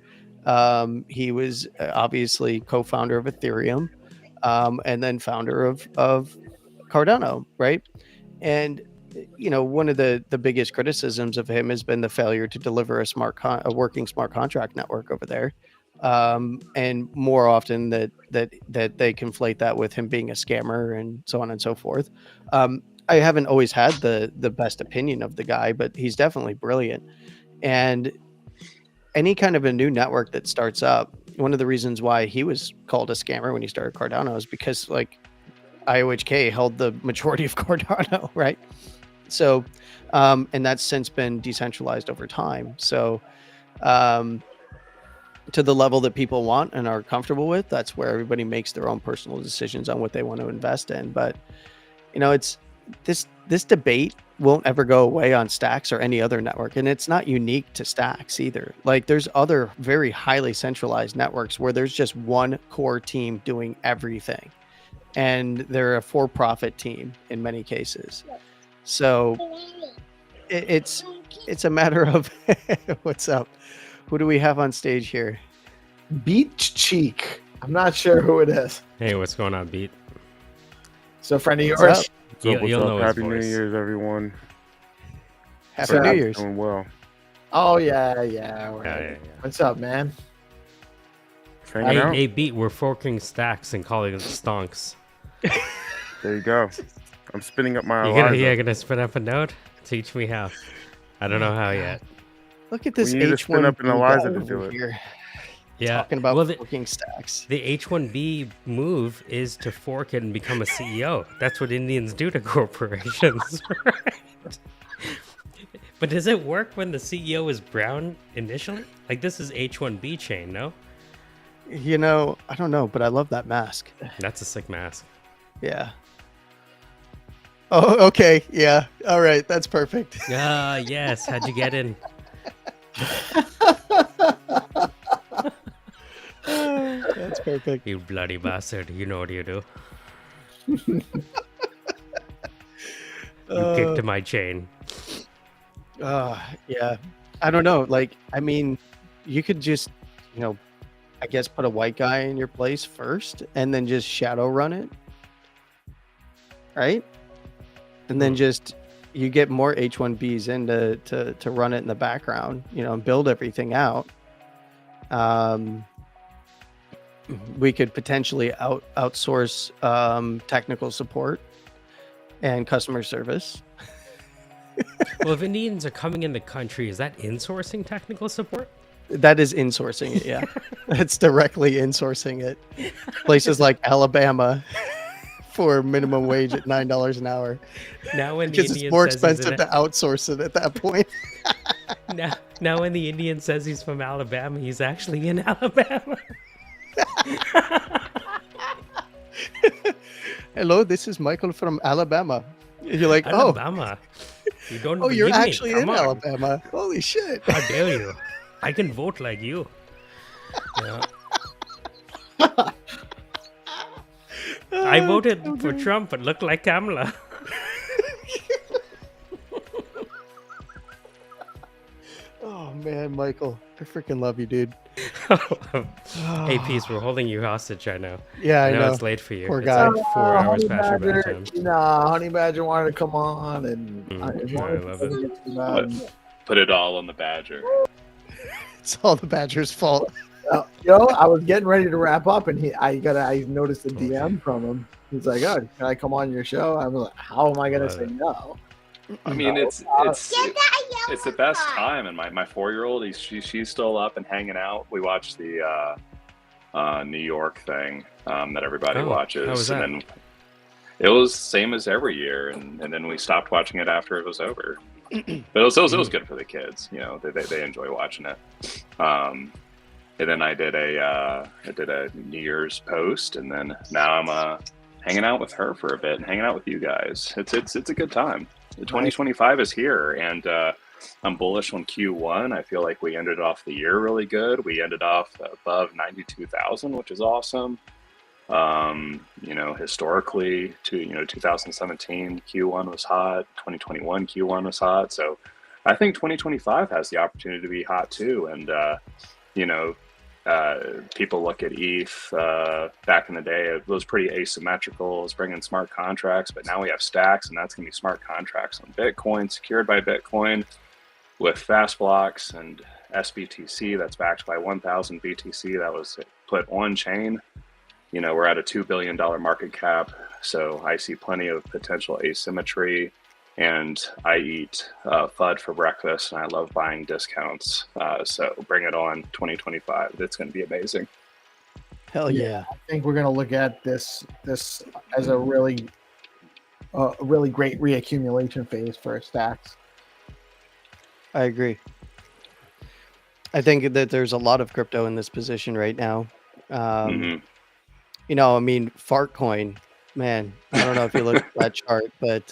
He was obviously co-founder of Ethereum, and then founder of Cardano, right? And you know, one of the biggest criticisms of him has been the failure to deliver a working smart contract network over there. And more often that they conflate that with him being a scammer and so on and so forth. I haven't always had the best opinion of the guy, but he's definitely brilliant. And any kind of a new network that starts up, one of the reasons why he was called a scammer when he started Cardano is because, like, IOHK held the majority of Cardano, right? So, and that's since been decentralized over time. So, to the level that people want and are comfortable with, that's where everybody makes their own personal decisions on what they want to invest in. But, you know, it's this debate won't ever go away on Stacks or any other network. And it's not unique to Stacks either. Like, there's other very highly centralized networks where there's just one core team doing everything. And they're a for-profit team in many cases. So it's a matter of what's up. Who do we have on stage here? Beach Cheek. I'm not sure who it is. Hey, what's going on, Beat? So, friend of yours. What's up? You'll know his Happy New voice. Year's, everyone. Happy New Year's. Doing well. Oh yeah. Right. Yeah. What's up, man? Hanging out. Hey, Beat, we're forking Stacks and calling them stonks. There you go. I'm spinning up my You're gonna spin up a node? Teach me how. I don't know how yet. Look at this We need to spin H1 up an Eliza to over do it. here. Yeah. Talking about well, forking Stacks. The H1B move is to fork it and become a CEO. That's what Indians do to corporations, right? But does it work when the CEO is brown initially? Like, this is H1B chain, no? You know, I don't know, but I love that mask. That's a sick mask. Yeah. Oh, okay. Yeah. All right. That's perfect. Ah, yes. How'd you get in? That's perfect. You bloody bastard. You know what you do. You kicked my chain. Yeah. I don't know. Like, I mean, you could just, you know, I guess put a white guy in your place first and then just shadow run it. Right? And then just you get more H1Bs in to run it in the background, you know, and build everything out. We could potentially outsource technical support and customer service. Well, if Indians are coming in the country, is that insourcing technical support? That is insourcing it, yeah. That's directly insourcing it. Places like Alabama for minimum wage at $9 an hour. Now when because the it's Indian more says he's expensive to outsource it at that point. now when the Indian says he's from Alabama, he's actually in Alabama. Hello, this is Michael from Alabama. You're like, Alabama. You don't oh, you're believe me? actually Come in on. Alabama. Holy shit. How dare you? I can vote like you. Yeah. I voted for Trump, but looked like Kamala. Oh man, Michael, I freaking love you, dude. Hey, Peace, we're holding you hostage right now. Yeah, I know. It's late for you. Poor It's guy. like 4 hours past your Badger, bedtime. Honey Badger wanted to come on, and I love it. Put it all on the Badger. It's all the Badger's fault. I was getting ready to wrap up, and I noticed a DM from him. He's like, "Oh, can I come on your show?" I was like, "How am I gonna say no?" I mean, it's the best time, and my 4-year-old, she's still up and hanging out. We watched the New York thing that everybody watches, how was that? and then it was same as every year, and then we stopped watching it after it was over. But it was good for the kids, you know. They enjoy watching it. And then I did a New Year's post, and then now I'm hanging out with her for a bit and hanging out with you guys. It's a good time. 2025 is here, and I'm bullish on Q1. I feel like we ended off the year really good. We ended off above 92,000, which is awesome. You know, historically, 2017 Q1 was hot. 2021 Q1 was hot. So I think 2025 has the opportunity to be hot too. And you know, people look at ETH back in the day, it was pretty asymmetrical. It was bringing smart contracts, but now we have stacks, and that's going to be smart contracts on Bitcoin, secured by Bitcoin with fast blocks and SBTC that's backed by 1,000 BTC that was put on chain. You know, we're at a $2 billion market cap, so I see plenty of potential asymmetry. And I eat FUD for breakfast, and I love buying discounts. So bring it on, 2025. It's going to be amazing. Hell yeah! I think we're gonna look at this as a really great reaccumulation phase for stacks. I agree. I think that there's a lot of crypto in this position right now. You know, I mean, Fartcoin, man. I don't know if you look at that chart, but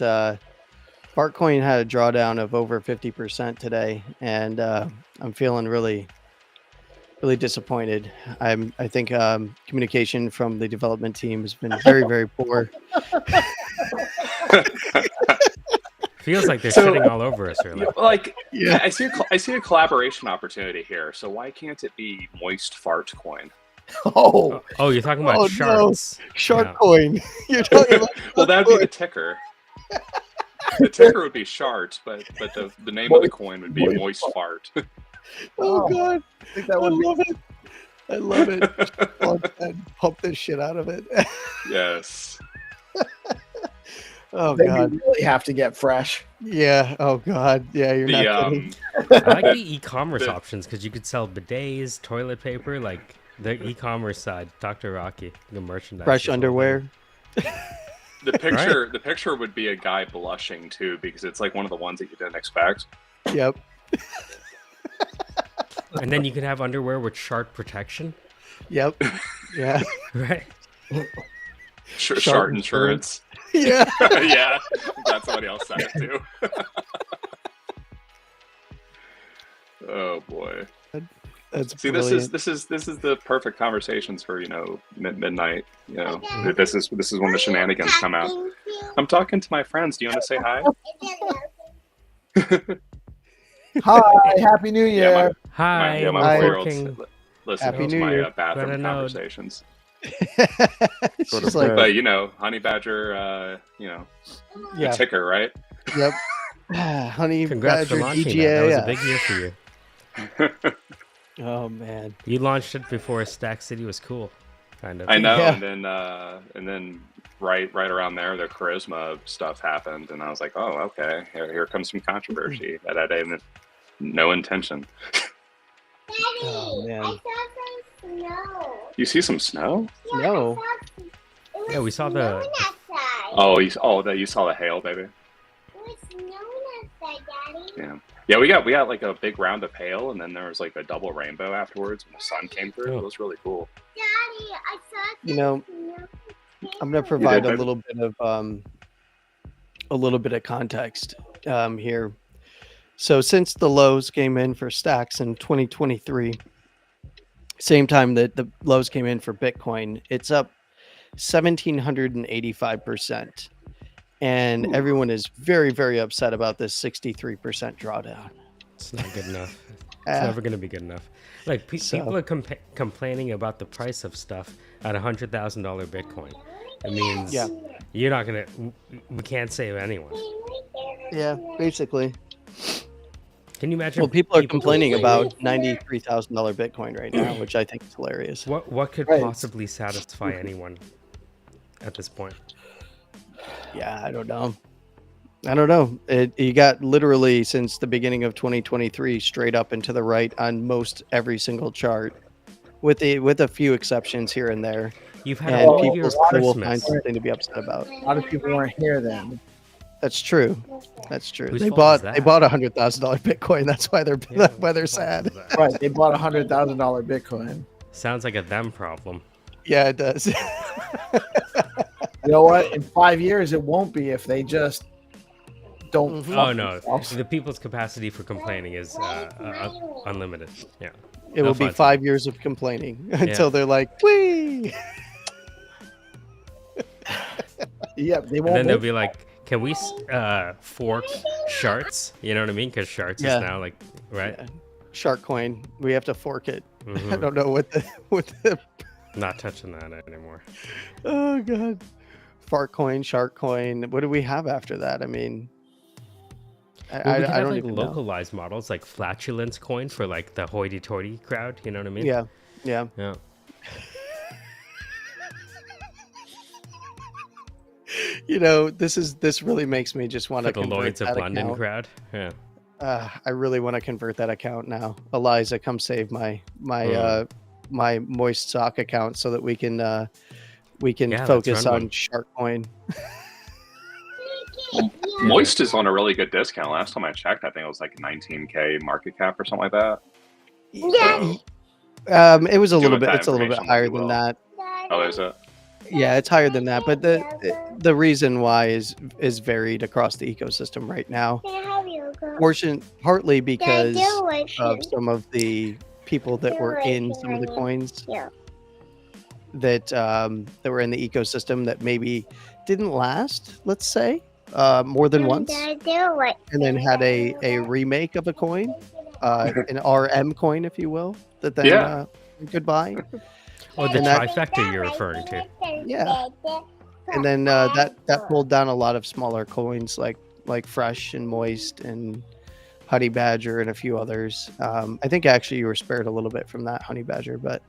Fartcoin had a drawdown of over 50% today, and I'm feeling really disappointed. I think communication from the development team has been very, very poor. Feels like they're shitting all over us, really. Like, yeah, I see a collaboration opportunity here. So why can't it be Moist Fart Coin? Oh, you're talking about sharks. No. Sharkcoin. You're talking about well, that would be the ticker. The ticker would be Shart, but the name of the coin would be Moist Fart. Oh god, I think that would love it. I love it. Pump this shit out of it. Yes. Oh then god, you really have to get fresh. yeah. Oh god, yeah. You're not kidding. I like the e-commerce options because you could sell bidets, toilet paper, like the e-commerce side. Dr. Rocky, the merchandise. Fresh underwear. The picture would be a guy blushing too, because it's like one of the ones that you didn't expect. Yep. And then you could have underwear with shark protection. Yep. Yeah. Right. Shart insurance. Yeah. Yeah, I'm glad somebody else said it too. Oh boy. That's See, brilliant. this is the perfect conversations for midnight. This is when the shenanigans come out. I'm talking to my friends. Do you want to say hi? Hi, Happy New Year. Yeah, Hi, my Hi. 4-year-old's listening Happy to New my Year. bathroom Better know. conversations. Go She's to like, bed. But honey badger, the yeah, ticker, right? yep. Honey Congrats Badger for launching that. That was a DGAF. big year for you. Oh man. You launched it before Stack City was cool, kind of. I know, Yeah. and then right around there, the charisma stuff happened, and I was like, oh, okay, here comes some controversy that I had no intention. Oh man. I saw some snow. You see some snow? No. Yeah, we saw the. Oh, you saw the hail, baby. It was snowing outside, Daddy. Yeah, we got like a big round of hail, and then there was like a double rainbow afterwards when the sun came through. Oh. It was really cool. Daddy, I saw You know, snow. I'm gonna provide a baby? little bit of context here. So since the lows came in for stacks in 2023, same time that the lows came in for Bitcoin, it's up 1,785%. And everyone is very, very upset about this 63% drawdown. It's not good enough. It's Ah. never going to be good enough. Like, people are complaining about the price of stuff at $100,000 Bitcoin. It means Yeah. you're not going to. We can't save anyone. Yeah, basically. Can you imagine? Well, people are complaining about $93,000 Bitcoin right now, which I think is hilarious. What could Right. possibly satisfy anyone at this point? Yeah, I don't know. You got literally since the beginning of 2023 straight up and to the right on most every single chart, with a few exceptions here and there. You've had And a big year people of still will find Christmas. something to be upset about. A lot of people weren't here then. That's true. That's true. Whose They fault is bought that? $100,000 Bitcoin. That's why they're Yeah, they're sad. Right, they bought $100,000 Bitcoin. Sounds like a them problem. Yeah, it does. You know what? In 5 years, it won't be if they just don't. Mhm. Oh no, themselves. the people's capacity for complaining is unlimited. Yeah. It will They'll be find 5 years of complaining until they're like, "Wee." Yep, they And won't. then they'll be like, "Can we fork Sharts?" You know what I mean? Because Sharts Yeah. is now like, right? Yeah. Shark coin. We have to fork it. I Mhm. don't know what the Not touching that anymore. oh god. Fart coin, shark coin. What do we have after that? I mean, Well, we I could have don't like even know. localized models, like flatulence coin for like the hoity-toity crowd. You know what I mean? Yeah, yeah. Yeah. You know, this really makes me just want For to the convert Lloyds of that London account. crowd. Yeah. I really want to convert that account now. Eliza, come save my moist sock account so that we can Yeah, let's focus run on one. shark coin. Moist is on a really good discount. Last time I checked, I think it was like 19K market cap or something like that. Yeah. So, It was a little with bit. that It's a little bit information, higher if you than will. that. oh, is it? Yeah, it's higher than that, but the reason why is varied across the ecosystem right now. Partly because of some of the people that were in some of the coins Yeah. that were in the ecosystem that maybe didn't last, let's say, more than once, and then had a remake of a coin, an RM coin, if you will, that then Yeah. you could buy. Oh, the And that- trifecta you're referring to. Yeah. And then that pulled down a lot of smaller coins like Fresh and Moist and Honey Badger and a few others. I think actually you were spared a little bit from that Honey Badger, but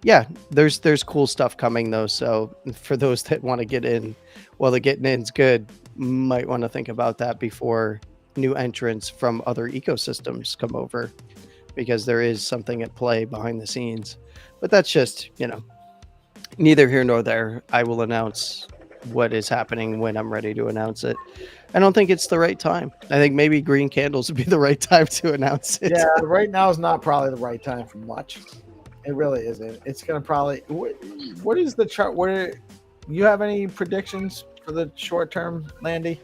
yeah, there's cool stuff coming though. So for those that want to get in, while the getting in's good, might want to think about that before new entrants from other ecosystems come over, because there is something at play behind the scenes. But that's just, neither here nor there. I will announce what is happening when I'm ready to announce it. I don't think it's the right time. I think maybe green candles would be the right time to announce it. Yeah, right now is not probably the right time for much. It really isn't. It's gonna probably. What is the chart? you have any predictions for the short term, Landy?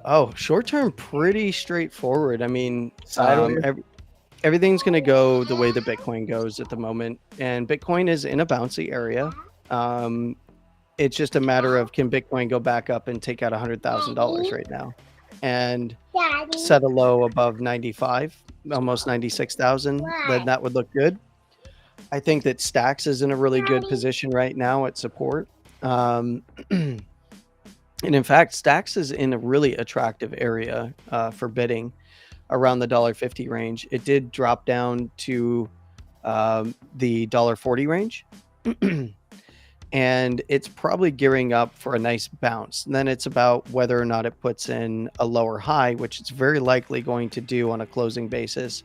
Oh, short term, pretty straightforward. I mean, Sideways? everything's going to go the way the Bitcoin goes at the moment, and Bitcoin is in a bouncy area. It's just a matter of, can Bitcoin go back up and take out $100,000 right now, and set a low above 95, almost 96,000. Then that would look good. I think that Stacks is in a really good position right now at support. And in fact, Stacks is in a really attractive area for bidding, around the $1.50 range. It did drop down to the $1.40 range. And it's probably gearing up for a nice bounce. And then it's about whether or not it puts in a lower high, which it's very likely going to do on a closing basis.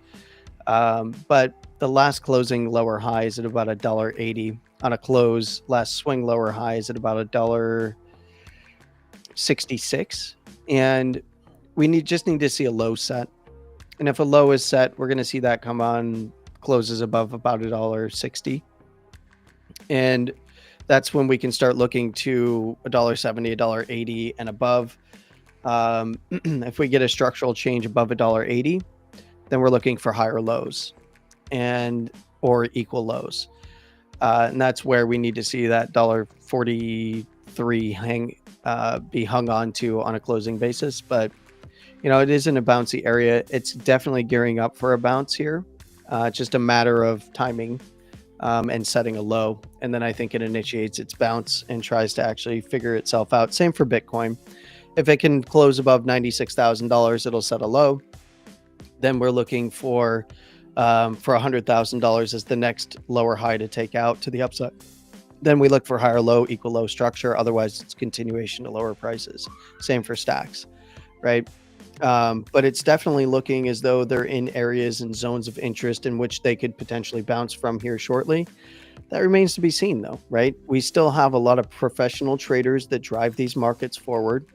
But the last closing lower high is at about $1.80 on a close. Last swing lower high is at about $1.66. And we just need to see a low set. And if a low is set, we're going to see that come on, closes above about $1.60. And that's when we can start looking to $1.70, $1.80 and above. If we get a structural change above $1.80, then we're looking for higher lows or equal lows. And that's where we need to see that $1.43 be hung on to on a closing basis. But it is in a bouncy area. It's definitely gearing up for a bounce here. It's just a matter of timing and setting a low. And then I think it initiates its bounce and tries to actually figure itself out. Same for Bitcoin. If it can close above $96,000, it'll set a low. Then we're looking for $100,000 as the next lower high to take out to the upside. Then we look for higher low, equal low structure. Otherwise, it's continuation to lower prices. Same for Stacks, right? But it's definitely looking as though they're in areas and zones of interest in which they could potentially bounce from here shortly. That remains to be seen, though, right? We still have a lot of professional traders that drive these markets forward.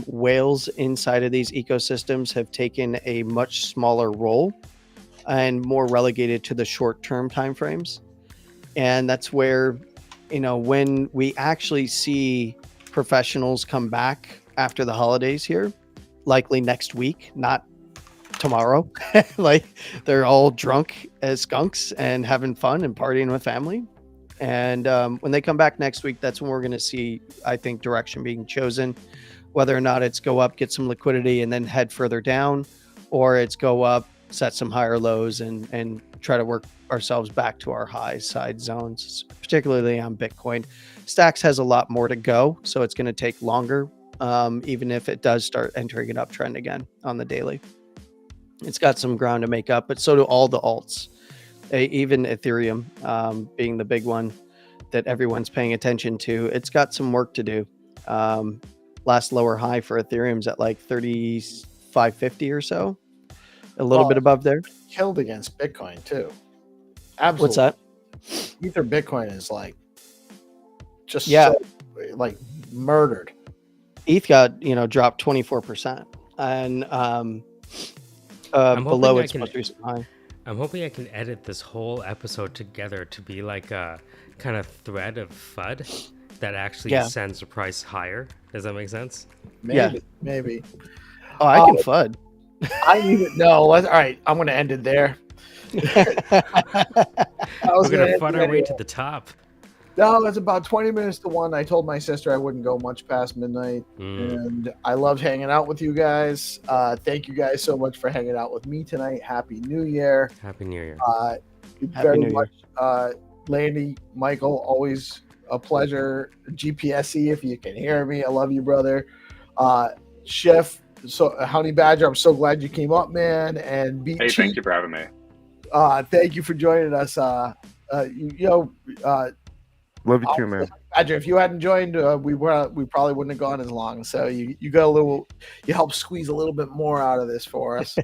Whales inside of these ecosystems have taken a much smaller role and more relegated to the short-term timeframes. And that's where, when we actually see professionals come back after the holidays here, likely next week, not tomorrow, like they're all drunk as skunks and having fun and partying with family. And when they come back next week, that's when we're going to see, I think, direction being chosen, whether or not it's go up, get some liquidity and then head further down, or it's go up, set some higher lows and try to work ourselves back to our high side zones, particularly on Bitcoin. Stacks has a lot more to go, so it's going to take longer. Even if it does start entering an uptrend again on the daily, it's got some ground to make up, but so do all the alts, even Ethereum being the big one that everyone's paying attention to. It's got some work to do. Last lower high for Ethereum's at like 3550 or so, a little bit above there. Killed against Bitcoin too. Absolutely. What's that? Ether Bitcoin is like just like murdered. ETH got dropped 24%, and below its most recent high. I'm hoping I can edit this whole episode together to be like a kind of thread of FUD that actually sends the price higher. Does that make sense? Maybe. Oh, I can FUD. I need it. No, all right. I'm going to end it there. We're going to FUD our way to the top. No, it's about 20 minutes to 1. I told my sister I wouldn't go much past midnight. And I loved hanging out with you guys. Thank you guys so much for hanging out with me tonight. Happy New Year. Happy New Year. Very much. Landy, Michael, always a pleasure. GPSE, if you can hear me. I love you, brother. Chef, Honey Badger, I'm so glad you came up, man. And hey, thank you for having me. Thank you for joining us. Love you too, man. Badger, if you hadn't joined, we probably wouldn't have gone as long. So you helped squeeze a little bit more out of this for us. So,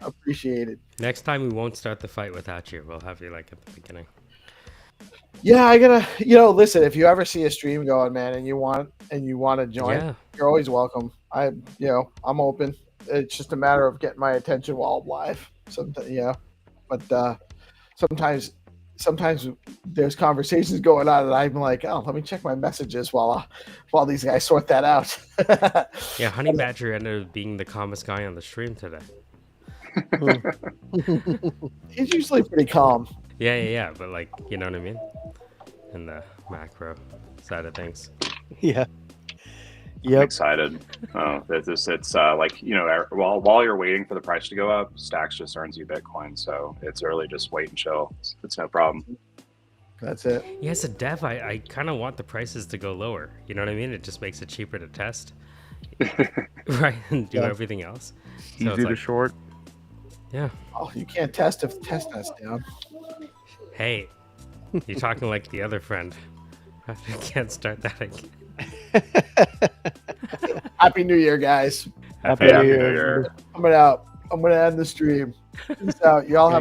appreciate it. Next time we won't start the fight without you. We'll have you like at the beginning. Yeah, I gotta, listen, if you ever see a stream going, man, and you want to join, you're always welcome. I'm open. It's just a matter of getting my attention while I'm live. Sometimes sometimes there's conversations going on, and I'm like, oh, let me check my messages while these guys sort that out. Yeah, Honey Badger ended up being the calmest guy on the stream today. He's usually pretty calm. Yeah, but like, you know what I mean? In the macro side of things. Yeah. I'm Yep. excited. It's like, you know, while you're waiting for the price to go up, Stacks just earns you Bitcoin. So it's really just wait and chill. It's no problem. That's it. Yeah, as a dev, I kind of want the prices to go lower. You know what I mean? It just makes it cheaper to test. Right, and do everything else. So Easy to short. Yeah. Oh, you can't test if the test net's down. Hey, you're talking like the other friend. I can't start that again. Happy New Year, guys. Happy New New Year. Year. Coming out. I'm gonna end the stream. Peace out. Y'all have